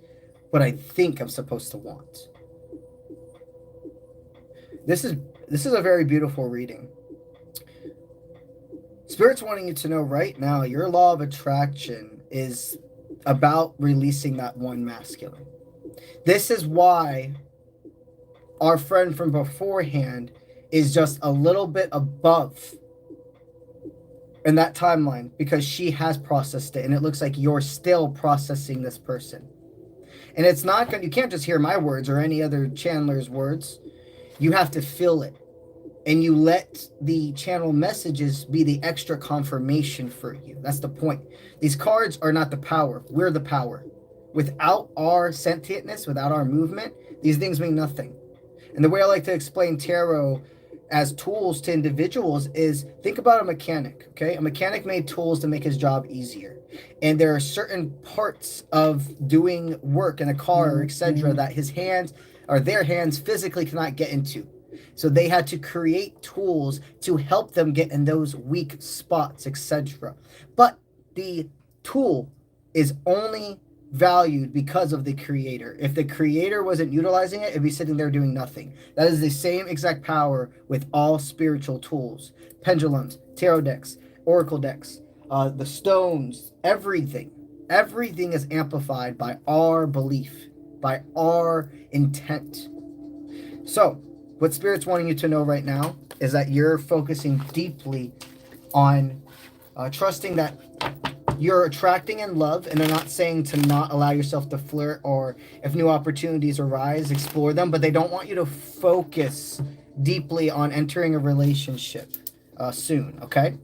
what I think I'm supposed to want? This is a very beautiful reading. Spirit's wanting you to know right now, your law of attraction is about releasing that one masculine. This is why our friend from beforehand is just a little bit above in that timeline, because she has processed it, and it looks like you're still processing this person. And it's not going, you can't just hear my words or any other channeler's words. You have to feel it, and you let the channel messages be the extra confirmation for you. That's the point. These cards are not the power. We're the power. Without our sentientness, without our movement, these things mean nothing. And the way I like to explain tarot as tools to individuals is, think about a mechanic, okay? A mechanic made tools to make his job easier. And there are certain parts of doing work in a car, etc., that his hands or their hands physically cannot get into. So they had to create tools to help them get in those weak spots, etc. But the tool is only valued because of the creator. If the creator wasn't utilizing it, it'd be sitting there doing nothing. That is the same exact power with all spiritual tools. Pendulums, tarot decks, oracle decks, the stones, everything is amplified by our belief, by our intent. So what Spirit's wanting you to know right now is that you're focusing deeply on trusting that you're attracting in love, and they're not saying to not allow yourself to flirt, or if new opportunities arise, explore them, but they don't want you to focus deeply on entering a relationship soon, okay?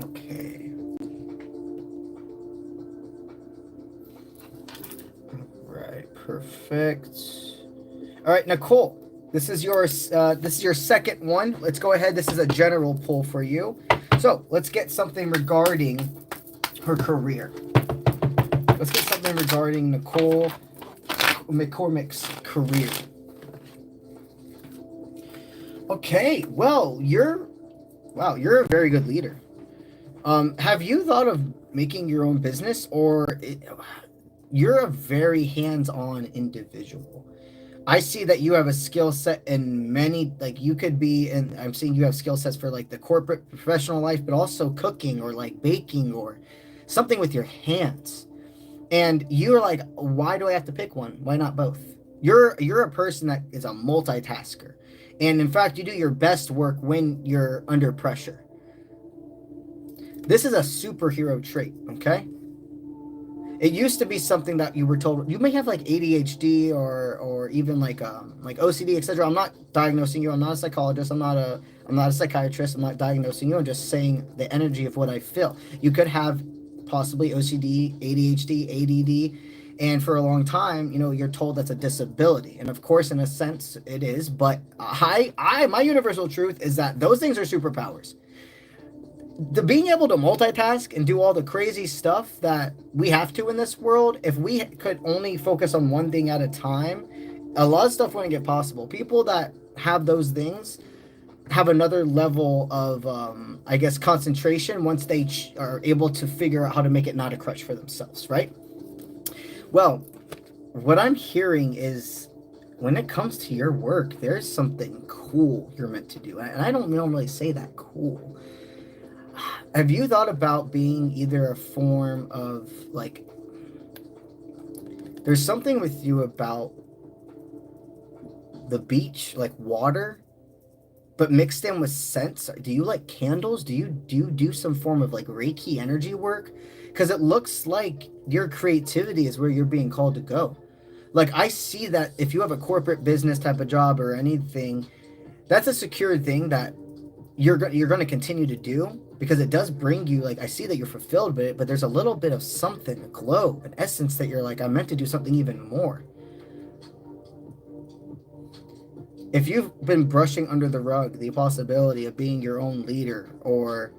Okay. All right, perfect. All right, Nicole, this is your second one. Let's go ahead. This is a general pull for you. So let's get something regarding her career. Let's get something regarding Nicole McCormick's career. Okay, well, you're a very good leader. Have you thought of making your own business, or you're a very hands-on individual? I see that you have a skill set in many, like you could be, and I'm seeing you have skill sets for like the corporate professional life, but also cooking or like baking or something with your hands. And you're like, why do I have to pick one? Why not both? You're a person that is a multitasker. And in fact, you do your best work when you're under pressure. This is a superhero trait, okay? It used to be something that you were told you may have like ADHD or even like OCD, etc. I'm not diagnosing you. I'm not a psychologist. I'm not a psychiatrist. I'm not diagnosing you. I'm just saying the energy of what I feel. You could have possibly OCD, ADHD, ADD, and for a long time, you know, you're told that's a disability. And of course, in a sense, it is. But my universal truth is that those things are superpowers. The being able to multitask and do all the crazy stuff that we have to in this world, if we could only focus on one thing at a time, a lot of stuff wouldn't get possible. People that have those things have another level of, I guess, concentration once they are able to figure out how to make it not a crutch for themselves, right? Well, what I'm hearing is when it comes to your work, there's something cool you're meant to do. And I don't normally say that cool. Have you thought about being either a form of, like, there's something with you about the beach, like water, but mixed in with scents? Do you like candles? Do you do some form of like Reiki energy work? Because it looks like your creativity is where you're being called to go. Like, I see that if you have a corporate business type of job or anything, that's a secure thing that you're going to continue to do, because it does bring you, like, I see that you're fulfilled with it, but there's a little bit of something, a glow, an essence that you're like, I'm meant to do something even more. If you've been brushing under the rug the possibility of being your own leader or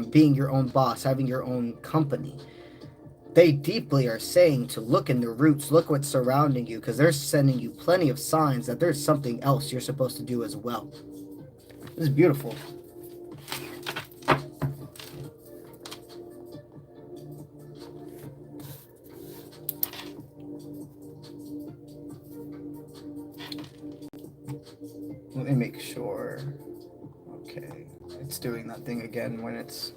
being your own boss, having your own company, they deeply are saying to look in the roots, look what's surrounding you, because they're sending you plenty of signs that there's something else you're supposed to do as well. This is beautiful. Let me make sure. Okay, it's doing that thing again when it's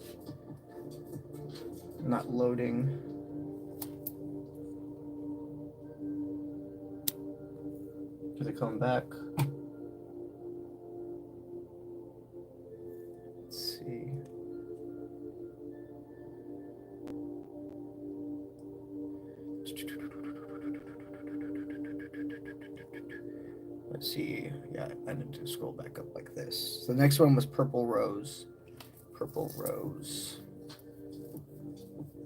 not loading. Does it come back? Let's see. Let's see. Yeah, I need to scroll back up like this. So the next one was Purple Rose. Purple Rose.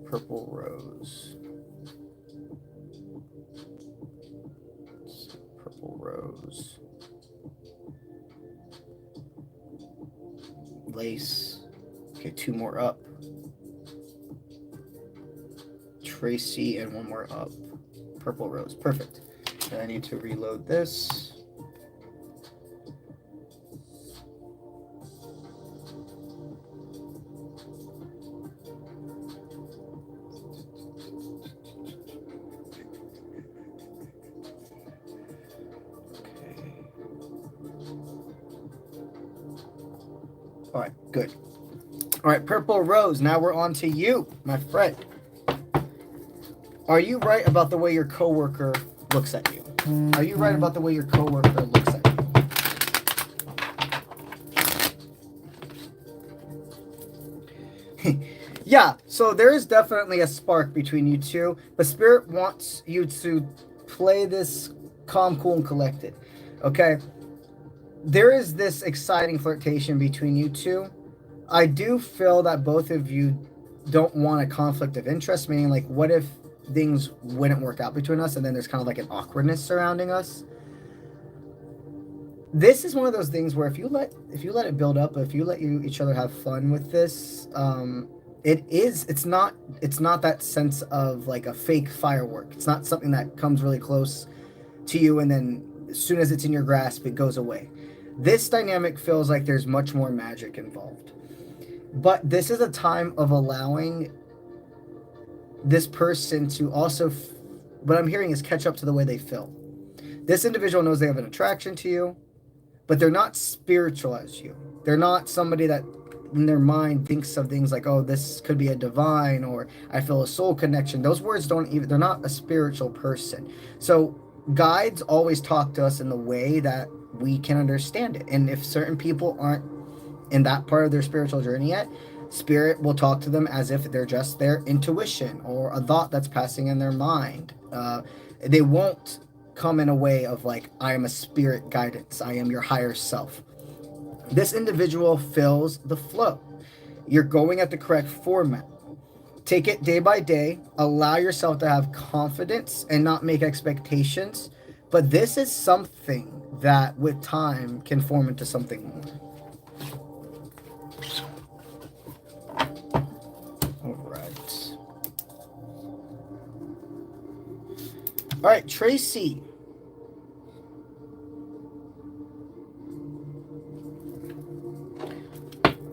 Purple Rose. Purple Rose. Lace. Okay, two more up. Tracy and one more up. Purple Rose. Perfect. And I need to reload this. All right, good. All right, Purple Rose, now we're on to you, my friend. Are you right about the way your coworker looks at you? Are you right about the way your coworker looks at you? Yeah, so there is definitely a spark between you two, but Spirit wants you to play this calm, cool, and collected, okay? There is this exciting flirtation between you two. I do feel that both of you don't want a conflict of interest, meaning like, what if things wouldn't work out between us and then there's kind of like an awkwardness surrounding us? This is one of those things where if you let it build up, if you let each other have fun with this, it's not that sense of like a fake firework. It's not something that comes really close to you and then as soon as it's in your grasp, it goes away. This dynamic feels like there's much more magic involved. But this is a time of allowing this person to also, what I'm hearing is catch up to the way they feel. This individual knows they have an attraction to you, but they're not spiritual as you. They're not somebody that in their mind thinks of things like, oh, this could be a divine, or I feel a soul connection. Those words they're not a spiritual person. So guides always talk to us in the way that we can understand it. And if certain people aren't in that part of their spiritual journey yet, Spirit will talk to them as if they're just their intuition or a thought that's passing in their mind. They won't come in a way of like, I am a spirit guidance, I am your higher self. This individual fills the flow. You're going at the correct format. Take it day by day. Allow yourself to have confidence and not make expectations. But this is something that with time can form into something more. All right. All right, Tracy.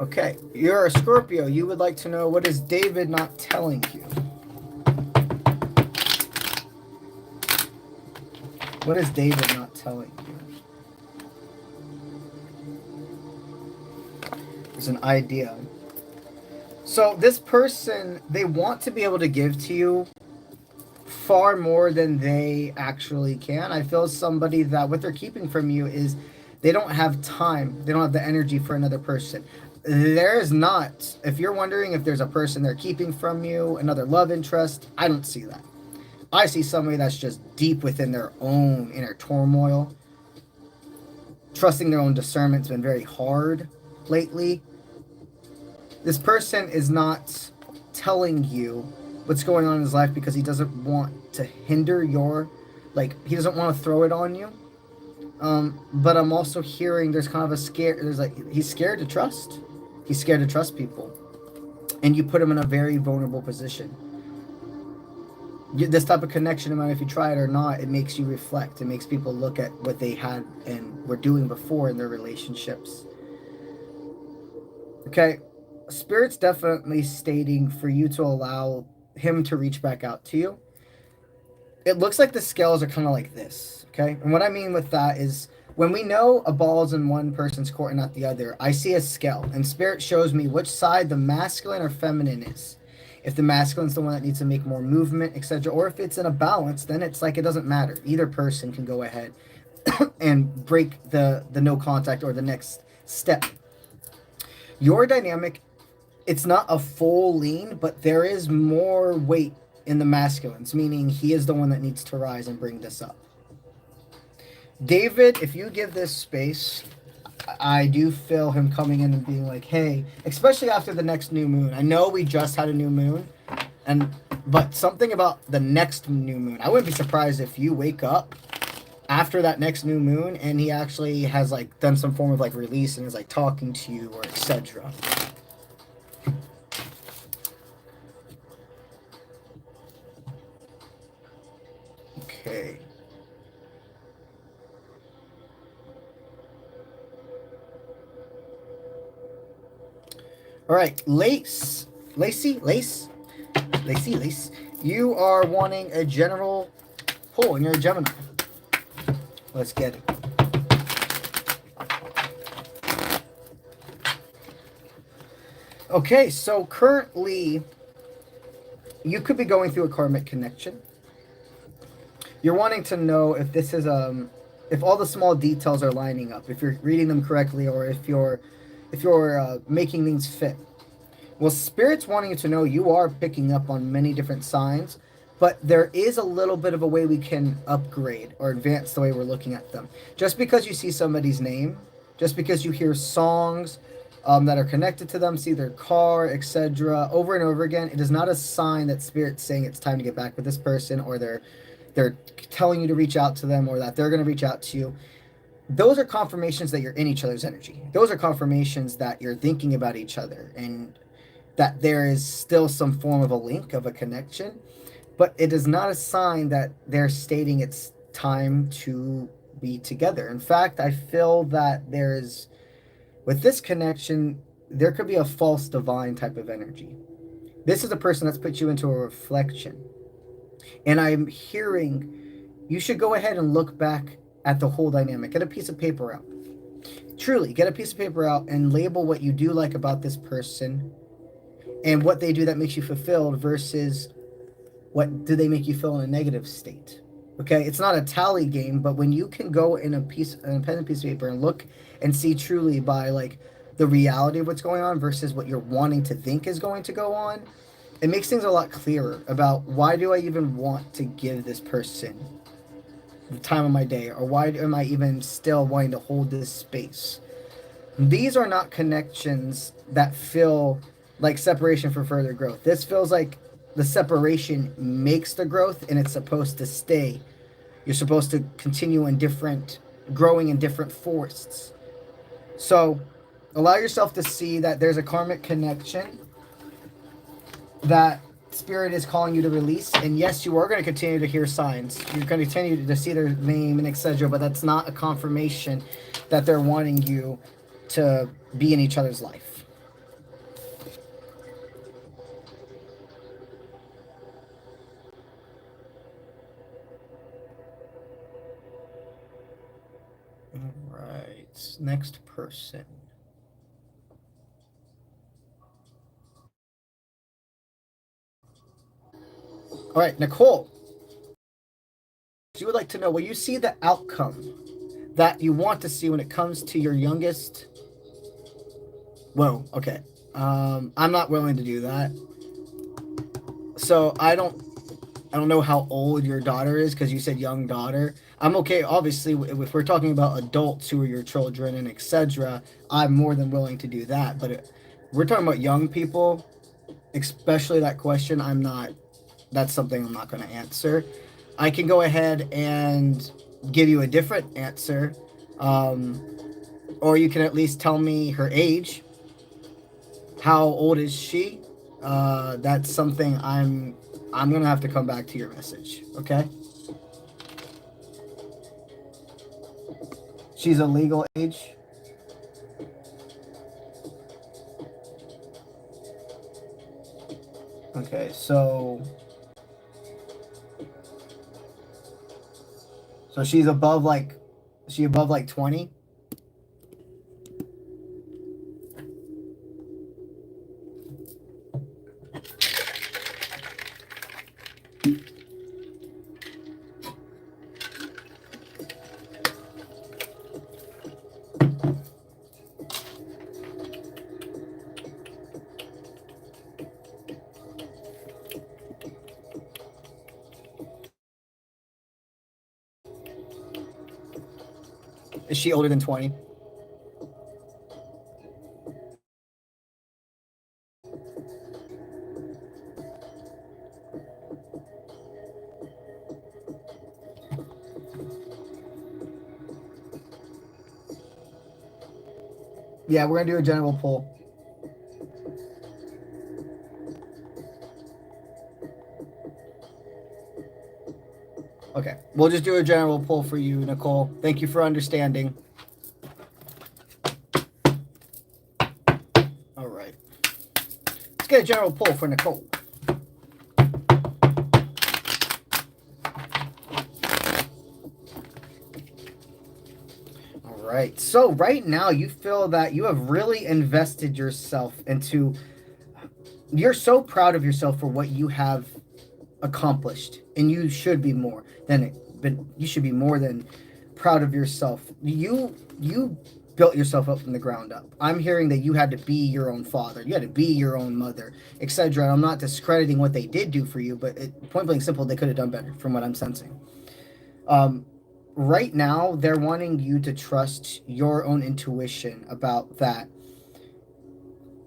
Okay, you're a Scorpio. You would like to know, what is David not telling you? What is David not telling you? There's an idea. So this person, they want to be able to give to you far more than they actually can. I feel somebody that what they're keeping from you is they don't have time. They don't have the energy for another person. There is not, if you're wondering if there's a person they're keeping from you, another love interest, I don't see that. I see somebody that's just deep within their own inner turmoil. Trusting their own discernment's been very hard lately. This person is not telling you what's going on in his life because he doesn't want to hinder your, like, he doesn't want to throw it on you. But I'm also hearing there's kind of a scare, there's like, he's scared to trust. He's scared to trust people. And you put him in a very vulnerable position. This type of connection, no matter if you try it or not, it makes you reflect. It makes people look at what they had and were doing before in their relationships. Okay, Spirit's definitely stating for you to allow him to reach back out to you. It looks like the scales are kind of like this, okay? And what I mean with that is, when we know a ball's in one person's court and not the other, I see a scale, and Spirit shows me which side the masculine or feminine is. If the masculine's the one that needs to make more movement, etc., or if it's in a balance, then it's like it doesn't matter. Either person can go ahead and break the no contact or the next step. Your dynamic, it's not a full lean, but there is more weight in the masculines, meaning he is the one that needs to rise and bring this up. David, if you give this space, I do feel him coming in and being like, hey, especially after the next new moon. I know we just had a new moon, but something about the next new moon. I wouldn't be surprised if you wake up after that next new moon and he actually has like done some form of like release and is like talking to you or etc. Okay. All right, Lace. You are wanting a general pull, and you're a Gemini. Let's get it. Okay, so currently, you could be going through a karmic connection. You're wanting to know if this is if all the small details are lining up, if you're reading them correctly, or if you're making things fit. Well, Spirit's wanting you to know you are picking up on many different signs, but there is a little bit of a way we can upgrade or advance the way we're looking at them. Just because you see somebody's name, just because you hear songs that are connected to them, see their car, etc., over and over again, it is not a sign that Spirit's saying it's time to get back with this person, or they're telling you to reach out to them, or that they're going to reach out to you. Those are confirmations that you're in each other's energy. Those are confirmations that you're thinking about each other and that there is still some form of a link, of a connection. But it is not a sign that they're stating it's time to be together. In fact, I feel that with this connection, there could be a false divine type of energy. This is a person that's put you into a reflection. And I'm hearing you should go ahead and look back at the whole dynamic. Get a piece of paper out. Truly, get a piece of paper out and label what you do like about this person and what they do that makes you fulfilled versus what do they make you feel in a negative state. Okay, it's not a tally game, but when you can go in a pen and piece of paper and look and see truly by like the reality of what's going on versus what you're wanting to think is going to go on, it makes things a lot clearer about why do I even want to give this person the time of my day, or why am I even still wanting to hold this space? These are not connections that feel like separation for further growth. This feels like the separation makes the growth, and it's supposed to stay. You're supposed to continue in growing in different forests. So allow yourself to see that there's a karmic connection that spirit is calling you to release. And yes, you are going to continue to hear signs. You're going to continue to see their name and etc. But that's not a confirmation that they're wanting you to be in each other's life. All right, next person. All right, Nicole. You would like to know, will you see the outcome that you want to see when it comes to your youngest? Whoa, okay. I'm not willing to do that. So I don't know how old your daughter is, because you said young daughter. I'm okay, obviously, if we're talking about adults who are your children and etc., I'm more than willing to do that. But we're talking about young people, especially that question, that's something I'm not going to answer. I can go ahead and give you a different answer, or you can at least tell me her age. How old is she? That's something I'm gonna have to come back to your message. Okay. She's a legal age. Okay, so she's above like 20? Is she older than 20? Yeah, we're gonna do a general poll. Okay, we'll just do a general poll for you, Nicole. Thank you for understanding. All right. Let's get a general poll for Nicole. All right. So right now you feel that you have really invested yourself into, you're so proud of yourself for what you have accomplished, and you should be more than proud of yourself. You built yourself up from the ground up. I'm hearing that you had to be your own father, you had to be your own mother, etc. I'm not discrediting what they did do for you, but point blank simple, they could have done better from what I'm sensing. Right now they're wanting you to trust your own intuition about that.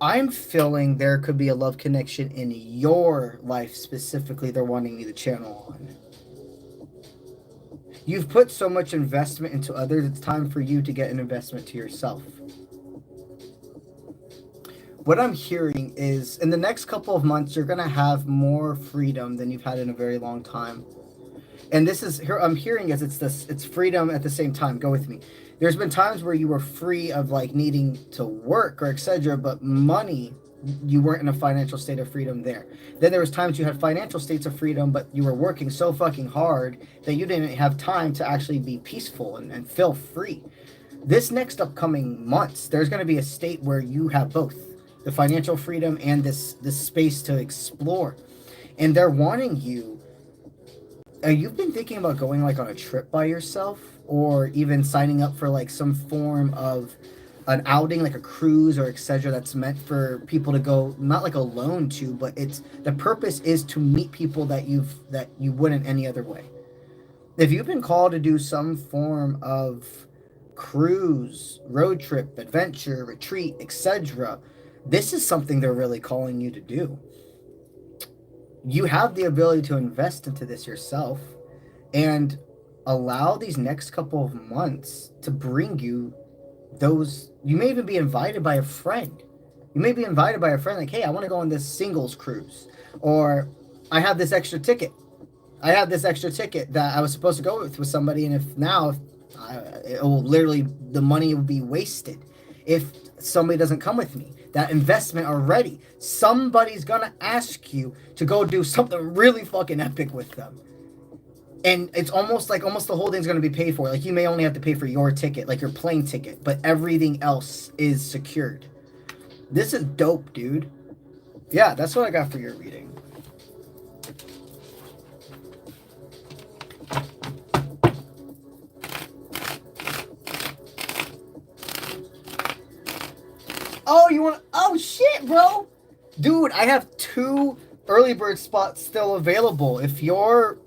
I'm feeling there could be a love connection in your life specifically they're wanting you to channel on. You've put so much investment into others, it's time for you to get an investment to yourself. What I'm hearing is in the next couple of months, you're going to have more freedom than you've had in a very long time. And this is, I'm hearing is it's freedom at the same time. Go with me. There's been times where you were free of like needing to work or etc., but money, you weren't in a financial state of freedom there. Then there was times you had financial states of freedom, but you were working so fucking hard that you didn't have time to actually be peaceful and feel free. This next upcoming months, there's going to be a state where you have both the financial freedom and this space to explore. And they're wanting you. You've been thinking about going like on a trip by yourself, or even signing up for like some form of an outing, like a cruise or etc., that's meant for people to go, not like alone to, but it's the purpose is to meet people that you wouldn't any other way. If you've been called to do some form of cruise, road trip, adventure, retreat, etc., this is something they're really calling you to do. You have the ability to invest into this yourself and allow these next couple of months to bring you those. You may even be invited by a friend. You may be invited by a friend, like, hey, I want to go on this singles cruise, or I have this extra ticket. That I was supposed to go with somebody, and it will literally, the money will be wasted if somebody doesn't come with me. That investment already, somebody's gonna ask you to go do something really fucking epic with them, and it's almost the whole thing's gonna be paid for. Like, you may only have to pay for your ticket, like your plane ticket, but everything else is secured. This is dope, dude. Yeah, that's what I got for your reading. Oh, you want? Oh shit, bro, dude! I have 2 early bird spots still available. If you're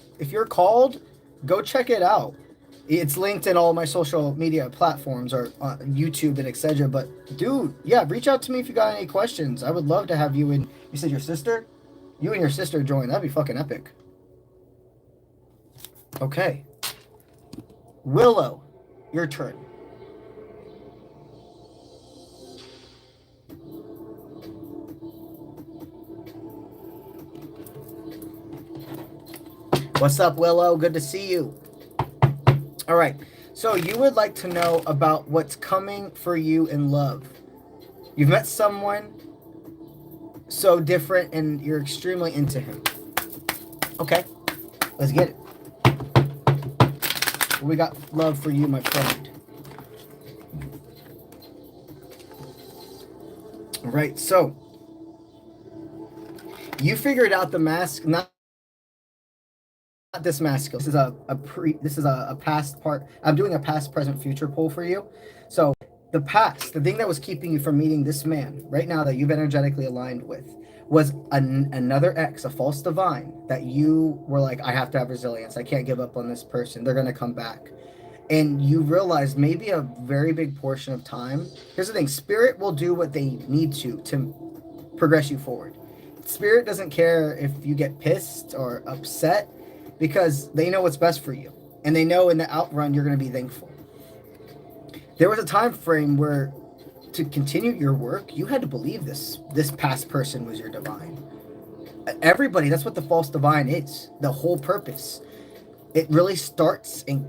called, go check it out. It's linked in all my social media platforms or YouTube and etc. But dude, yeah, reach out to me if you got any questions. I would love to have you in. You said your sister? You and your sister join. That'd be fucking epic. Okay, Willow, your turn. What's up, Willow? Good to see you. All right. So you would like to know about what's coming for you in love. You've met someone so different and you're extremely into him. Okay. Let's get it. We got love for you, my friend. All right. So you figured out the mask, not this masculine. This is a past part. I'm doing a past, present, future pull for you. So the past, the thing that was keeping you from meeting this man right now that you've energetically aligned with, was another ex, a false divine, that you were like, I have to have resilience. I can't give up on this person. They're going to come back. And you realized maybe a very big portion of time. Here's the thing. Spirit will do what they need to progress you forward. Spirit doesn't care if you get pissed or upset, because they know what's best for you, and they know in the outrun you're going to be thankful. There was a time frame where, to continue your work, you had to believe this past person was your divine. Everybody, that's what the false divine is. The whole purpose. It really starts and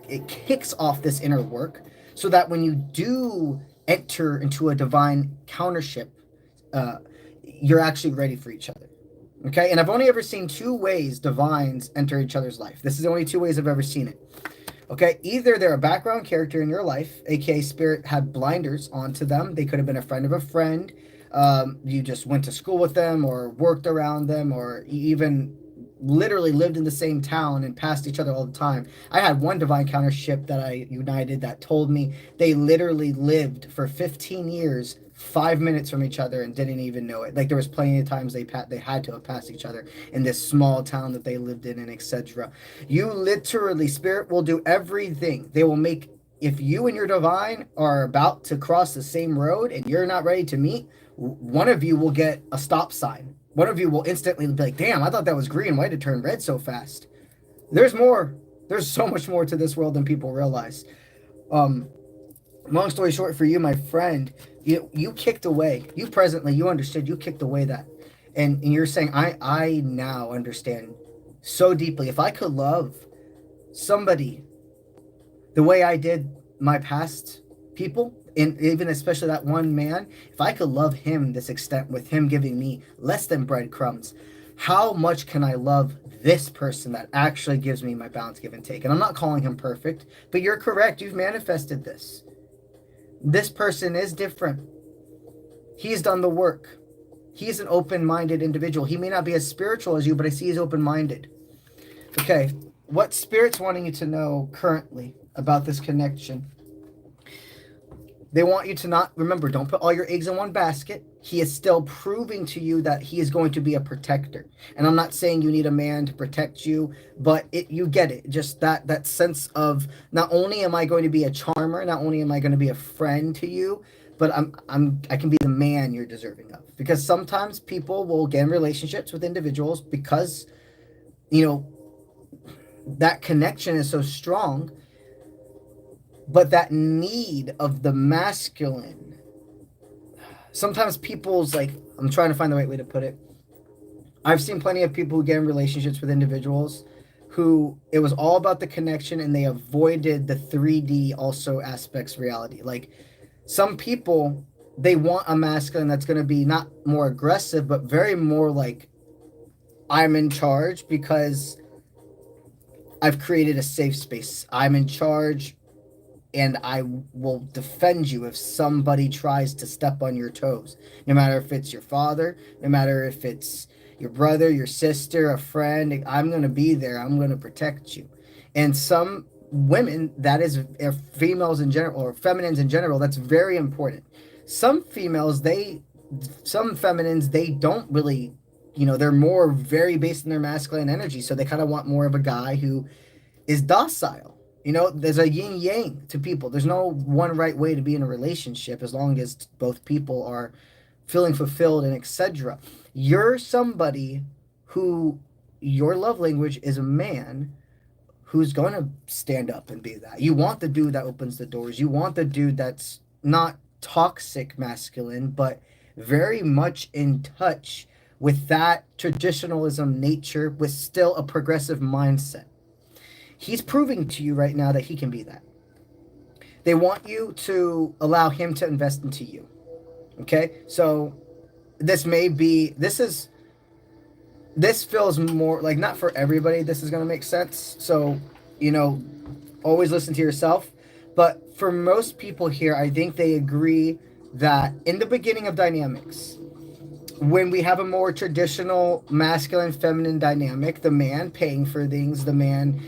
it kicks off this inner work, so that when you do enter into a divine countership, you're actually ready for each other. Okay, and I've only ever seen 2 ways divines enter each other's life. This is the only 2 ways I've ever seen it. Okay, either they're a background character in your life, aka spirit had blinders onto them. They could have been a friend of a friend. You just went to school with them or worked around them, or even literally lived in the same town and passed each other all the time. I had one divine countership that I united that told me they literally lived for 15 years 5 minutes from each other and didn't even know it. Like, there was plenty of times they had to have passed each other in this small town that they lived in, and etc. You literally, spirit will do everything. They will make, if you and your divine are about to cross the same road and you're not ready to meet, one of you will get a stop sign. One of you will instantly be like, damn, I thought that was green. Why did it turn red so fast? There's more. There's so much more to this world than people realize. Long story short, for you, my friend, you kicked away. You understood. You kicked away that. And you're saying, I now understand so deeply. If I could love somebody the way I did my past people, and even especially that one man, if I could love him this extent, with him giving me less than breadcrumbs, how much can I love this person that actually gives me my balance, give and take? And I'm not calling him perfect, but you're correct. You've manifested this. This person is different. He's done the work. He's an open-minded individual. He may not be as spiritual as you, but I see he's open-minded. Okay, what Spirit's wanting you to know currently about this connection? They want you to not, remember, don't put all your eggs in one basket. He is still proving to you that he is going to be a protector. And I'm not saying you need a man to protect you, but you get it. Just that sense of, not only am I going to be a charmer, not only am I going to be a friend to you, but I can be the man you're deserving of. Because sometimes people will get in relationships with individuals because, you know, that connection is so strong, but that need of the masculine, sometimes people's, like, I'm trying to find the right way to put it. I've seen plenty of people who get in relationships with individuals who it was all about the connection and they avoided the 3D also aspects reality. Like, some people, they want a masculine that's going to be not more aggressive, but very more like, I'm in charge because I've created a safe space. I'm in charge and I will defend you if somebody tries to step on your toes. No matter if it's your father, no matter if it's your brother, your sister, a friend, I'm going to be there. I'm going to protect you. And some women, that is, females in general, or feminines in general, that's very important. Some females, some feminines, they don't really, they're more very based in their masculine energy. So they kind of want more of a guy who is docile. There's a yin yang to people. There's no one right way to be in a relationship as long as both people are feeling fulfilled and etc. You're somebody who, your love language is a man who's going to stand up and be that. You want the dude that opens the doors. You want the dude that's not toxic masculine, but very much in touch with that traditionalism nature with still a progressive mindset. He's proving to you right now that he can be that. They want you to allow him to invest into you. Okay? So this feels more like, not for everybody this is going to make sense. So, always listen to yourself. But for most people here, I think they agree that in the beginning of dynamics, when we have a more traditional masculine feminine dynamic, the man paying for things, the man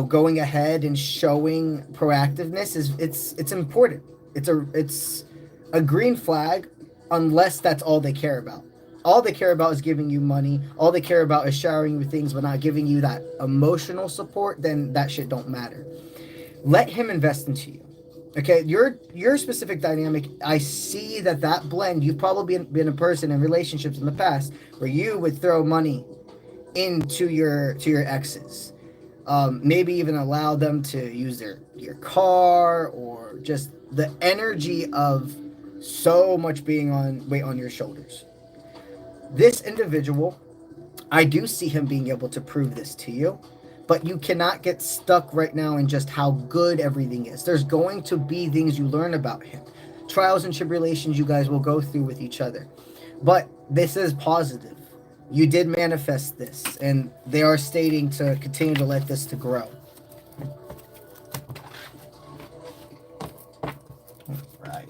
going ahead and showing proactiveness it's important. It's a green flag, unless that's all they care about. All they care about is giving you money. All they care about is showering you with things, but not giving you that emotional support. Then that shit don't matter. Let him invest into you. Okay, your specific dynamic, I see that blend. You've probably been a person in relationships in the past where you would throw money into your exes. Maybe even allow them to use your car, or just the energy of so much weight on your shoulders. This individual, I do see him being able to prove this to you, but you cannot get stuck right now in just how good everything is. There's going to be things you learn about him, trials and tribulations you guys will go through with each other, but this is positive. You did manifest this, and they are stating to continue to let this to grow. All right.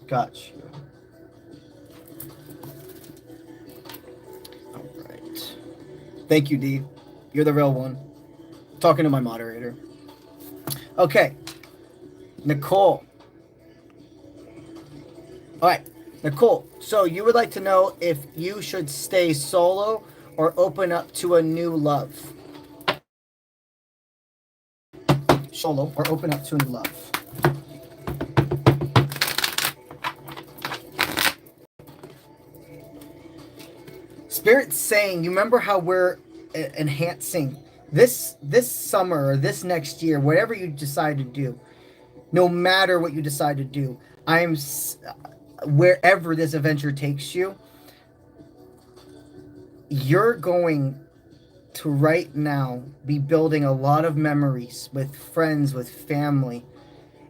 Got you. All right. Thank you, D. You're the real one. Talking to my moderator. Okay. Nicole. All right. Nicole, so you would like to know if you should stay solo or open up to a new love. Solo or open up to a new love. Spirit's saying, you remember how we're enhancing this summer or this next year, whatever you decide to do, no matter what you decide to do, wherever this adventure takes you, you're going to right now be building a lot of memories with friends, with family,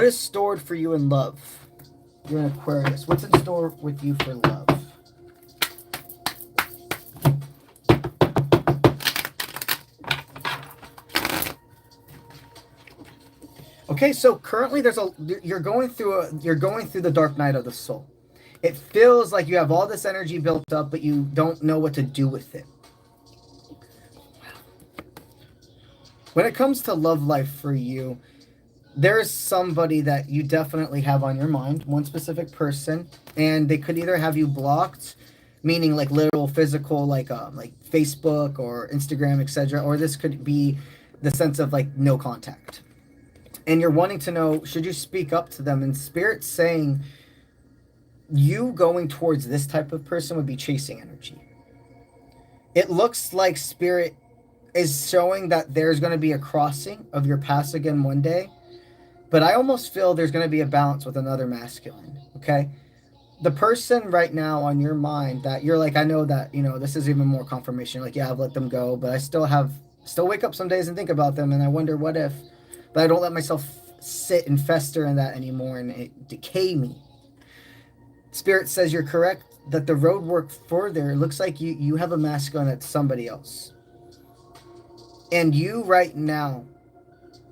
What is stored for you in love? You're an Aquarius. What's in store with you for love? Okay, so currently you're going through the dark night of the soul. It feels like you have all this energy built up, but you don't know what to do with it. When it comes to love life for you, there is somebody that you definitely have on your mind, one specific person, and they could either have you blocked, meaning like literal physical, like Facebook or Instagram, etc., or this could be the sense of like no contact. And you're wanting to know, should you speak up to them? And Spirit's saying you going towards this type of person would be chasing energy. It looks like Spirit is showing that there's going to be a crossing of your paths again one day. But I almost feel there's going to be a balance with another masculine, okay? The person right now on your mind that you're like, I know that, this is even more confirmation. Like, yeah, I've let them go, but I still wake up some days and think about them, and I wonder what if. But I don't let myself sit and fester in that anymore, and it decay me. Spirit says you're correct, that the road work further. It looks like you have a masculine that's somebody else. And you right now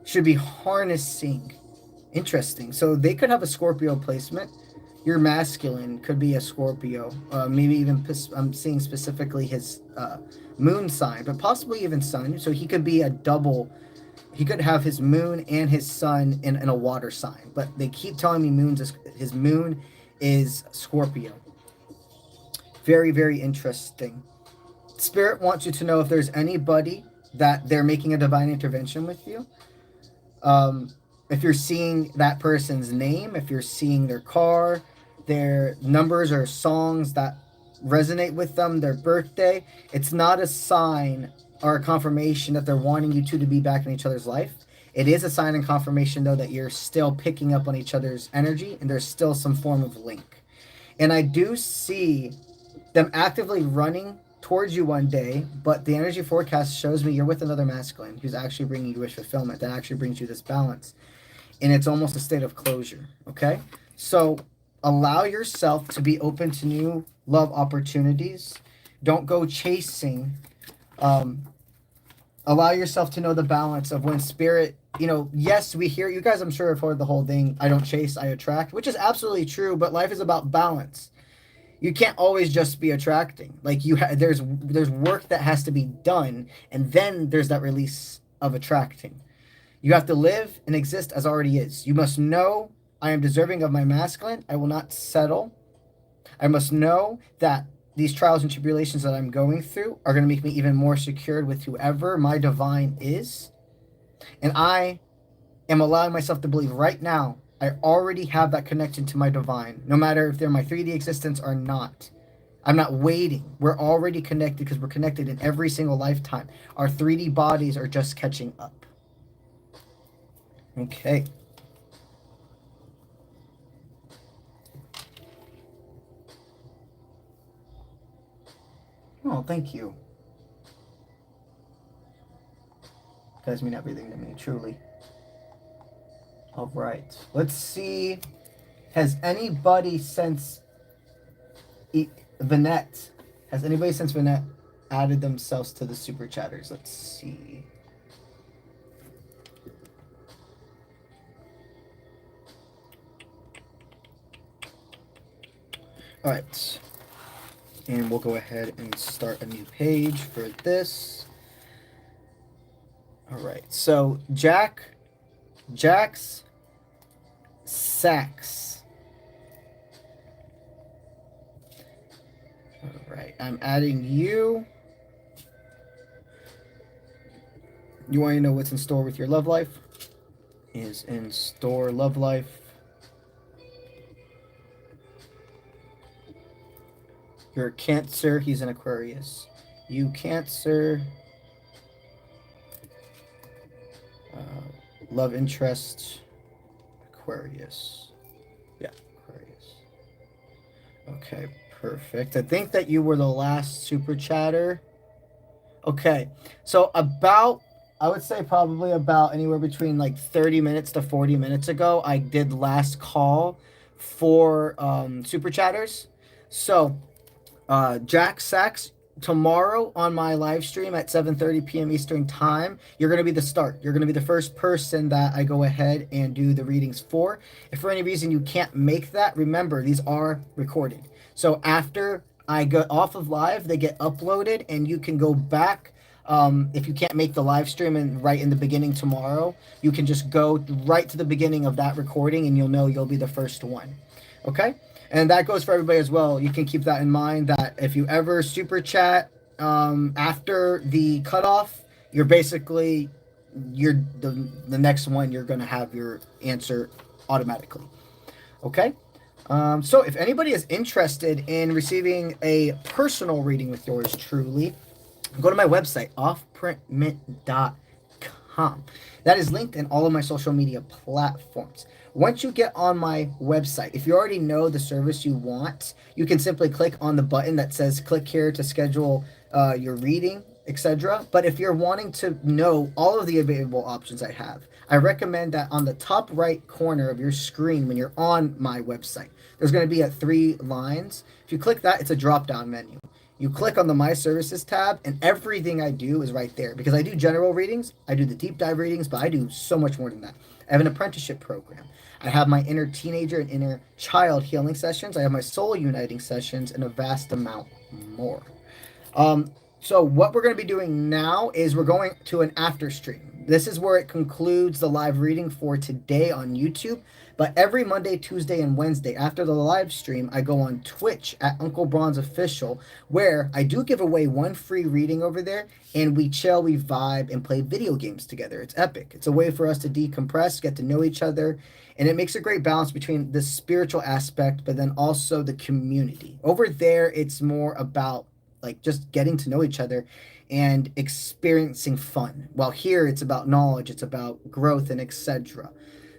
should be harnessing. Interesting. So they could have a Scorpio placement. Your masculine could be a Scorpio. Maybe even I'm seeing specifically his moon sign, but possibly even sun. So he could be a double. He could have his moon and his sun in a water sign. But they keep telling me his moon is Scorpio. Very, very interesting. Spirit wants you to know if there's anybody that they're making a divine intervention with you. If you're seeing that person's name, if you're seeing their car, their numbers or songs that resonate with them, their birthday, it's not a sign or a confirmation that they're wanting you two to be back in each other's life. It is a sign and confirmation, though, that you're still picking up on each other's energy and there's still some form of link. And I do see them actively running towards you one day, but the energy forecast shows me you're with another masculine who's actually bringing you wish fulfillment, that actually brings you this balance. And it's almost a state of closure, okay? So allow yourself to be open to new love opportunities. Don't go chasing. Allow yourself to know the balance of when Spirit, yes, we hear, you guys I'm sure have heard the whole thing, I don't chase, I attract, which is absolutely true, but life is about balance. You can't always just be attracting. Like there's work that has to be done, and then there's that release of attracting. You have to live and exist as already is. You must know I am deserving of my masculine. I will not settle. I must know that these trials and tribulations that I'm going through are going to make me even more secured with whoever my divine is. And I am allowing myself to believe right now I already have that connection to my divine, no matter if they're my 3D existence or not. I'm not waiting. We're already connected because we're connected in every single lifetime. Our 3D bodies are just catching up. Okay. Oh, thank you. You guys mean everything to me, truly. All right. Let's see. Has anybody since Vanette, has anybody since Vanette added themselves to the super chatters? Let's see. All right. And we'll go ahead and start a new page for this. All right. So 𝗧𝗥𝗢𝗧. All right. I'm adding you. You want to know what's in store with your love life? Is in store love life. You're a Cancer, he's an Aquarius. You Cancer. Love interest, Aquarius. Yeah, Aquarius. Okay, perfect. I think that you were the last super chatter. Okay, so I would say probably about anywhere between like 30 minutes to 40 minutes ago, I did last call for super chatters. So 𝗧𝗥𝗢𝗧, tomorrow on my live stream at 7:30 p.m. Eastern time, you're going to be the start. You're going to be the first person that I go ahead and do the readings for. If for any reason you can't make that, remember, these are recorded. So after I go off of live, they get uploaded and you can go back. If you can't make the live stream and right in the beginning tomorrow, you can just go right to the beginning of that recording and you'll know you'll be the first one. Okay? And that goes for everybody as well. You can keep that in mind that if you ever super chat after the cutoff, you're basically, the next one, you're going to have your answer automatically. Okay? So if anybody is interested in receiving a personal reading with yours truly, go to my website, 𝗨𝗡𝗙𝗏.com. That is linked in all of my social media platforms. Once you get on my website, if you already know the service you want, you can simply click on the button that says click here to schedule your reading, etc. But if you're wanting to know all of the available options I have, I recommend that on the top right corner of your screen when you're on my website, there's going to be 3 lines. If you click that, it's a drop-down menu. You click on the My Services tab, and everything I do is right there. Because I do general readings, I do the deep dive readings, but I do so much more than that. I have an apprenticeship program. I have my inner teenager and inner child healing sessions. I have my soul uniting sessions, and a vast amount more. So what we're going to be doing now is we're going to an after stream. This is where it concludes the live reading for today on YouTube. But every Monday, Tuesday, and Wednesday after the live stream, I go on Twitch at 𝗪𝗪𝗠𝗪𝗠 Official, where I do give away 1 free reading over there, and we chill, we vibe, and play video games together. It's epic. It's a way for us to decompress, get to know each other, and it makes a great balance between the spiritual aspect, but then also the community. Over there, it's more about like just getting to know each other and experiencing fun. While here, it's about knowledge, it's about growth, and etc.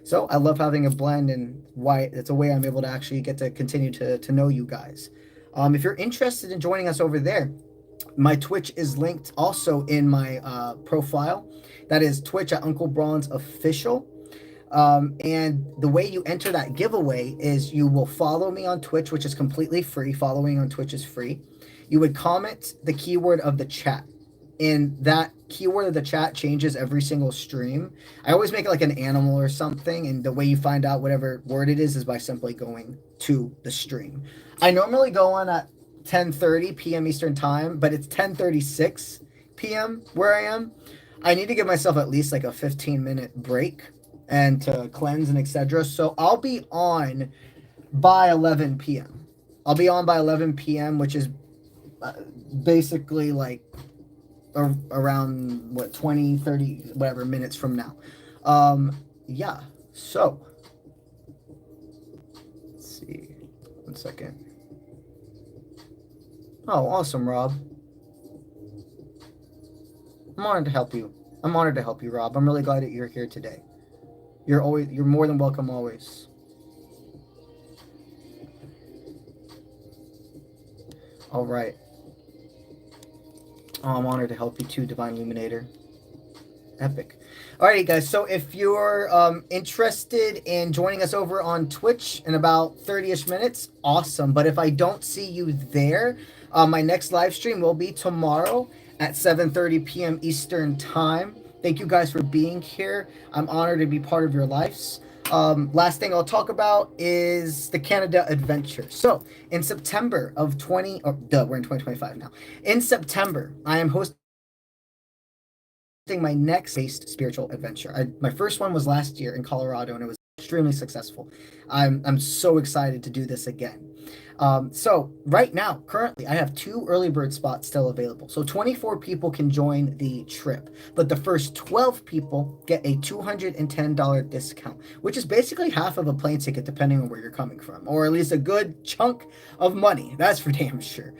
So I love having a blend, and why it's a way I'm able to actually get to continue to know you guys. If you're interested in joining us over there, my Twitch is linked also in my profile. That is Twitch at 𝗪𝗪𝗠𝗪𝗠 Official. And the way you enter that giveaway is you will follow me on Twitch, which is completely free. Following on Twitch is free. You would comment the keyword of the chat, and that keyword of the chat changes every single stream. I always make it like an animal or something, and the way you find out whatever word it is by simply going to the stream. I normally go on at 10:30 p.m. Eastern time, but it's 10:36 p.m. where I am. I need to give myself at least like a 15-minute break and to cleanse and etc. So I'll be on by 11 p.m. I'll be on by 11 p.m., which is basically like around what 20, 30, whatever minutes from now. Yeah. So let's see. 1 second. Oh, awesome, Rob. I'm honored to help you. I'm honored to help you, Rob. I'm really glad that you're here today. You're more than welcome always. All right. Oh, I'm honored to help you too, Divine Illuminator. Epic. Alrighty, guys. So if you're interested in joining us over on Twitch in about 30-ish minutes, awesome. But if I don't see you there, my next live stream will be tomorrow at 7:30 p.m. Eastern Time. Thank you guys for being here. I'm honored to be part of your lives. Last thing I'll talk about is the Canada adventure. So in September of we're in 2025 now. In September, I am hosting my next based spiritual adventure. My first one was last year in Colorado, and it was extremely successful. I'm so excited to do this again. So right now, currently, I have 2 early bird spots still available. So 24 people can join the trip, but the first 12 people get a $210 discount, which is basically half of a plane ticket, depending on where you're coming from, or at least a good chunk of money. That's for damn sure.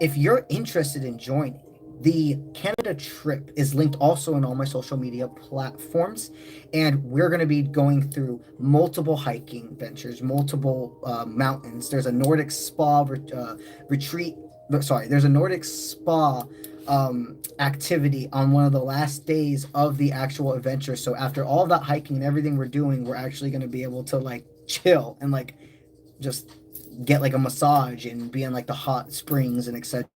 If you're interested in joining, the Canada trip is linked also in all my social media platforms, and we're going to be going through multiple hiking ventures, multiple mountains. There's a Nordic spa retreat. Sorry, there's a Nordic spa activity on one of the last days of the actual adventure. So after all that hiking and everything we're doing, we're actually going to be able to like chill and like just get like a massage and be in like the hot springs and etc.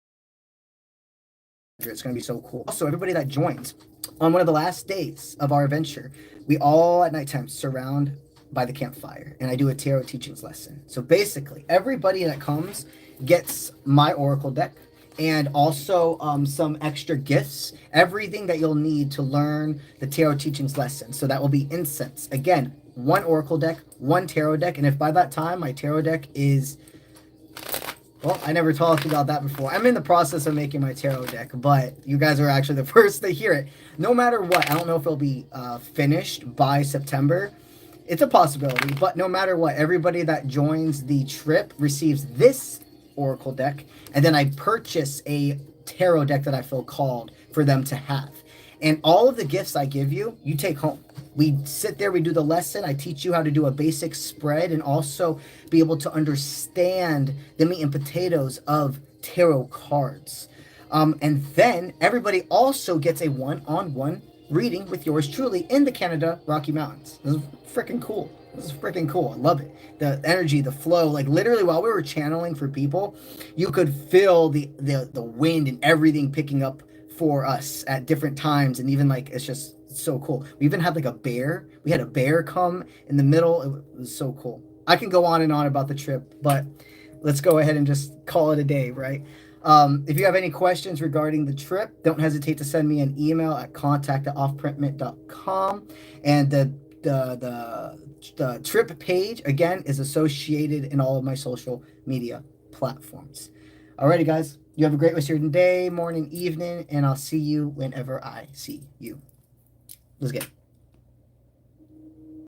It's going to be so cool. Also, everybody that joins on one of the last days of our adventure, we all at nighttime surround by the campfire, and I do a tarot teachings lesson. So basically, everybody that comes gets my oracle deck and also some extra gifts, everything that you'll need to learn the tarot teachings lesson. So that will be incense. Again, 1 oracle deck, 1 tarot deck, and if by that time my tarot deck is... Well, I never talked about that before. I'm in the process of making my tarot deck, but you guys are actually the first to hear it. No matter what, I don't know if it'll be finished by September. It's a possibility, but no matter what, everybody that joins the trip receives this oracle deck, and then I purchase a tarot deck that I feel called for them to have. And all of the gifts I give you, you take home. We sit there, we do the lesson. I teach you how to do a basic spread and also be able to understand the meat and potatoes of tarot cards. And then everybody also gets a one-on-one reading with yours truly in the Canada Rocky Mountains. This is freaking cool. This is freaking cool. I love it. The energy, the flow, like literally while we were channeling for people, you could feel the wind and everything picking up for us at different times. And even like, it's just so cool. We even had like a bear. We had a bear come in the middle. It was so cool. I can go on and on about the trip, but let's go ahead and just call it a day, right? If you have any questions regarding the trip, don't hesitate to send me an email at contact@offprintment.com. And the trip page, again, is associated in all of my social media platforms. Alrighty, guys. You have a great rest of your day, morning, evening, and I'll see you whenever I see you. Let's get it.